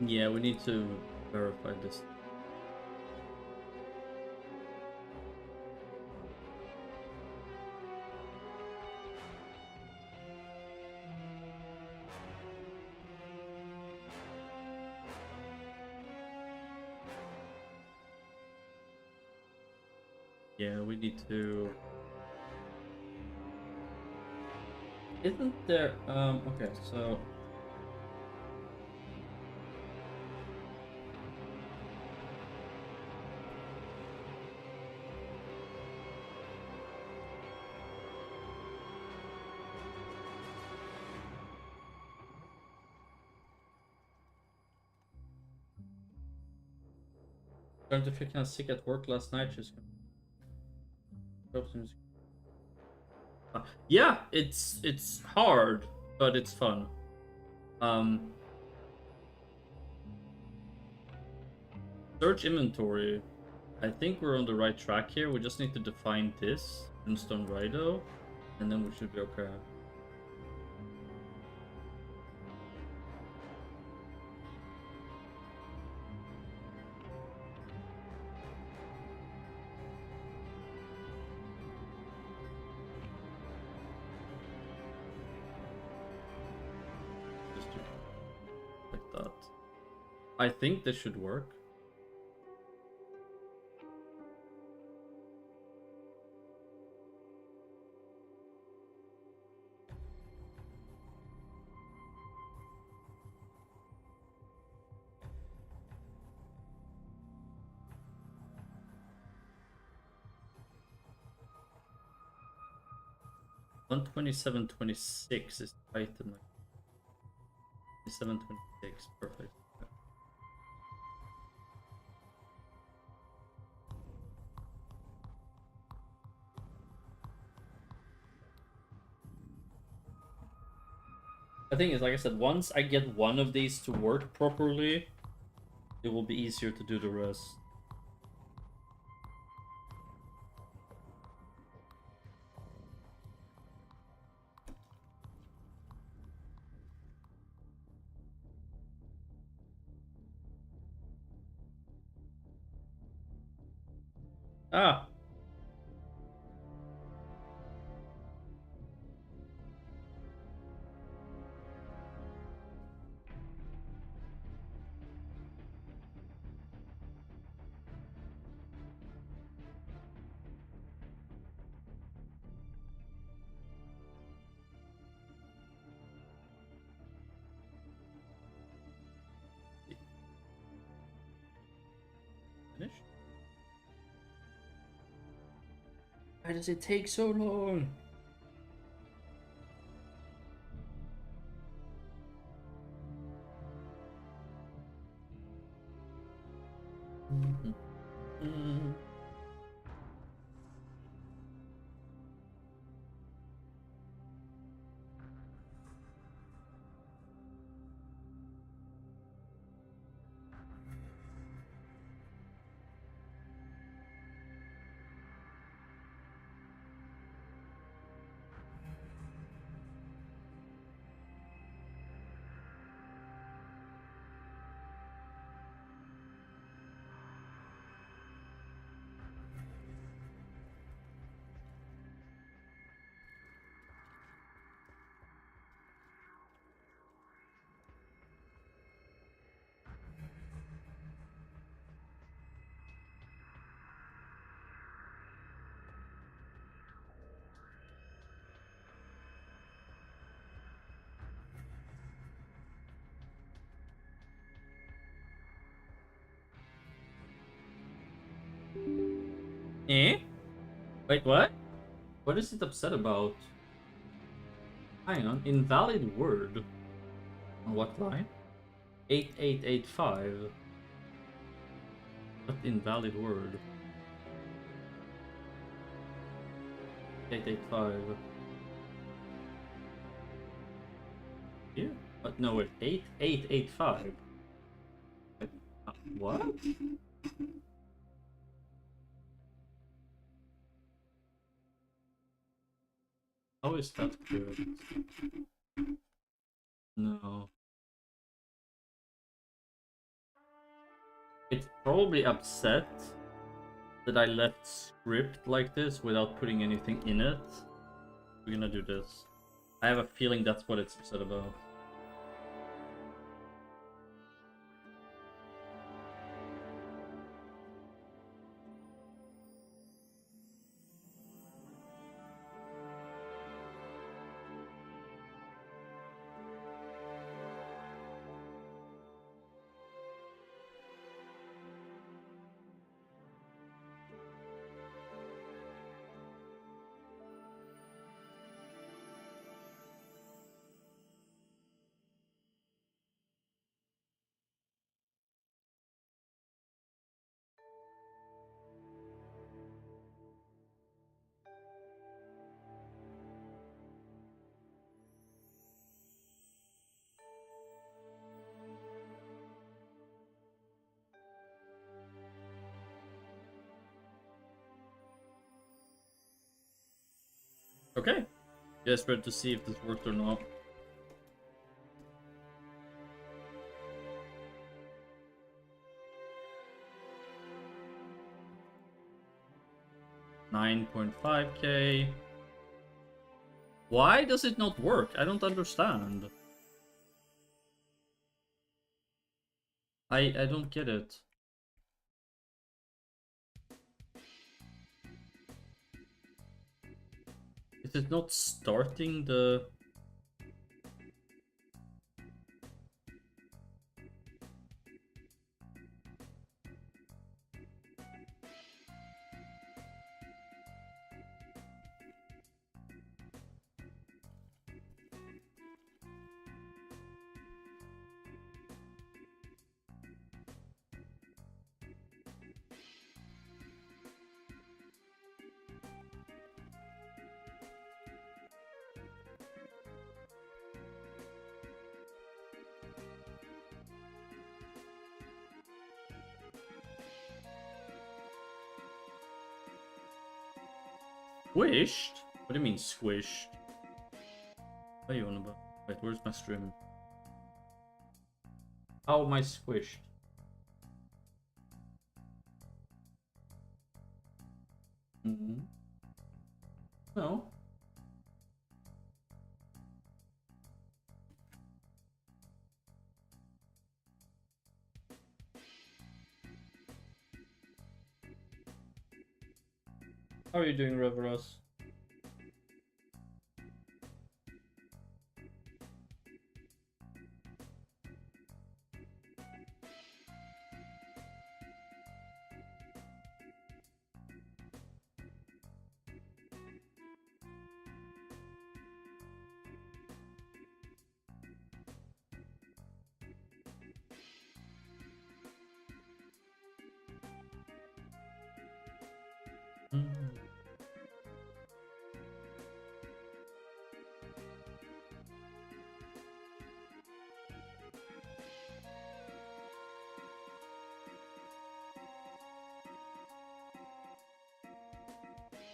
A: Yeah, we need to verify this. Yeah, we need to... Isn't there... okay, so... Learned to feel kind of sick at work last night. Just yeah, it's hard, but it's fun. Search inventory. I think we're on the right track here. We just need to define this Runestone Rhino, and then we should be okay. Just do like that. I think this should work. $127.26 is item. 27.26, perfect. The thing is, like I said, once I get one of these to work properly, it will be easier to do the rest. Ah! Finish? Why does it take so long? Eh? Wait, what? What is it upset about? Hang on, invalid word. On what line? 8885. What invalid word? 885. Here? But no, wait, 8885. What? How is that good? No. It's probably upset that I left script like this without putting anything in it. We're gonna do this. I have a feeling that's what it's upset about. Okay. Just ready to see if this worked or not. $9.5K. Why does it not work? I don't understand. I don't get it. Is it not starting the... Squished? What do you mean squished? What are you on about? Wait, where's my stream? How am I squished? No. How are you doing, Reveros?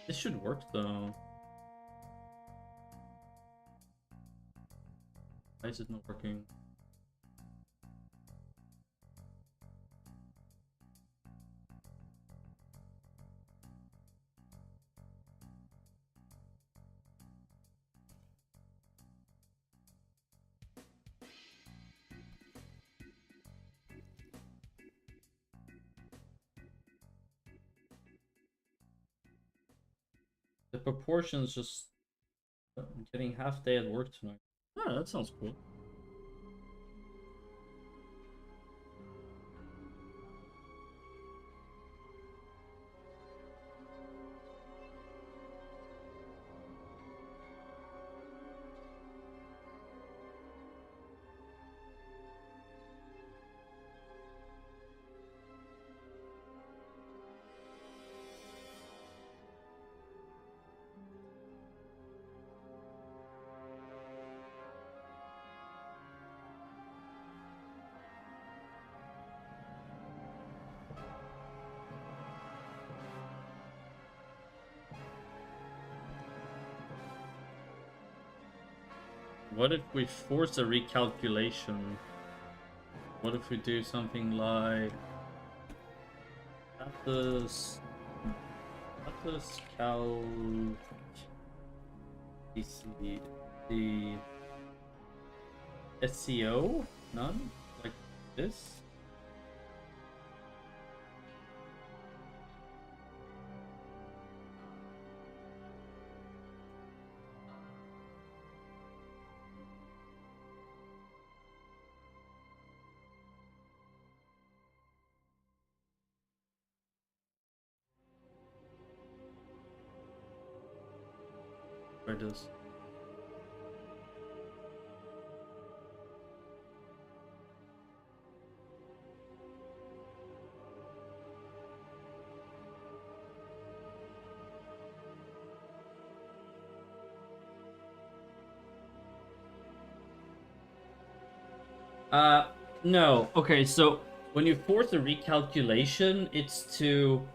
A: This should work though. Why is it not working? The proportions just... I'm getting half day at work tonight. Oh, that sounds cool. What if we force a recalculation? What if we do something like Atlas cal the SEO? None? Like this? Where does? No. Okay, so when you force a recalculation, it's to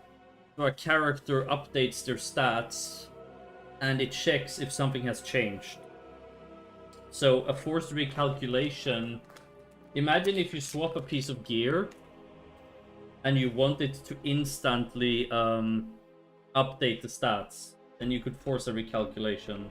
A: a character updates their stats and it checks if something has changed. So a forced recalculation, imagine if you swap a piece of gear and you want it to instantly update the stats, then you could force a recalculation.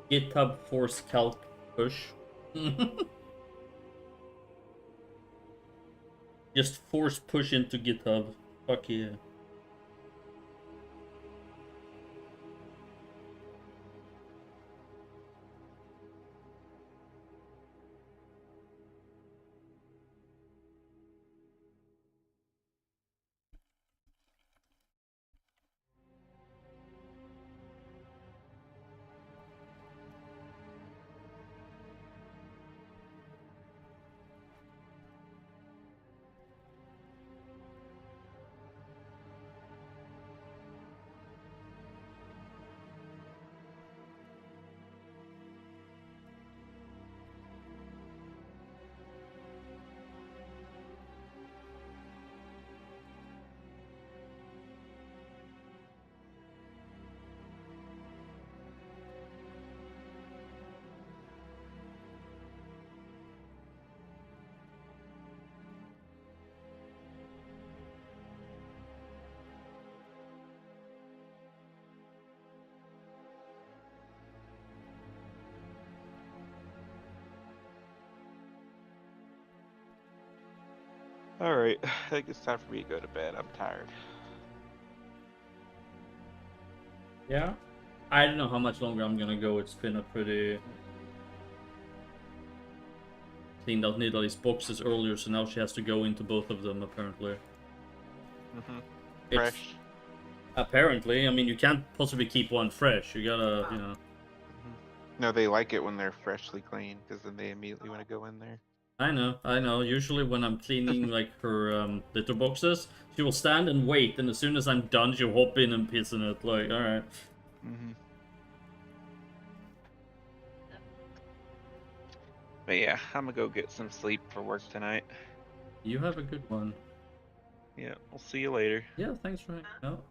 A: GitHub force calc push. Just force push into GitHub. Fuck yeah.
D: Alright, I think it's time for me to go to bed. I'm tired.
A: Yeah? I don't know how much longer I'm gonna go. It's been a pretty... Cleaned out Nidalee's boxes earlier, so now she has to go into both of them, apparently. It's-
D: Fresh.
A: Apparently, I mean, you can't possibly keep one fresh. You gotta, you know...
D: No, they like it when they're freshly clean, because then they immediately want to go in there.
A: I know. Usually when I'm cleaning, like, her litter boxes, she will stand and wait, and as soon as I'm done, she'll hop in and piss in it. Like, alright.
D: But yeah, I'm gonna go get some sleep for work tonight.
A: You have a good one.
D: Yeah, we'll see you later.
A: Yeah, thanks for hanging out.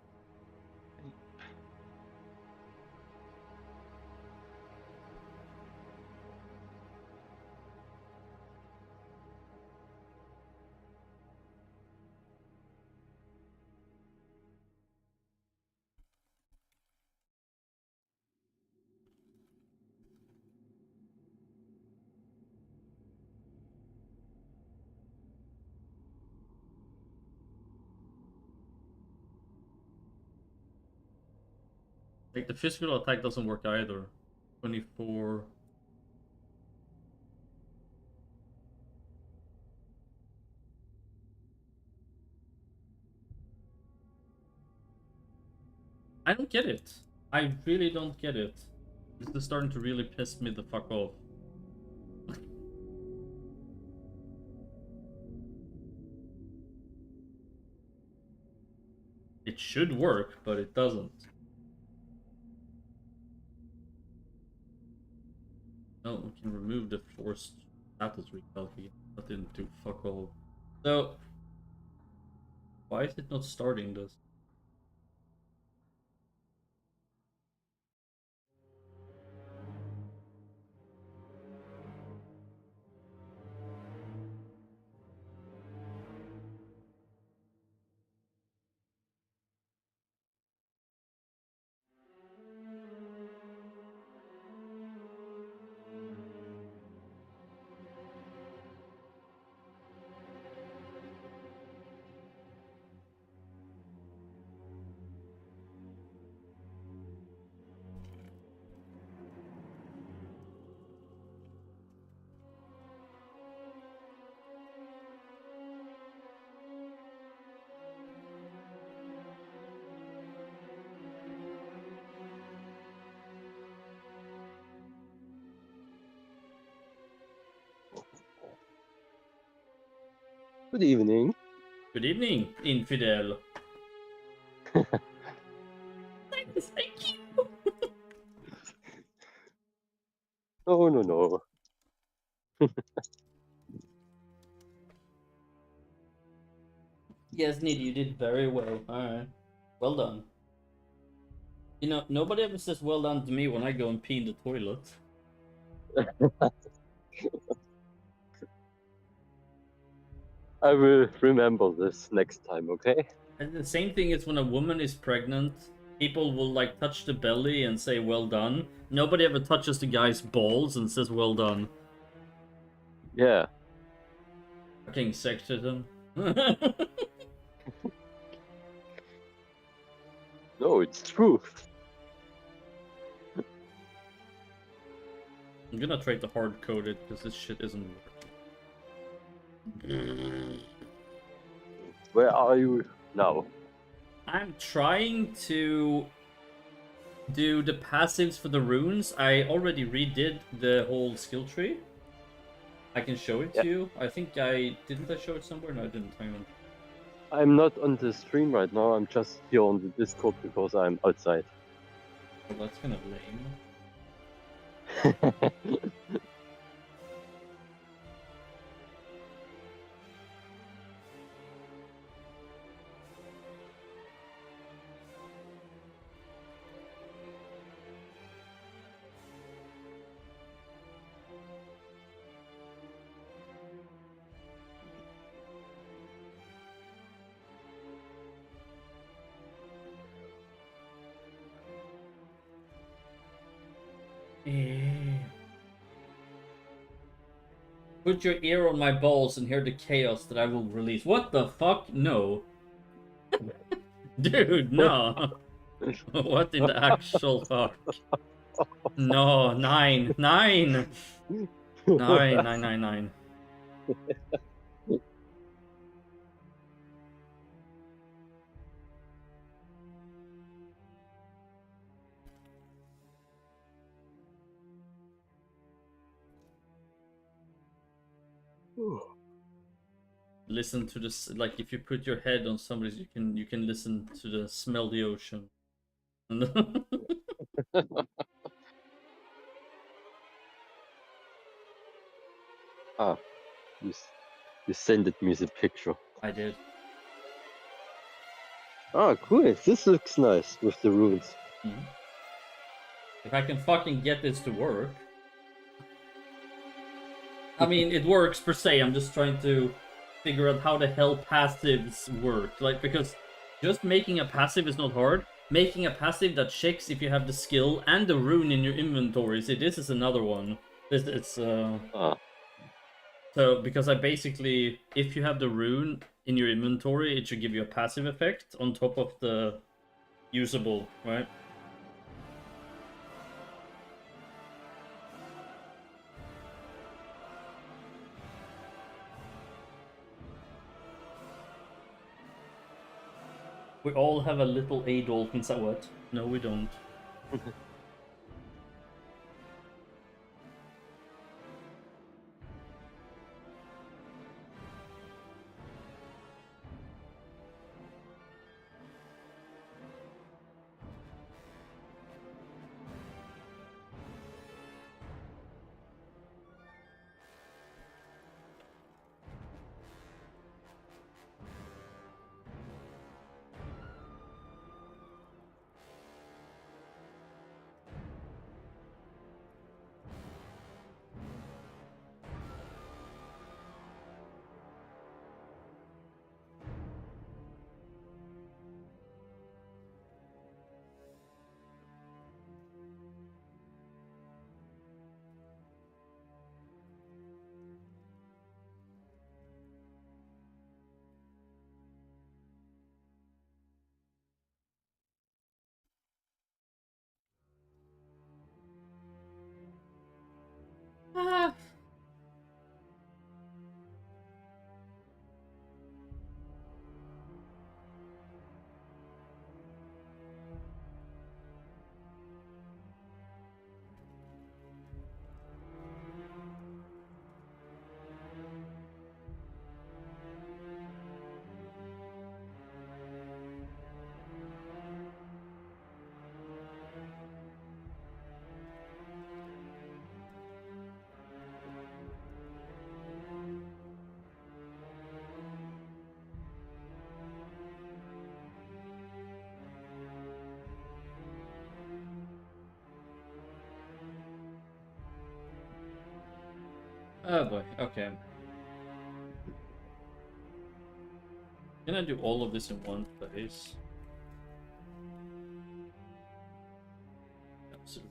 A: Like, the physical attack doesn't work either. 24... I don't get it. I really don't get it. This is starting to really piss me the fuck off. It should work, but it doesn't. No, we can remove the forced status recalculation. That didn't do fuck all. So, why is it not starting this?
E: Good evening.
A: Good evening, infidel. Thank you.
E: No, no, no.
A: Yes, Nid, you did very well. Alright. Well done. You know, nobody ever says well done to me when I go and pee in the toilet.
E: I will remember this next time, okay?
A: And the same thing is when a woman is pregnant, people will like touch the belly and say well done. Nobody ever touches the guy's balls and says well done.
E: Yeah.
A: Fucking sexism.
E: No, it's true.
A: I'm gonna try to hard code it because this shit isn't working.
E: Where are you now?
A: I'm trying to do the passives for the runes. I already redid the whole skill tree. I can show it to you. I think I didn't I show it somewhere? No, I didn't. Hang on.
E: I'm not on the stream right now. I'm just here on the Discord because I'm outside.
A: Well, that's kind of lame. Put your ear on my balls and hear the chaos that I will release. What the fuck? No. Dude, no. What in the actual fuck? No, 9. 9! 9. Listen to this, like if you put your head on somebody's, you can listen to the smell the ocean.
E: Ah, you sent me the picture.
A: I did.
E: Ah, cool. This looks nice with the runes.
A: If I can fucking get this to work. I mean, it works per se. I'm just trying to figure out how the hell passives work. Like, because just making a passive is not hard. Making a passive that checks if you have the skill and the rune in your inventory. See, this is another one. So, because I basically, if you have the rune in your inventory, it should give you a passive effect on top of the usable, right? We all have a little Adolf inside. What? No, we don't. Ah. Oh boy, okay. Can I do all of this in one place? Absolutely.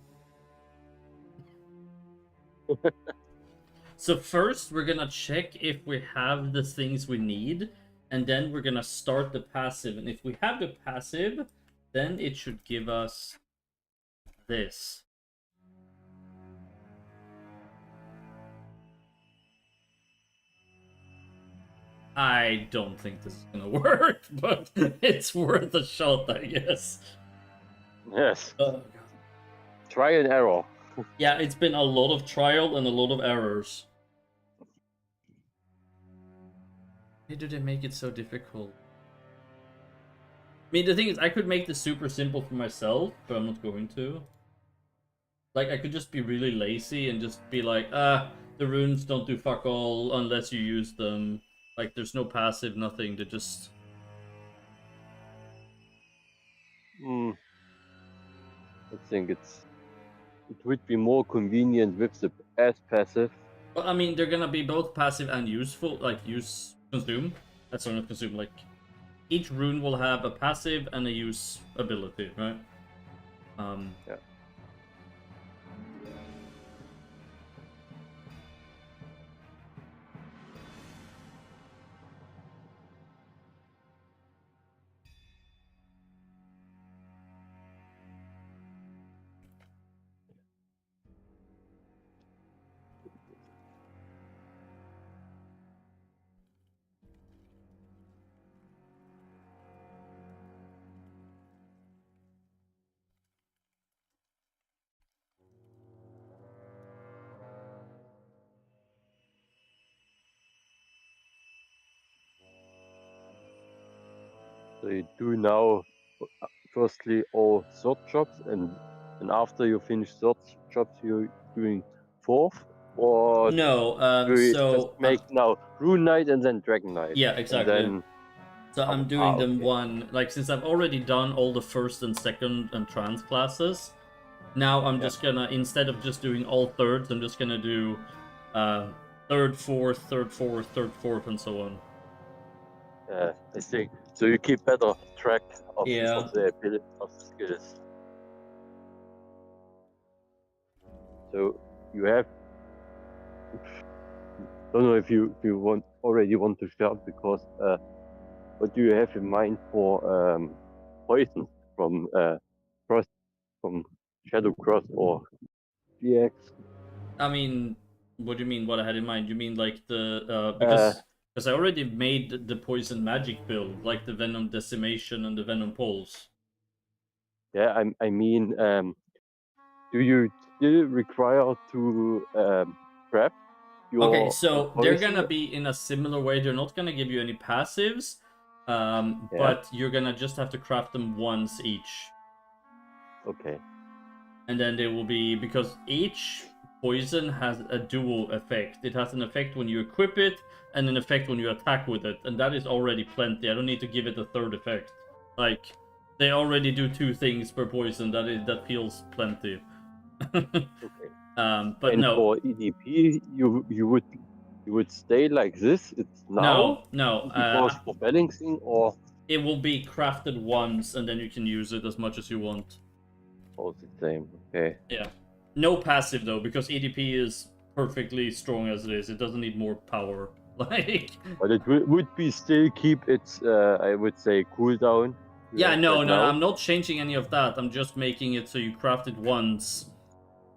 A: So first, we're gonna check if we have the things we need, and then we're gonna start the passive. And if we have the passive, then it should give us this. I don't think this is gonna work, but it's worth a shot, I guess.
E: Yes.
A: Oh, God.
E: Try and error.
A: Yeah, it's been a lot of trial and a lot of errors. Why do they make it so difficult? I mean, the thing is, I could make this super simple for myself, but I'm not going to. Like, I could just be really lazy and just be like, the runes don't do fuck all unless you use them. Like, there's no passive, nothing, they just...
E: I think it would be more convenient with the as passive.
A: Well, I mean, they're gonna be both passive and useful, like, consume. That's not consume, like, each rune will have a passive and a use ability, right?
E: Yeah. So you do now firstly all third jobs, and after you finish third jobs, you're doing fourth, or
A: No,
E: do you just
A: so...
E: make now Rune Knight and then Dragon Knight?
A: yeah, exactly.
E: And then
A: So I'm doing them
E: okay.
A: one, like, since I've already done all the first and second and trans classes, now I'm just gonna, instead of just doing all thirds, I'm just gonna do third, fourth, third, fourth, third, fourth, and so on.
E: I think so. You keep better track of,
A: Yeah.
E: of the ability of the skills. So you have. Don't know if you already want to start, because what do you have in mind for poison from cross, from Shadow Cross or GX?
A: I mean, what do you mean? What I had in mind? You mean like the because I already made the poison magic build, like the Venom Decimation and the Venom Pulse.
E: Yeah, I mean, do you still require to prep your
A: Okay, so they're
E: poison?
A: gonna be in a similar way. They're not gonna give you any passives, but you're gonna just have to craft them once each.
E: Okay.
A: And then they will be, because each poison has a dual effect. It has an effect when you equip it, and an effect when you attack with it, and that is already plenty. I don't need to give it a third effect. Like, they already do 2 things per poison. That feels plenty.
E: Okay.
A: But
E: and
A: no.
E: for EDP, you would stay like this. It's now
A: No.
E: because for balancing, or
A: it will be crafted once, and then you can use it as much as you want.
E: all the same. Okay.
A: Yeah. No passive though, because EDP is perfectly strong as it is. It doesn't need more power. Like.
E: But it would be still keep its I would say cooldown.
A: Yeah, no, I'm not changing any of that. I'm just making it so you craft it once,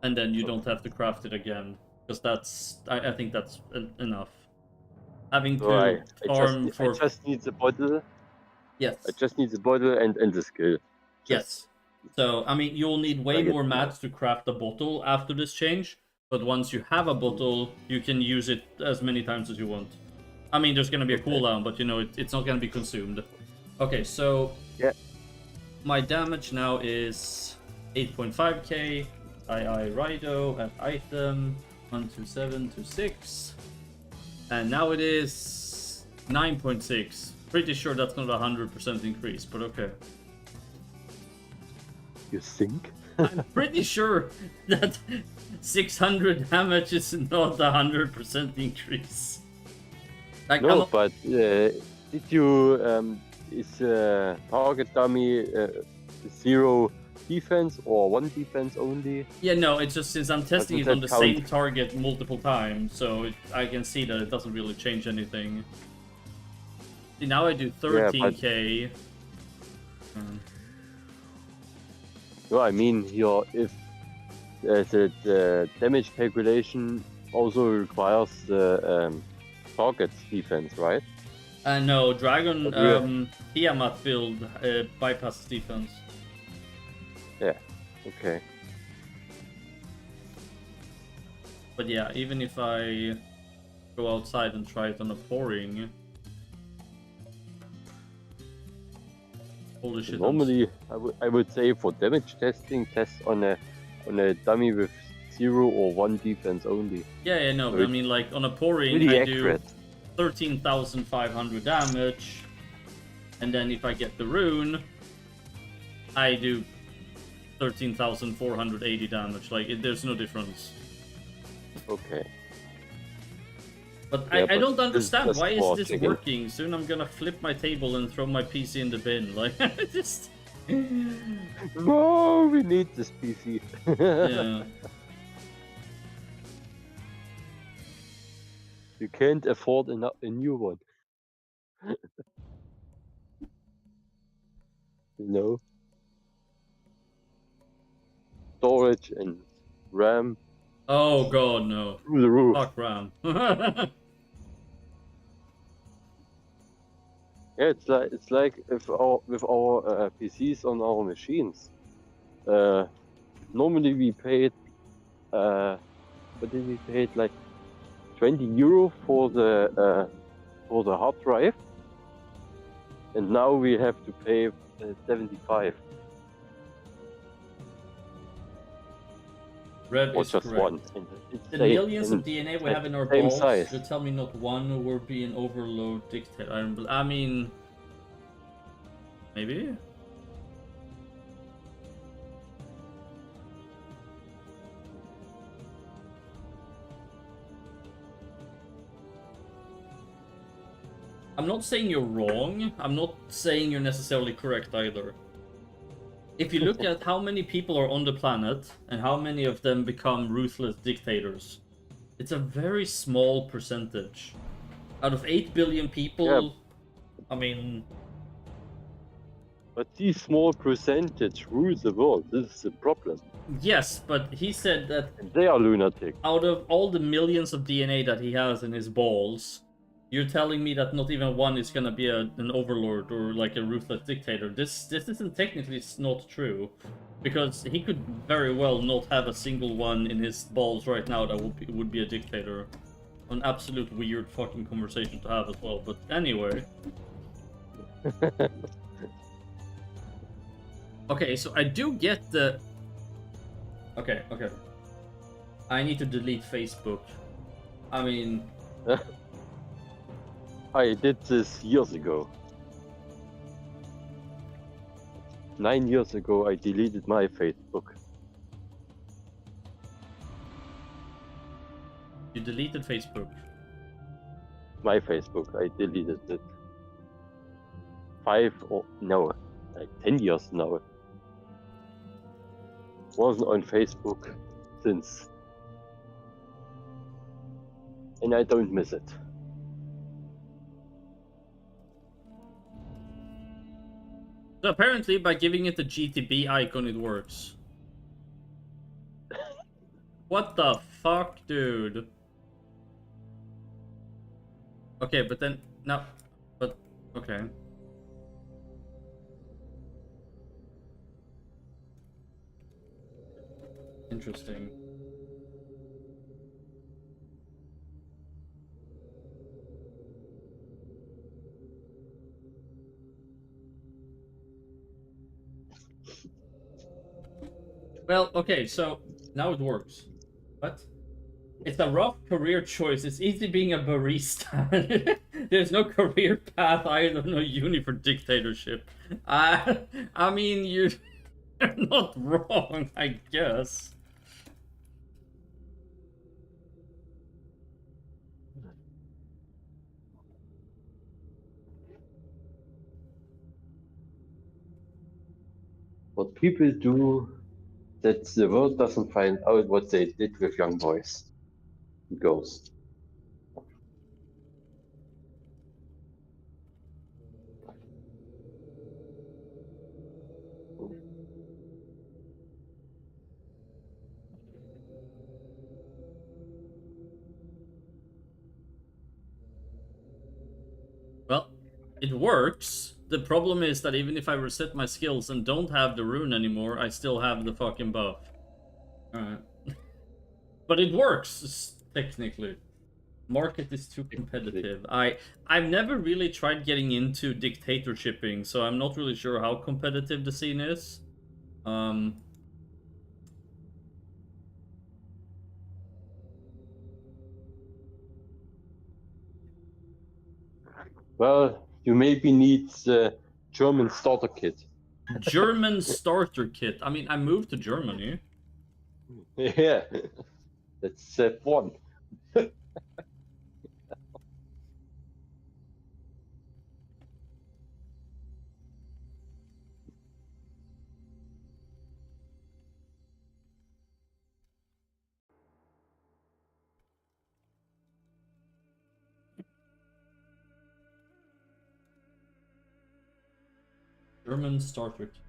A: and then you don't have to craft it again. Because that's, I think that's enough. Having to farm for...
E: I just need the bottle.
A: Yes.
E: I just need the bottle and the skill.
A: Yes. So, I mean, you'll need way more mats to craft a bottle after this change, but once you have a bottle, you can use it as many times as you want. I mean, there's going to be a cooldown, but, you know, it's not going to be consumed. Okay, so...
E: yeah.
A: My damage now is 8.5k. Rido at item 12726. And now it is 9.6. Pretty sure that's not a 100% increase, but okay.
E: You think?
A: I'm pretty sure that 600 damage is not 100% increase. Like,
E: No,
A: I'm,
E: but did you is target dummy 0 defense or 1 defense only?
A: yeah, no, it's just since I'm testing
E: Doesn't
A: it on the
E: that count?
A: same target multiple times, so I can see that it doesn't really change anything. See, now I do 13k.
E: No, I mean here if the damage calculation also requires the target's defense, right?
A: No, Dragon
E: But we-
A: Tiamat build bypasses defense.
E: Yeah. Okay.
A: But yeah, even if I go outside and try it on a pouring, holy shit!
E: Normally, I would say for damage testing, test on a dummy with 0 or 1 defense only.
A: Yeah, no,
E: So
A: but I
E: it's
A: mean, like on a pouring,
E: Really
A: I do
E: accurate.
A: 13,500 damage, and then if I get the rune, I do 13,480 damage. Like, there's no difference.
E: Okay.
A: But
E: Yeah,
A: I
E: but
A: don't
E: this is
A: understand,
E: just
A: why is
E: for
A: this
E: chicken.
A: working? Soon I'm gonna flip my table and throw my PC in the bin. Like, just...
E: No, we need this PC.
A: Yeah.
E: You can't afford a new one. You know? Storage and RAM
A: Oh god, no.
E: through the roof.
A: Fuck RAM.
E: Yeah, it's like if with our PCs on our machines. Normally we paid what did we pay? Like 20 euro for the hard drive, and now we have to pay 75
A: Red
E: or
A: is
E: just
A: correct.
E: one. And it's
A: The
E: same-
A: millions of
E: and
A: DNA we
E: at
A: have in our
E: same
A: balls
E: size.
A: should tell me not one will be an overload dictator. I mean... Maybe? I'm not saying you're wrong. I'm not saying you're necessarily correct either. If you look at how many people are on the planet and how many of them become ruthless dictators, it's a very small percentage. Out of 8 billion people,
E: Yeah.
A: I mean,
E: But these small percentage rules the world. This is the problem.
A: yes, but he said that
E: And they are lunatic.
A: out of all the millions of DNA that he has in his balls, you're telling me that not even one is gonna be an overlord or like a ruthless dictator. This isn't technically not true, because he could very well not have a single one in his balls right now that would be a dictator. An absolute weird fucking conversation to have as well. But anyway. Okay, so I do get the... Okay. I need to delete Facebook. I mean...
E: I did this years ago. 9 years ago, I deleted my Facebook.
A: You deleted Facebook.
E: My Facebook, I deleted it. 10 years now. Wasn't on Facebook since. And I don't miss it.
A: So apparently by giving it the GTB icon it works. What the fuck, dude? Okay, but then... No. But... Okay. Interesting. Well, okay, so now it works. What? It's a rough career choice. It's easy being a barista. There's no career path either, no uni for dictatorship. I mean, you... They're not wrong, I guess.
E: What people do that the world doesn't find out what they did with young boys and girls.
A: Well, it works. The problem is that even if I reset my skills and don't have the rune anymore, I still have the fucking buff. Alright. But it works, technically. Market is too competitive. I've never really tried getting into dictatorshipping, so I'm not really sure how competitive the scene is.
E: Well, you maybe need the German starter kit.
A: German starter kit. I mean, I moved to Germany.
E: Yeah, that's step one.
A: German starter kit.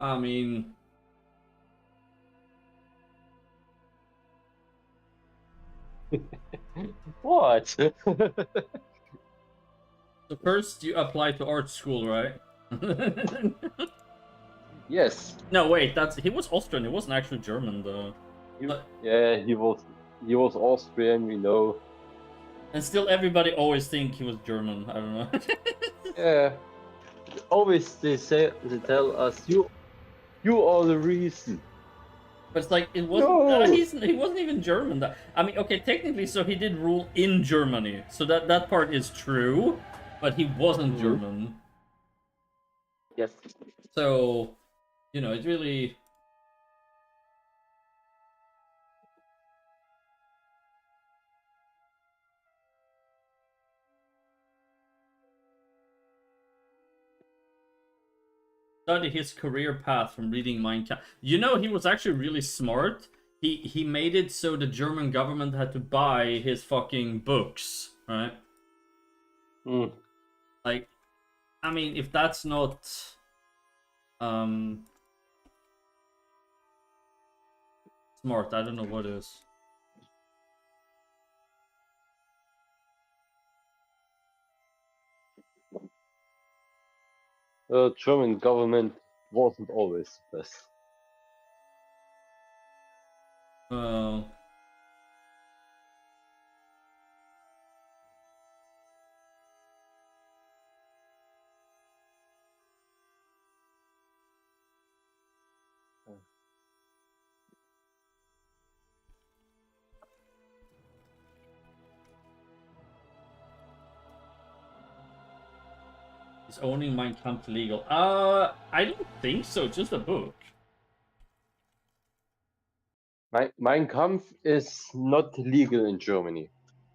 A: I mean...
E: What?
A: So first you apply to art school, right?
E: Yes.
A: No, wait, he was Austrian, he wasn't actually German though.
E: Yeah, he was Austrian, we know.
A: And still everybody always think he was German, I don't know.
E: Yeah. Always they tell us you are the reason.
A: But it's like, it wasn't,
E: No!
A: he wasn't even German. I mean, okay, technically, so he did rule in Germany, so that part is true, but he wasn't German.
E: Yes.
A: So, you know, it really... Study his career path from reading Mein Kampf. You know, he was actually really smart. He made it so the German government had to buy his fucking books, right? Like, I mean, if that's not smart, I don't know what is.
E: The German government wasn't always the best.
A: Well, is owning Mein Kampf legal? I don't think so. Just a book.
E: Mein Kampf is not legal in Germany.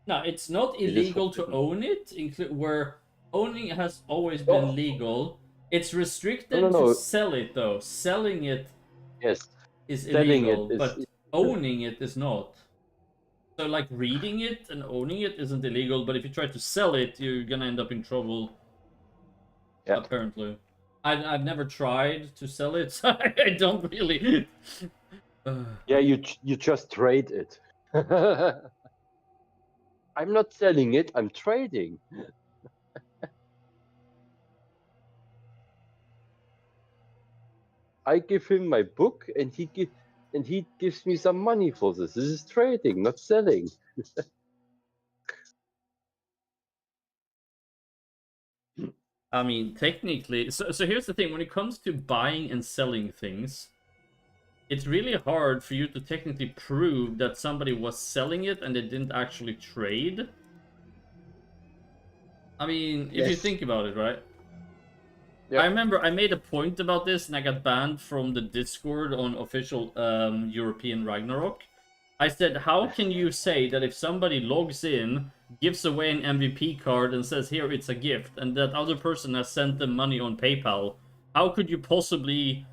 A: No, it's not
E: It is
A: illegal to
E: forbidden.
A: own it. Where owning has always been
E: Oh.
A: legal. It's restricted
E: No.
A: to sell it though. Selling it
E: Yes.
A: is
E: Selling
A: illegal,
E: it is
A: but owning it is not. So like reading it and owning it isn't illegal, but if you try to sell it, you're gonna end up in trouble.
E: Yeah.
A: Apparently. I've never tried to sell it, so I don't really...
E: Yeah, you just trade it. I'm not selling it, I'm trading. I give him my book and he gives me some money for this. This is trading, not selling.
A: I mean, technically... So here's the thing, when it comes to buying and selling things, it's really hard for you to technically prove that somebody was selling it and they didn't actually trade. I mean, if you
E: Yes.
A: think about it, right?
E: Yeah.
A: I remember I made a point about this and I got banned from the Discord on official European Ragnarok. I said, how can you say that if somebody logs in, gives away an MVP card and says, here, it's a gift, and that other person has sent them money on PayPal, how could you possibly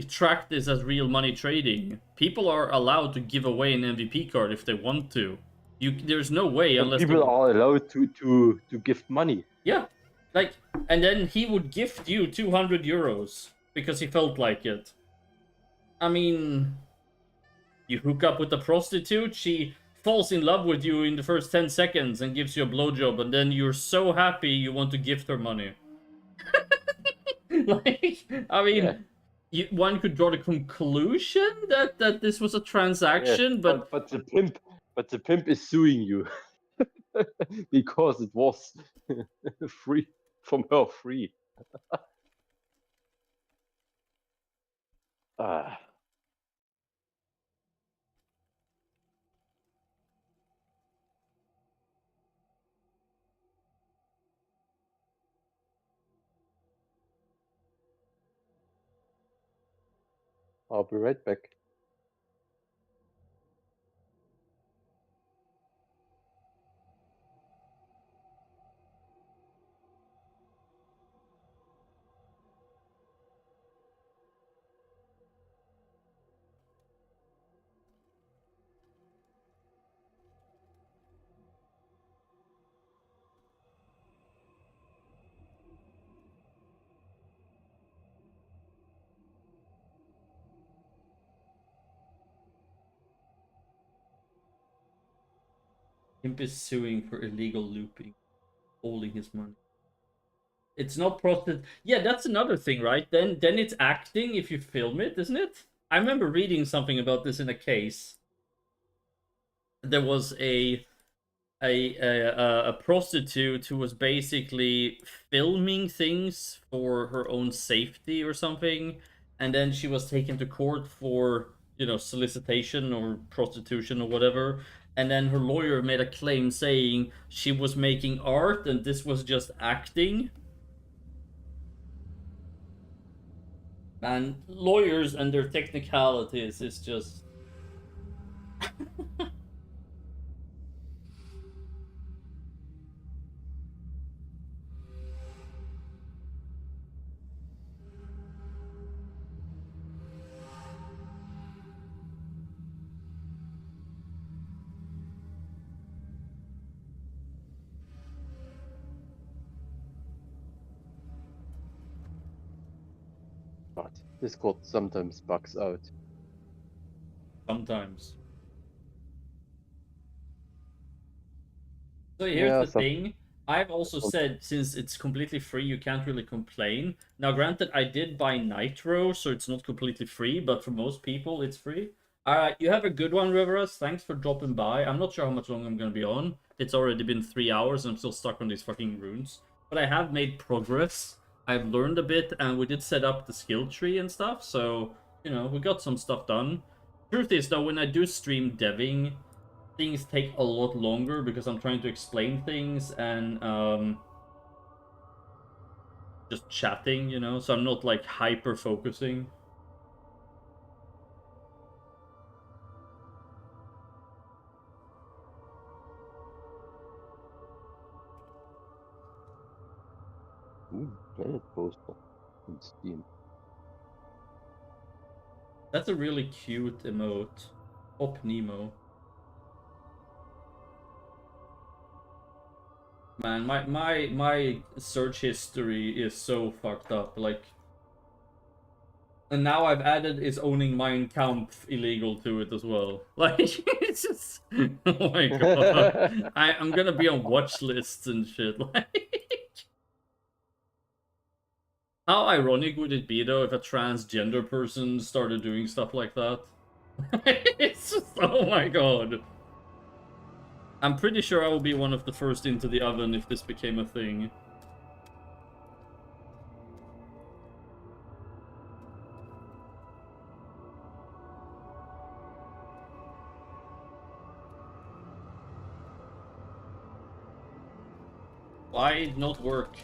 A: track this as real money trading? People are allowed to give away an MVP card if they want to. There's no way
E: But
A: unless
E: people are allowed to gift money.
A: yeah, like, and then he would gift you 200 euros because he felt like it. I mean, you hook up with a prostitute, she falls in love with you in the first 10 seconds and gives you a blowjob, and then you're so happy you want to gift her money. Like, I mean,
E: Yeah.
A: one could draw the conclusion that this was a transaction,
E: Yeah.
A: but
E: But the pimp is suing you because it was free from her free. Ah. I'll be right back.
A: Imp is suing for illegal looping, holding his money. It's not process. Yeah, that's another thing, right? Then it's acting if you film it, isn't it? I remember reading something about this in a case. There was a prostitute who was basically filming things for her own safety or something, and then she was taken to court for, you know, solicitation or prostitution or whatever. And then her lawyer made a claim saying she was making art and this was just acting. And lawyers and their technicalities is just
E: But Discord sometimes bugs out.
A: sometimes. So here's the thing. I've also said, since it's completely free, you can't really complain. Now, granted, I did buy Nitro, so it's not completely free, but for most people, it's free. Alright, you have a good one, Riverus. Thanks for dropping by. I'm not sure how much longer I'm going to be on. It's already been 3 hours, and I'm still stuck on these fucking runes. But I have made progress. I've learned a bit, and we did set up the skill tree and stuff, so, you know, we got some stuff done. Truth is, though, when I do stream deving, things take a lot longer because I'm trying to explain things and just chatting, you know, so I'm not like hyper focusing.
E: Ooh, planet poster on Steam.
A: That's a really cute emote. Op Nemo. Man, my search history is so fucked up. Like, and now I've added is owning Mein Kampf illegal to it as well. Like, it's just, oh my god, I'm gonna be on watch lists and shit. Like, how ironic would it be though if a transgender person started doing stuff like that? It's just, oh my god. I'm pretty sure I will be one of the first into the oven if this became a thing. Why not work?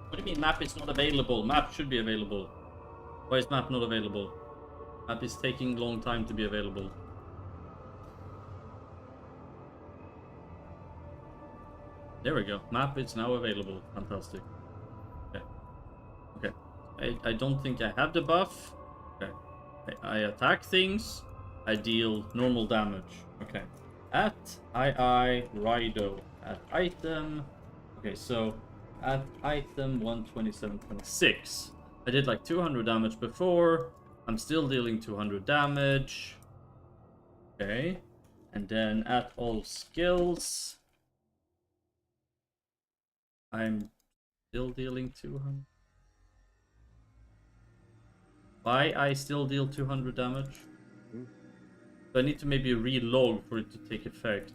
A: What do you mean map is not available? Map should be available. Why is map not available? Map is taking a long time to be available. There we go. Map is now available. Fantastic. Okay. Okay. I don't think I have the buff. Okay. I attack things. I deal normal damage. Okay. At HAIYAAAAAAAAAAAAAAA. At item. Okay, so at item 127.26. I did like 200 damage before. I'm still dealing 200 damage. Okay. And then at all skills, I'm still dealing 200. Why I still deal 200 damage? So I need to maybe relog for it to take effect.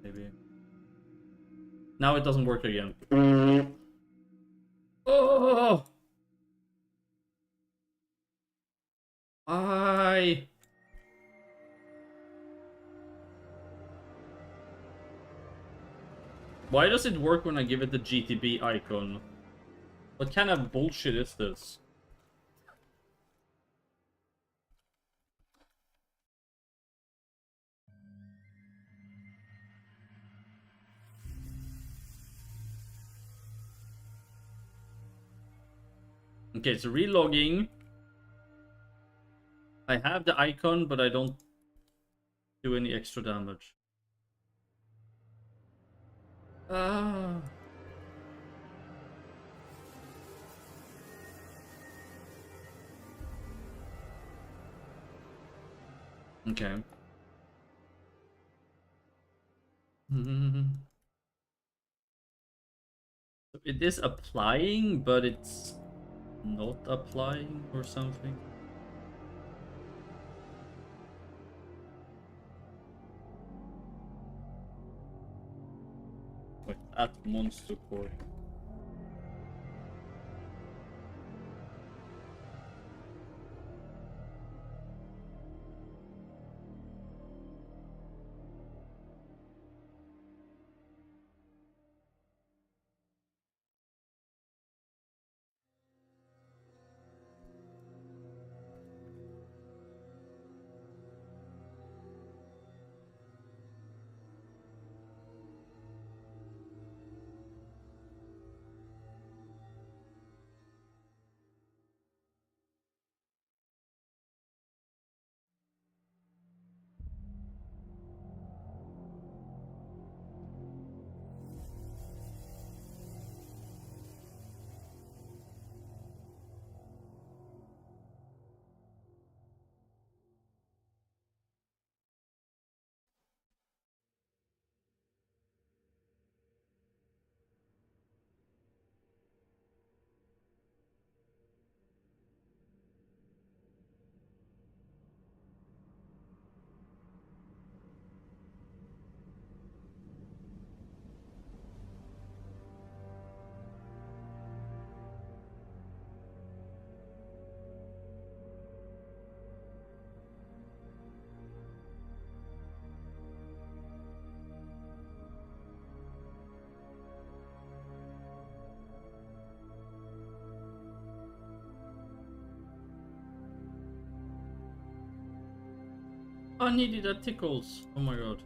A: Maybe. Now it doesn't work again. Oh! I. Why does it work when I give it the GTB icon? What kind of bullshit is this? Okay, so relogging. I have the icon, but I don't do any extra damage. Ah. Okay. It is applying, but it's not applying or something. Wait, at monster core. I needed that tickles. Oh my god.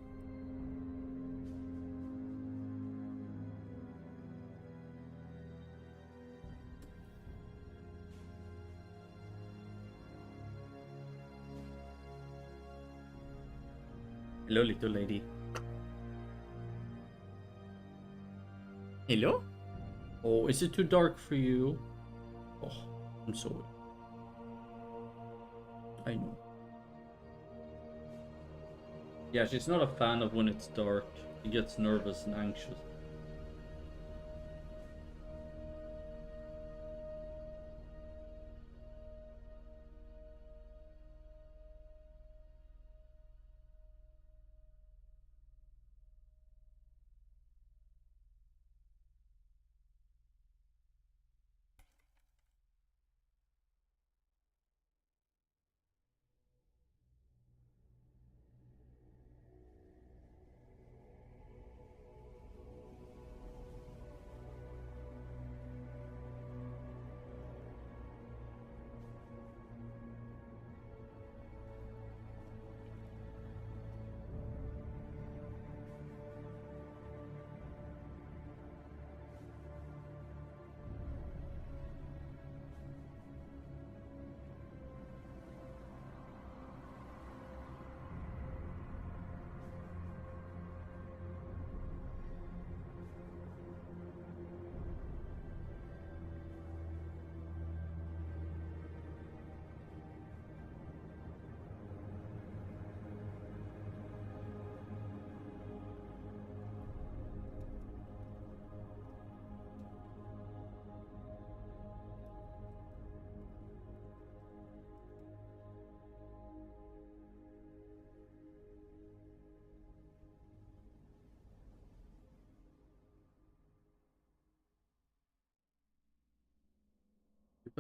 A: Hello, little lady. Hello? Oh, is it too dark for you? Oh, I'm sorry. I know. Yeah, she's not a fan of when it's dark. She gets nervous and anxious.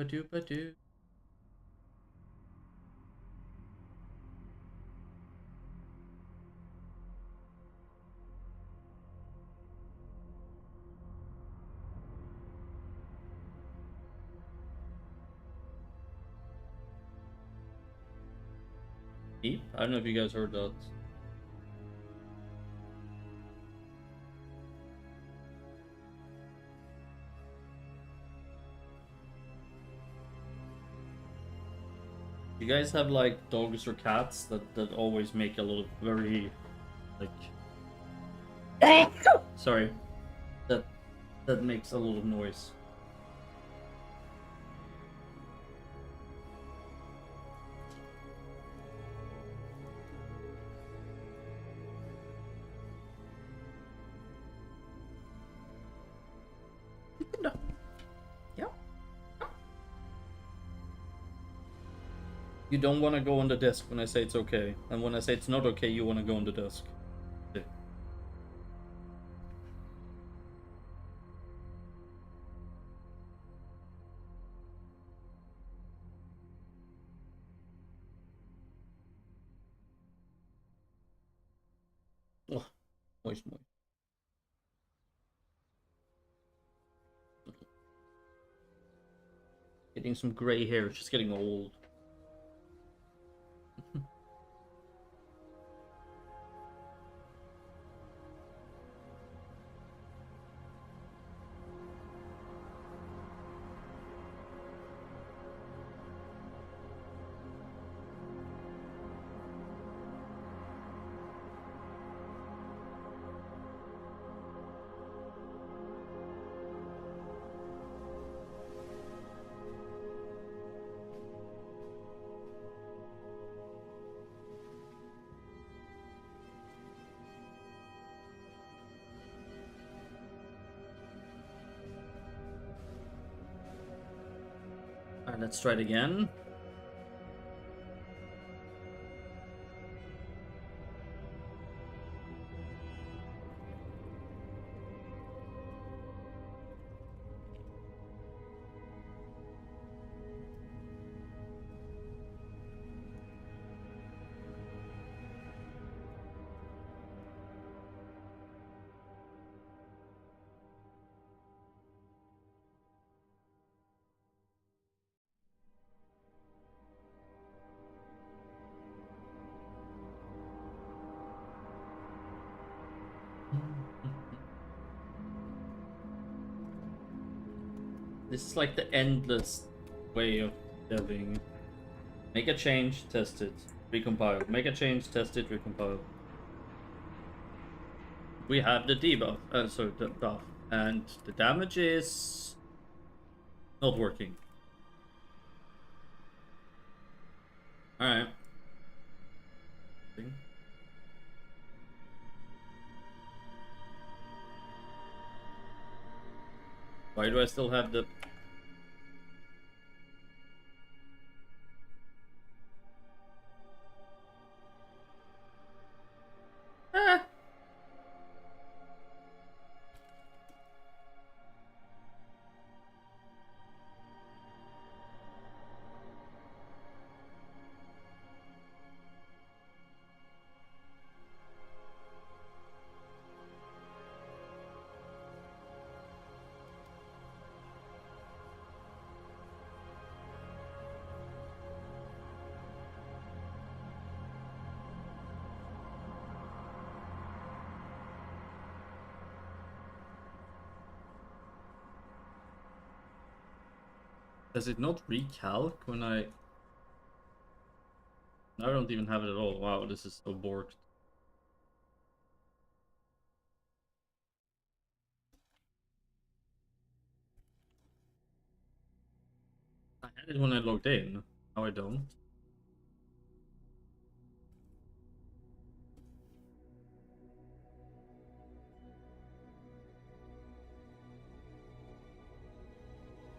A: Ba-doop-a-doo. Beep? I don't know if you guys heard that. You guys have like dogs or cats that always make a lot of very like sorry, that makes a lot of noise. You don't want to go on the desk when I say it's okay, and when I say it's not okay, you want to go on the desk. Okay. Oh, moist. Getting some gray hair, it's just getting old. Alright, let's try it again. This is like the endless way of deving. Make a change, test it, recompile. Make a change, test it, recompile. We have the debuff, sorry, the buff, and the damage is not working. Alright. Why do I still have the... Ah! Does it not recalc when I... I don't even have it at all. Wow, this is so borked. I had it when I logged in. Now I don't.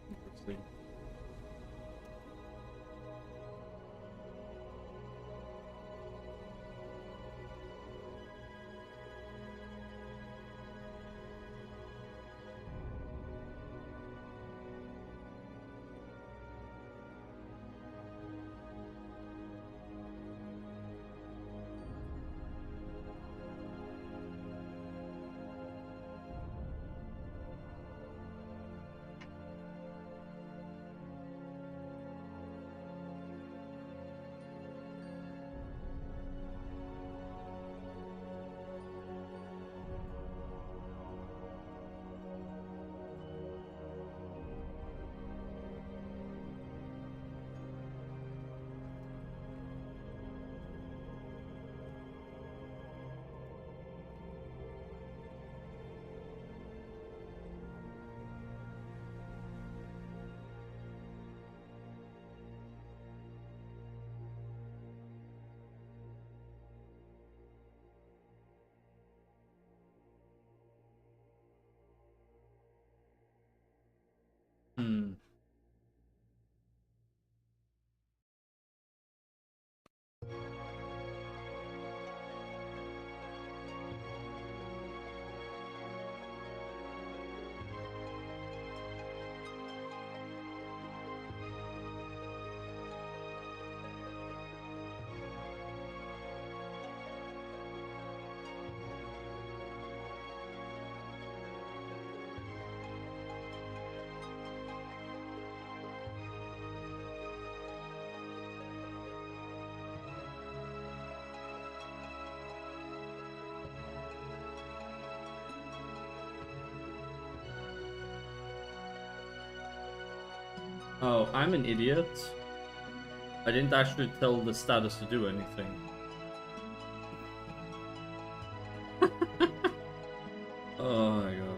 A: Interesting. Oh, I'm an idiot. I didn't actually tell the status to do anything. Oh my god.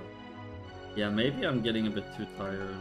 A: Yeah, maybe I'm getting a bit too tired.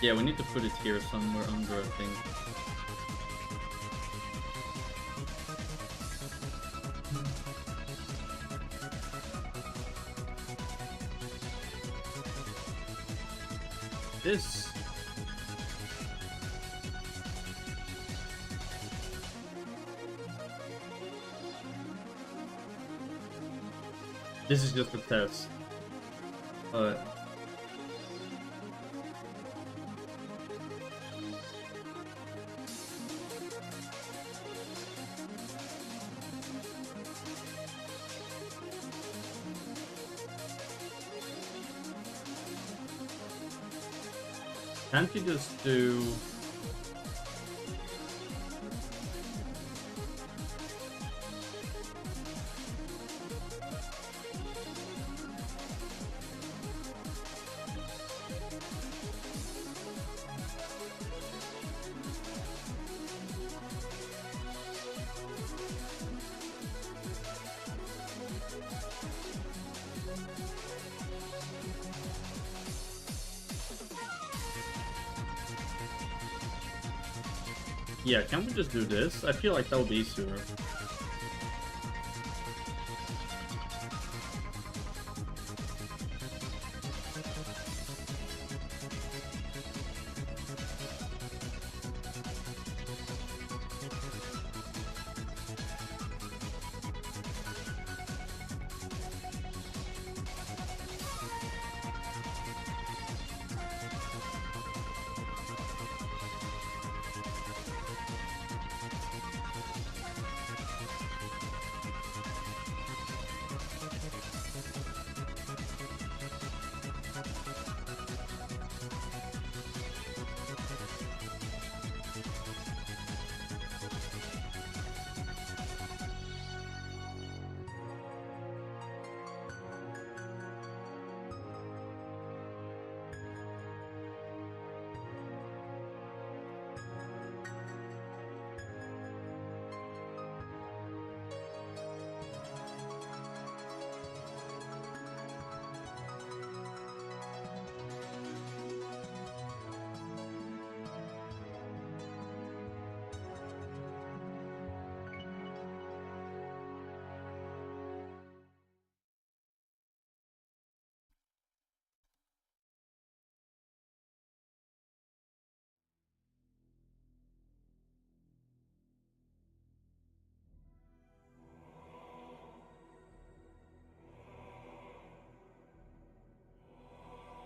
A: Yeah, we need to put it here somewhere under, I think. This. This is just a test. Can't you just do... Yeah, can't we just do this? I feel like that would be easier.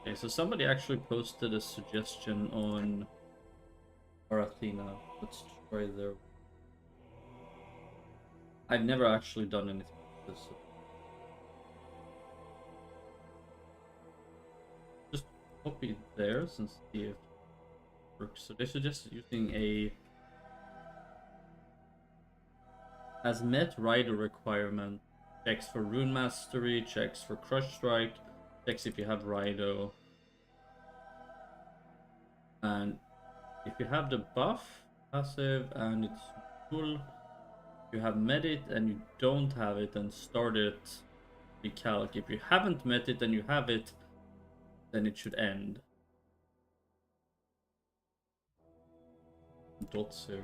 A: Okay, so somebody actually posted a suggestion on our Athena. Let's try there. I've never actually done anything like this. Just copy theirs and see if it works. So they suggested using a as met rider requirement. Checks for Rune Mastery, checks for Crush Strike, checks if you have Rido. And if you have the buff, passive and it's full. You have met it and you don't have it, and start it. Recalc. If you haven't met it and you have it, then it should end. Dots here.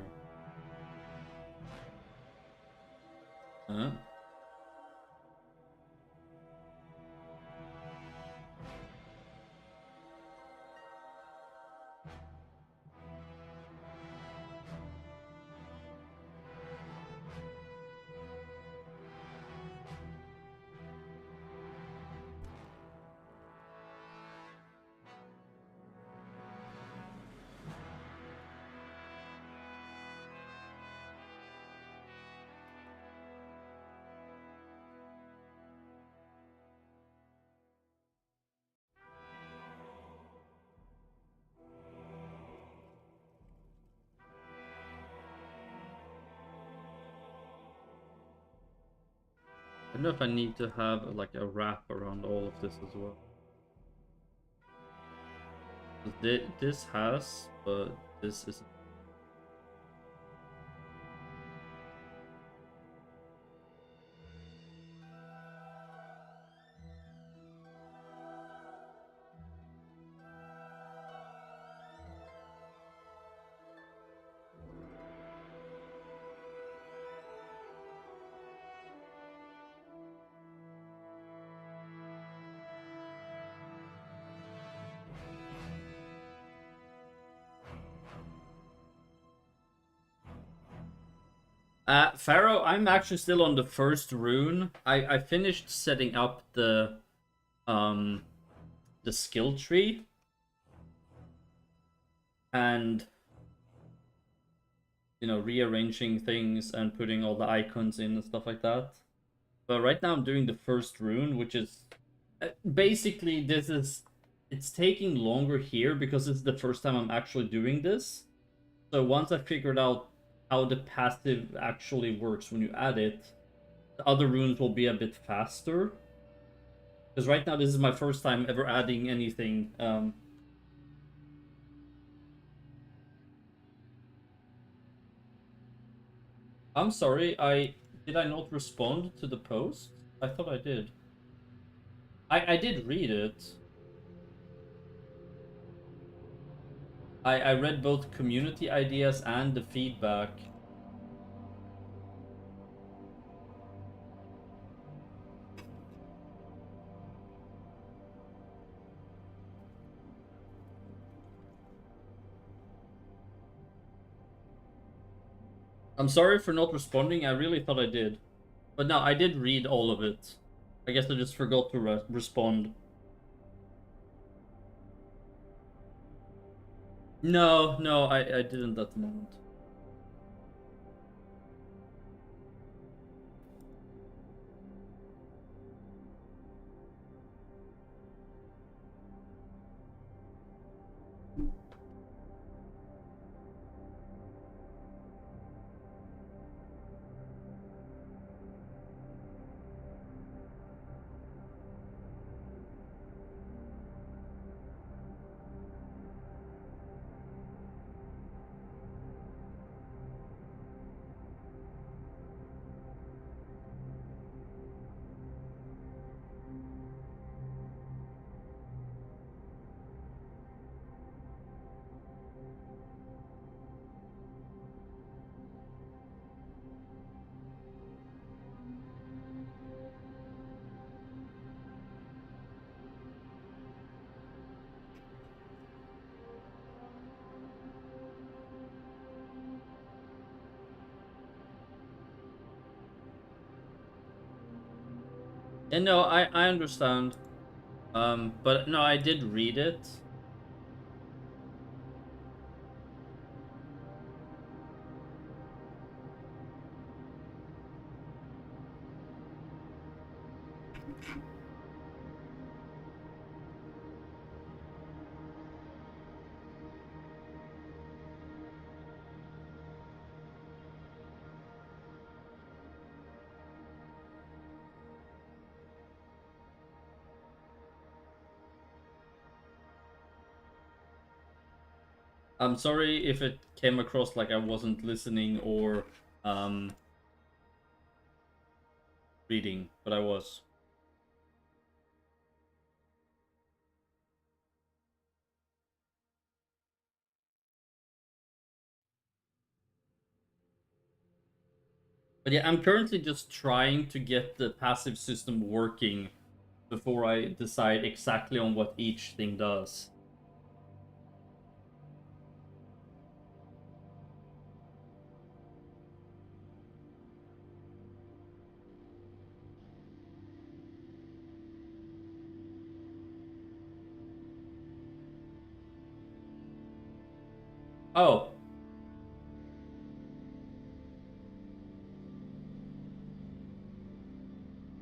A: I don't know if I need to have like a wrap around all of this as well. This has, but this isn't. Pharaoh, I'm actually still on the first rune. I finished setting up the skill tree. And you know, rearranging things and putting all the icons in and stuff like that. But right now I'm doing the first rune, which is basically it's taking longer here because it's the first time I'm actually doing this. So once I figured out how the passive actually works when you add it, the other runes will be a bit faster. Because right now this is my first time ever adding anything. I'm sorry, did I not respond to the post? I thought I did. I did read it. I read both community ideas and the feedback. I'm sorry for not responding. I really thought I did. But no, I did read all of it. I guess I just forgot to respond. No, I didn't at the moment. And no, I understand. But no, I did read it. I'm sorry if it came across like I wasn't listening or reading, but I was. But yeah, I'm currently just trying to get the passive system working before I decide exactly on what each thing does. Oh.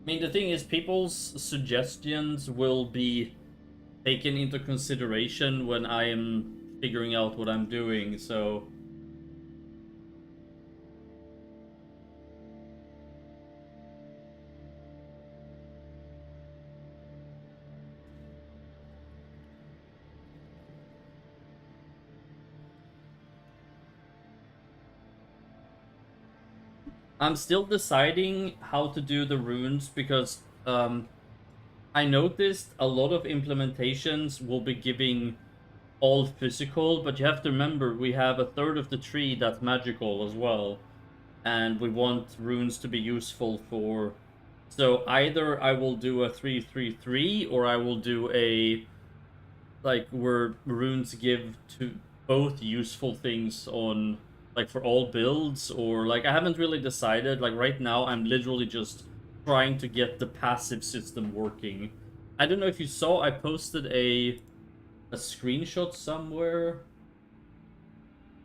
A: I mean, the thing is, people's suggestions will be taken into consideration when I am figuring out what I'm doing, so... I'm still deciding how to do the runes because I noticed a lot of implementations will be giving all physical, but you have to remember we have a third of the tree that's magical as well, and we want runes to be useful for... So either I will do a 3-3-3 or I will do a like where runes give to both useful things on like for all builds, or like I haven't really decided. Like right now I'm literally just trying to get the passive system working. I don't know if you saw, I posted a screenshot somewhere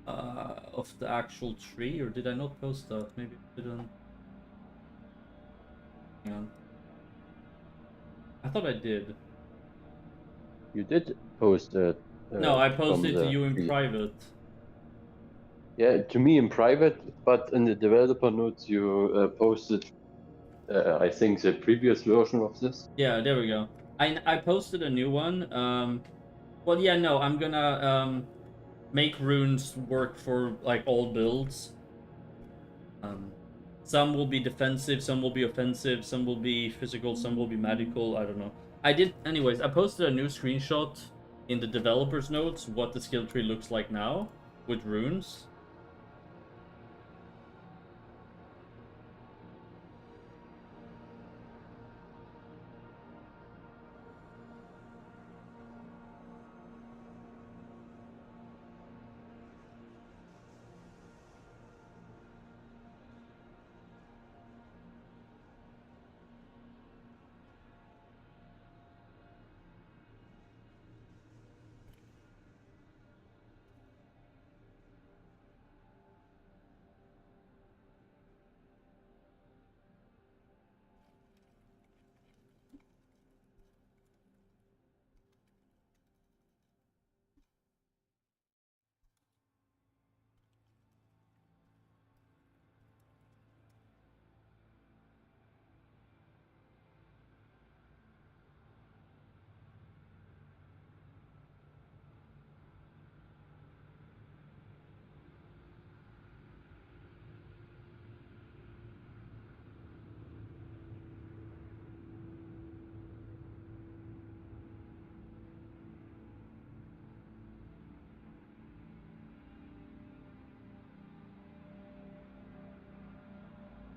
A: of the actual tree, or did I not post that? Maybe I didn't. Hang on. I thought I did.
E: You did post it.
A: No, I
E: from
A: posted it to
E: the
A: you in
E: tree.
A: private.
E: Yeah, to me in private, but in the developer notes you posted, I think, the previous version of this.
A: Yeah, there we go. I posted a new one. Well, yeah, no, I'm gonna make runes work for like all builds. Some will be defensive, some will be offensive, some will be physical, some will be magical. I don't know. Anyways, I posted a new screenshot in the developer's notes what the skill tree looks like now with runes.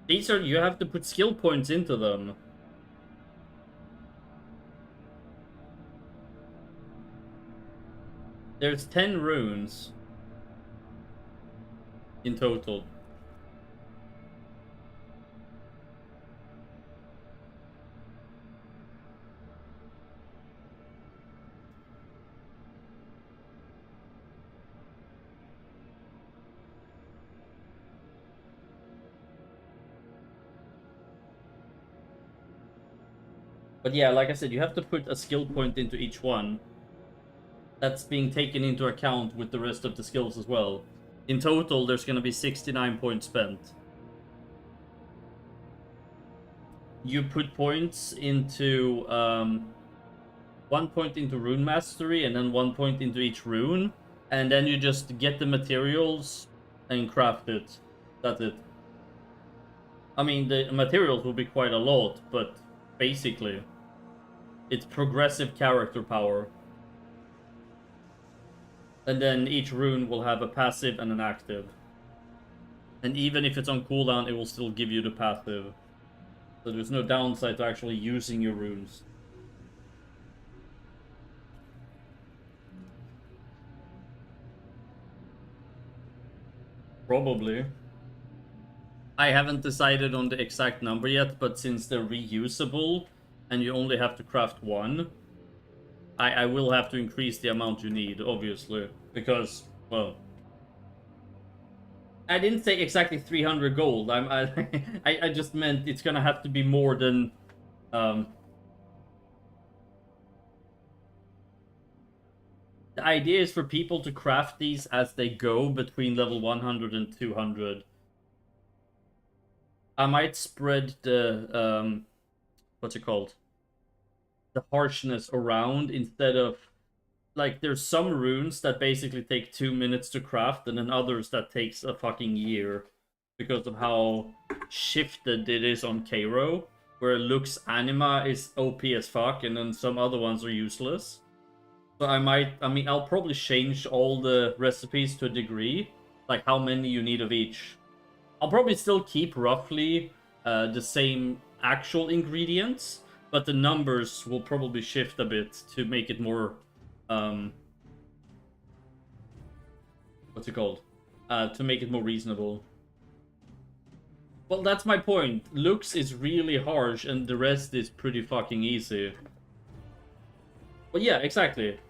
A: These are, you have to put skill points into them. There's 10 runes in total. But yeah, like I said, you have to put a skill point into each one. That's being taken into account with the rest of the skills as well. In total, there's going to be 69 points spent. You put points into 1 point into rune mastery and then 1 point into each rune. and then you just get the materials and craft it. That's it. I mean, the materials will be quite a lot, but basically, it's progressive character power. And then each rune will have a passive and an active. And even if it's on cooldown, it will still give you the passive. So there's no downside to actually using your runes. Probably. I haven't decided on the exact number yet, but since they're reusable and you only have to craft one, I will have to increase the amount you need, obviously. Because, well, I didn't say exactly 300 gold. I just meant it's gonna have to be more than the idea is for people to craft these as they go between level 100 and 200. I might spread the what's it called? The harshness around instead of like there's some runes that basically take 2 minutes to craft and then others that takes a fucking year because of how shifted it is on Cairo, where Lux Anima is OP as fuck and then some other ones are useless. So I'll probably change all the recipes to a degree, like how many you need of each. I'll probably still keep roughly the same actual ingredients, but the numbers will probably shift a bit to make it more, what's it called? To make it more reasonable. Well, that's my point. Lux is really harsh and the rest is pretty fucking easy. Well, yeah, exactly.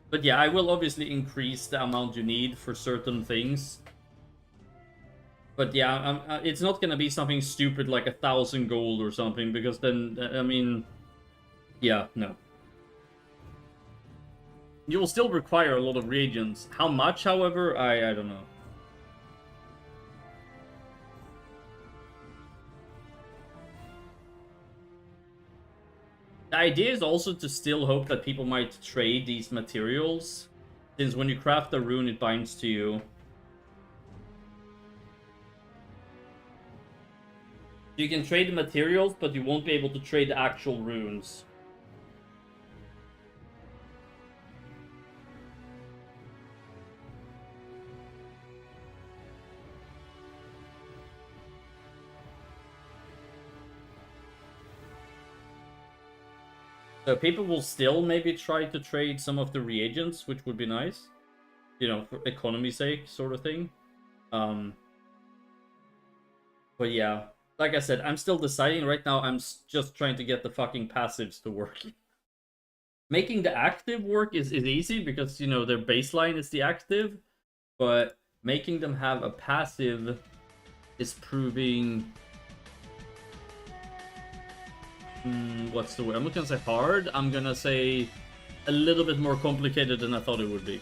A: But yeah, I will obviously increase the amount you need for certain things. But yeah, it's not gonna be something stupid like 1,000 gold or something, because then, I mean, yeah, no. You will still require a lot of reagents. How much, however, I don't know. The idea is also to still hope that people might trade these materials, since when you craft a rune, it binds to you. You can trade the materials, but you won't be able to trade the actual runes. So people will still maybe try to trade some of the reagents, which would be nice. You know, for economy's sake, sort of thing. But yeah, like I said, I'm still deciding right now. I'm just trying to get the fucking passives to work. Making the active work is easy because, you know, their baseline is the active. But making them have a passive is proving... what's the word? I'm not gonna say hard. I'm gonna say a little bit more complicated than I thought it would be.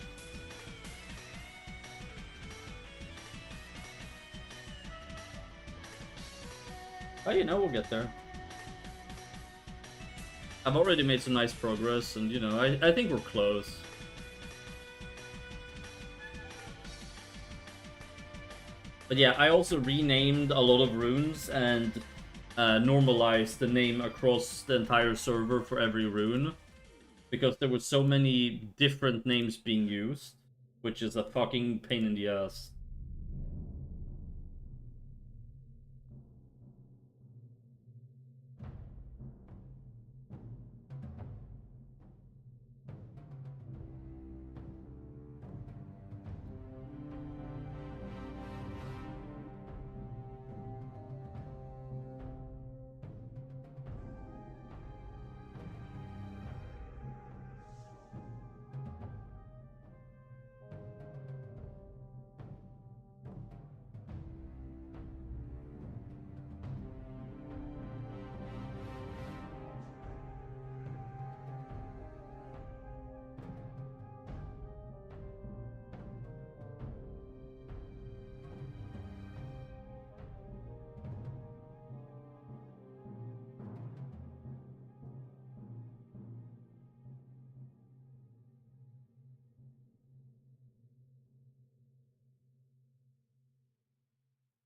A: But you know, we'll get there. I've already made some nice progress, and you know, I think we're close. But yeah, I also renamed a lot of runes and normalized the name across the entire server for every rune. Because there were so many different names being used, which is a fucking pain in the ass.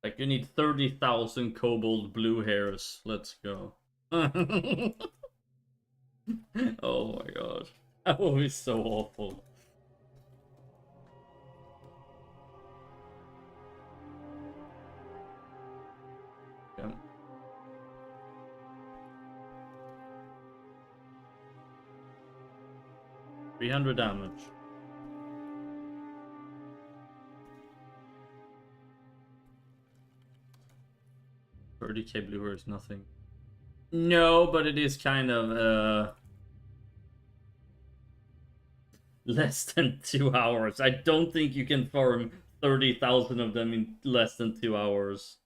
A: Like, you need 30,000 kobold blue hairs. Let's go. Oh my god. That will be so awful. Yeah. 300 damage. 30k blue hair is nothing. No, but it is kind of less than 2 hours. I don't think you can farm 30,000 of them in less than 2 hours.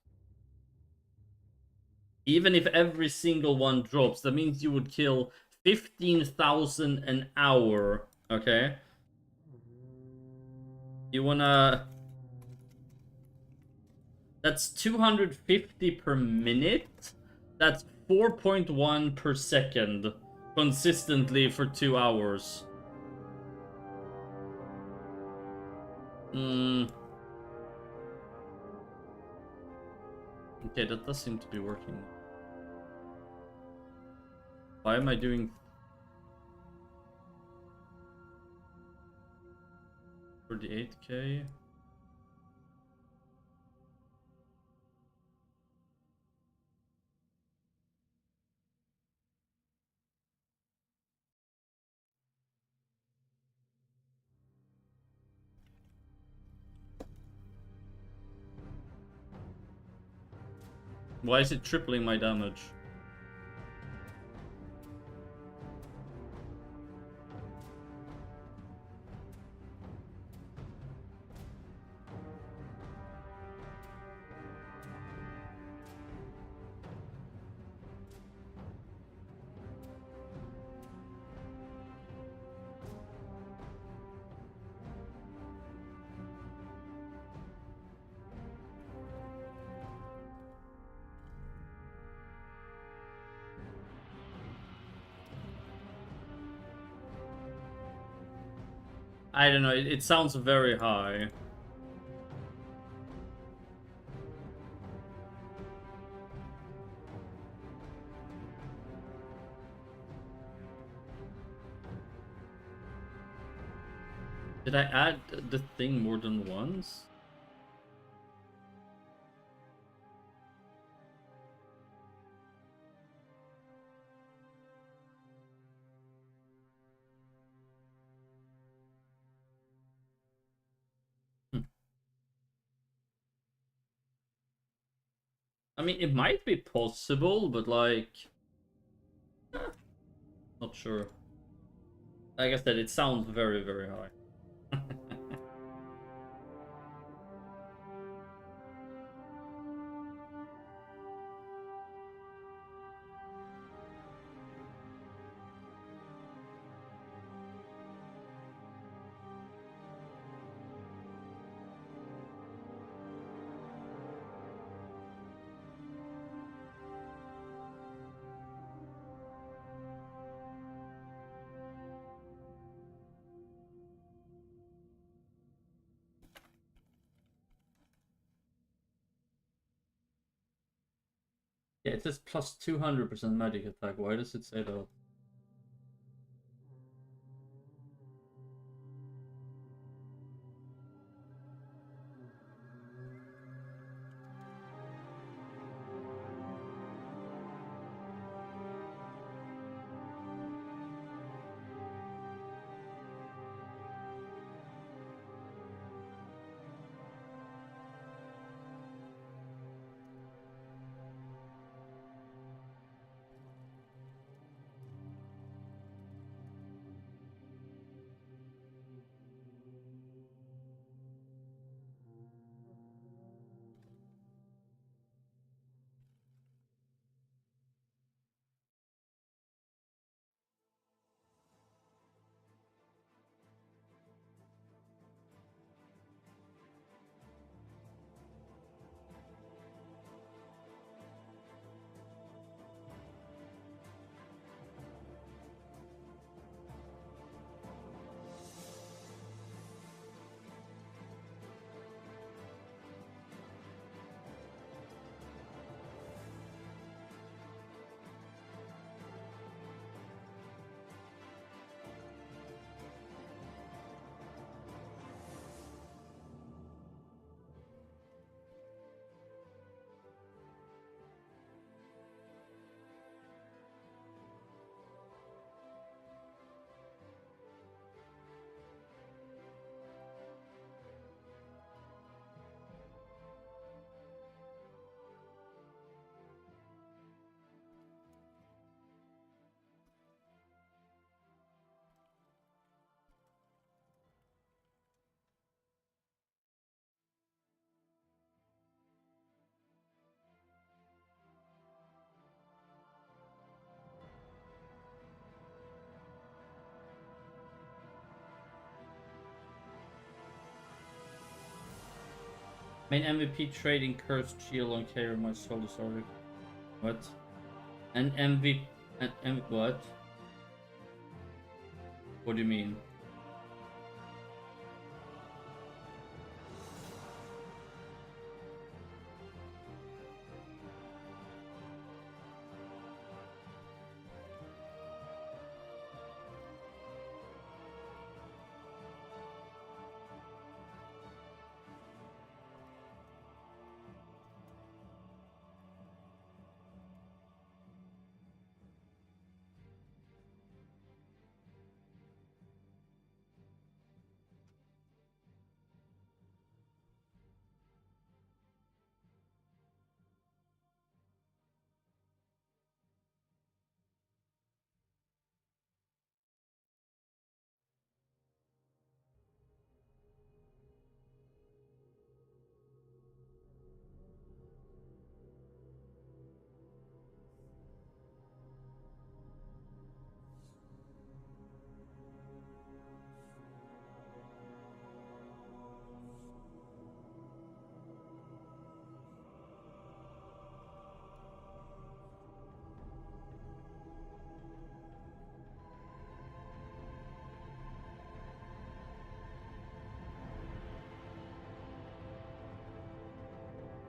A: Even if every single one drops, that means you would kill 15,000 an hour. Okay? You wanna... That's 250 per minute. That's 4.1 per second. Consistently for 2 hours. Okay, that does seem to be working. Why am I doing 38k? Why is it tripling my damage? I don't know, it sounds very high. Did I add the thing more than once? I mean, it might be possible, but like... Not sure. Like I said, it sounds very, very high. Yeah, it says plus 200% magic attack. Why does it say that? Main MVP trading cursed shield on carry my soul, sorry. What? And MVP and what? What do you mean?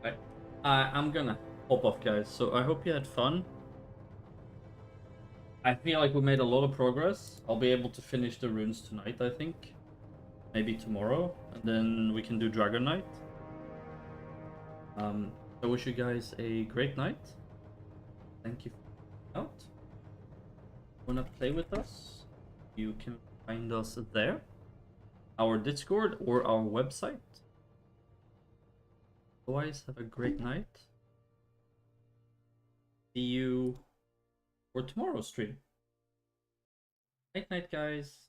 A: Right. I'm gonna hop off, guys. So I hope you had fun. I feel like we made a lot of progress. I'll be able to finish the runes tonight, I think. Maybe tomorrow. And then we can do Dragon Knight. I wish you guys a great night. Thank you for out. Wanna play with us? You can find us there. Our Discord or our website. Otherwise, have a great night. See you for tomorrow's stream. Night, night, guys.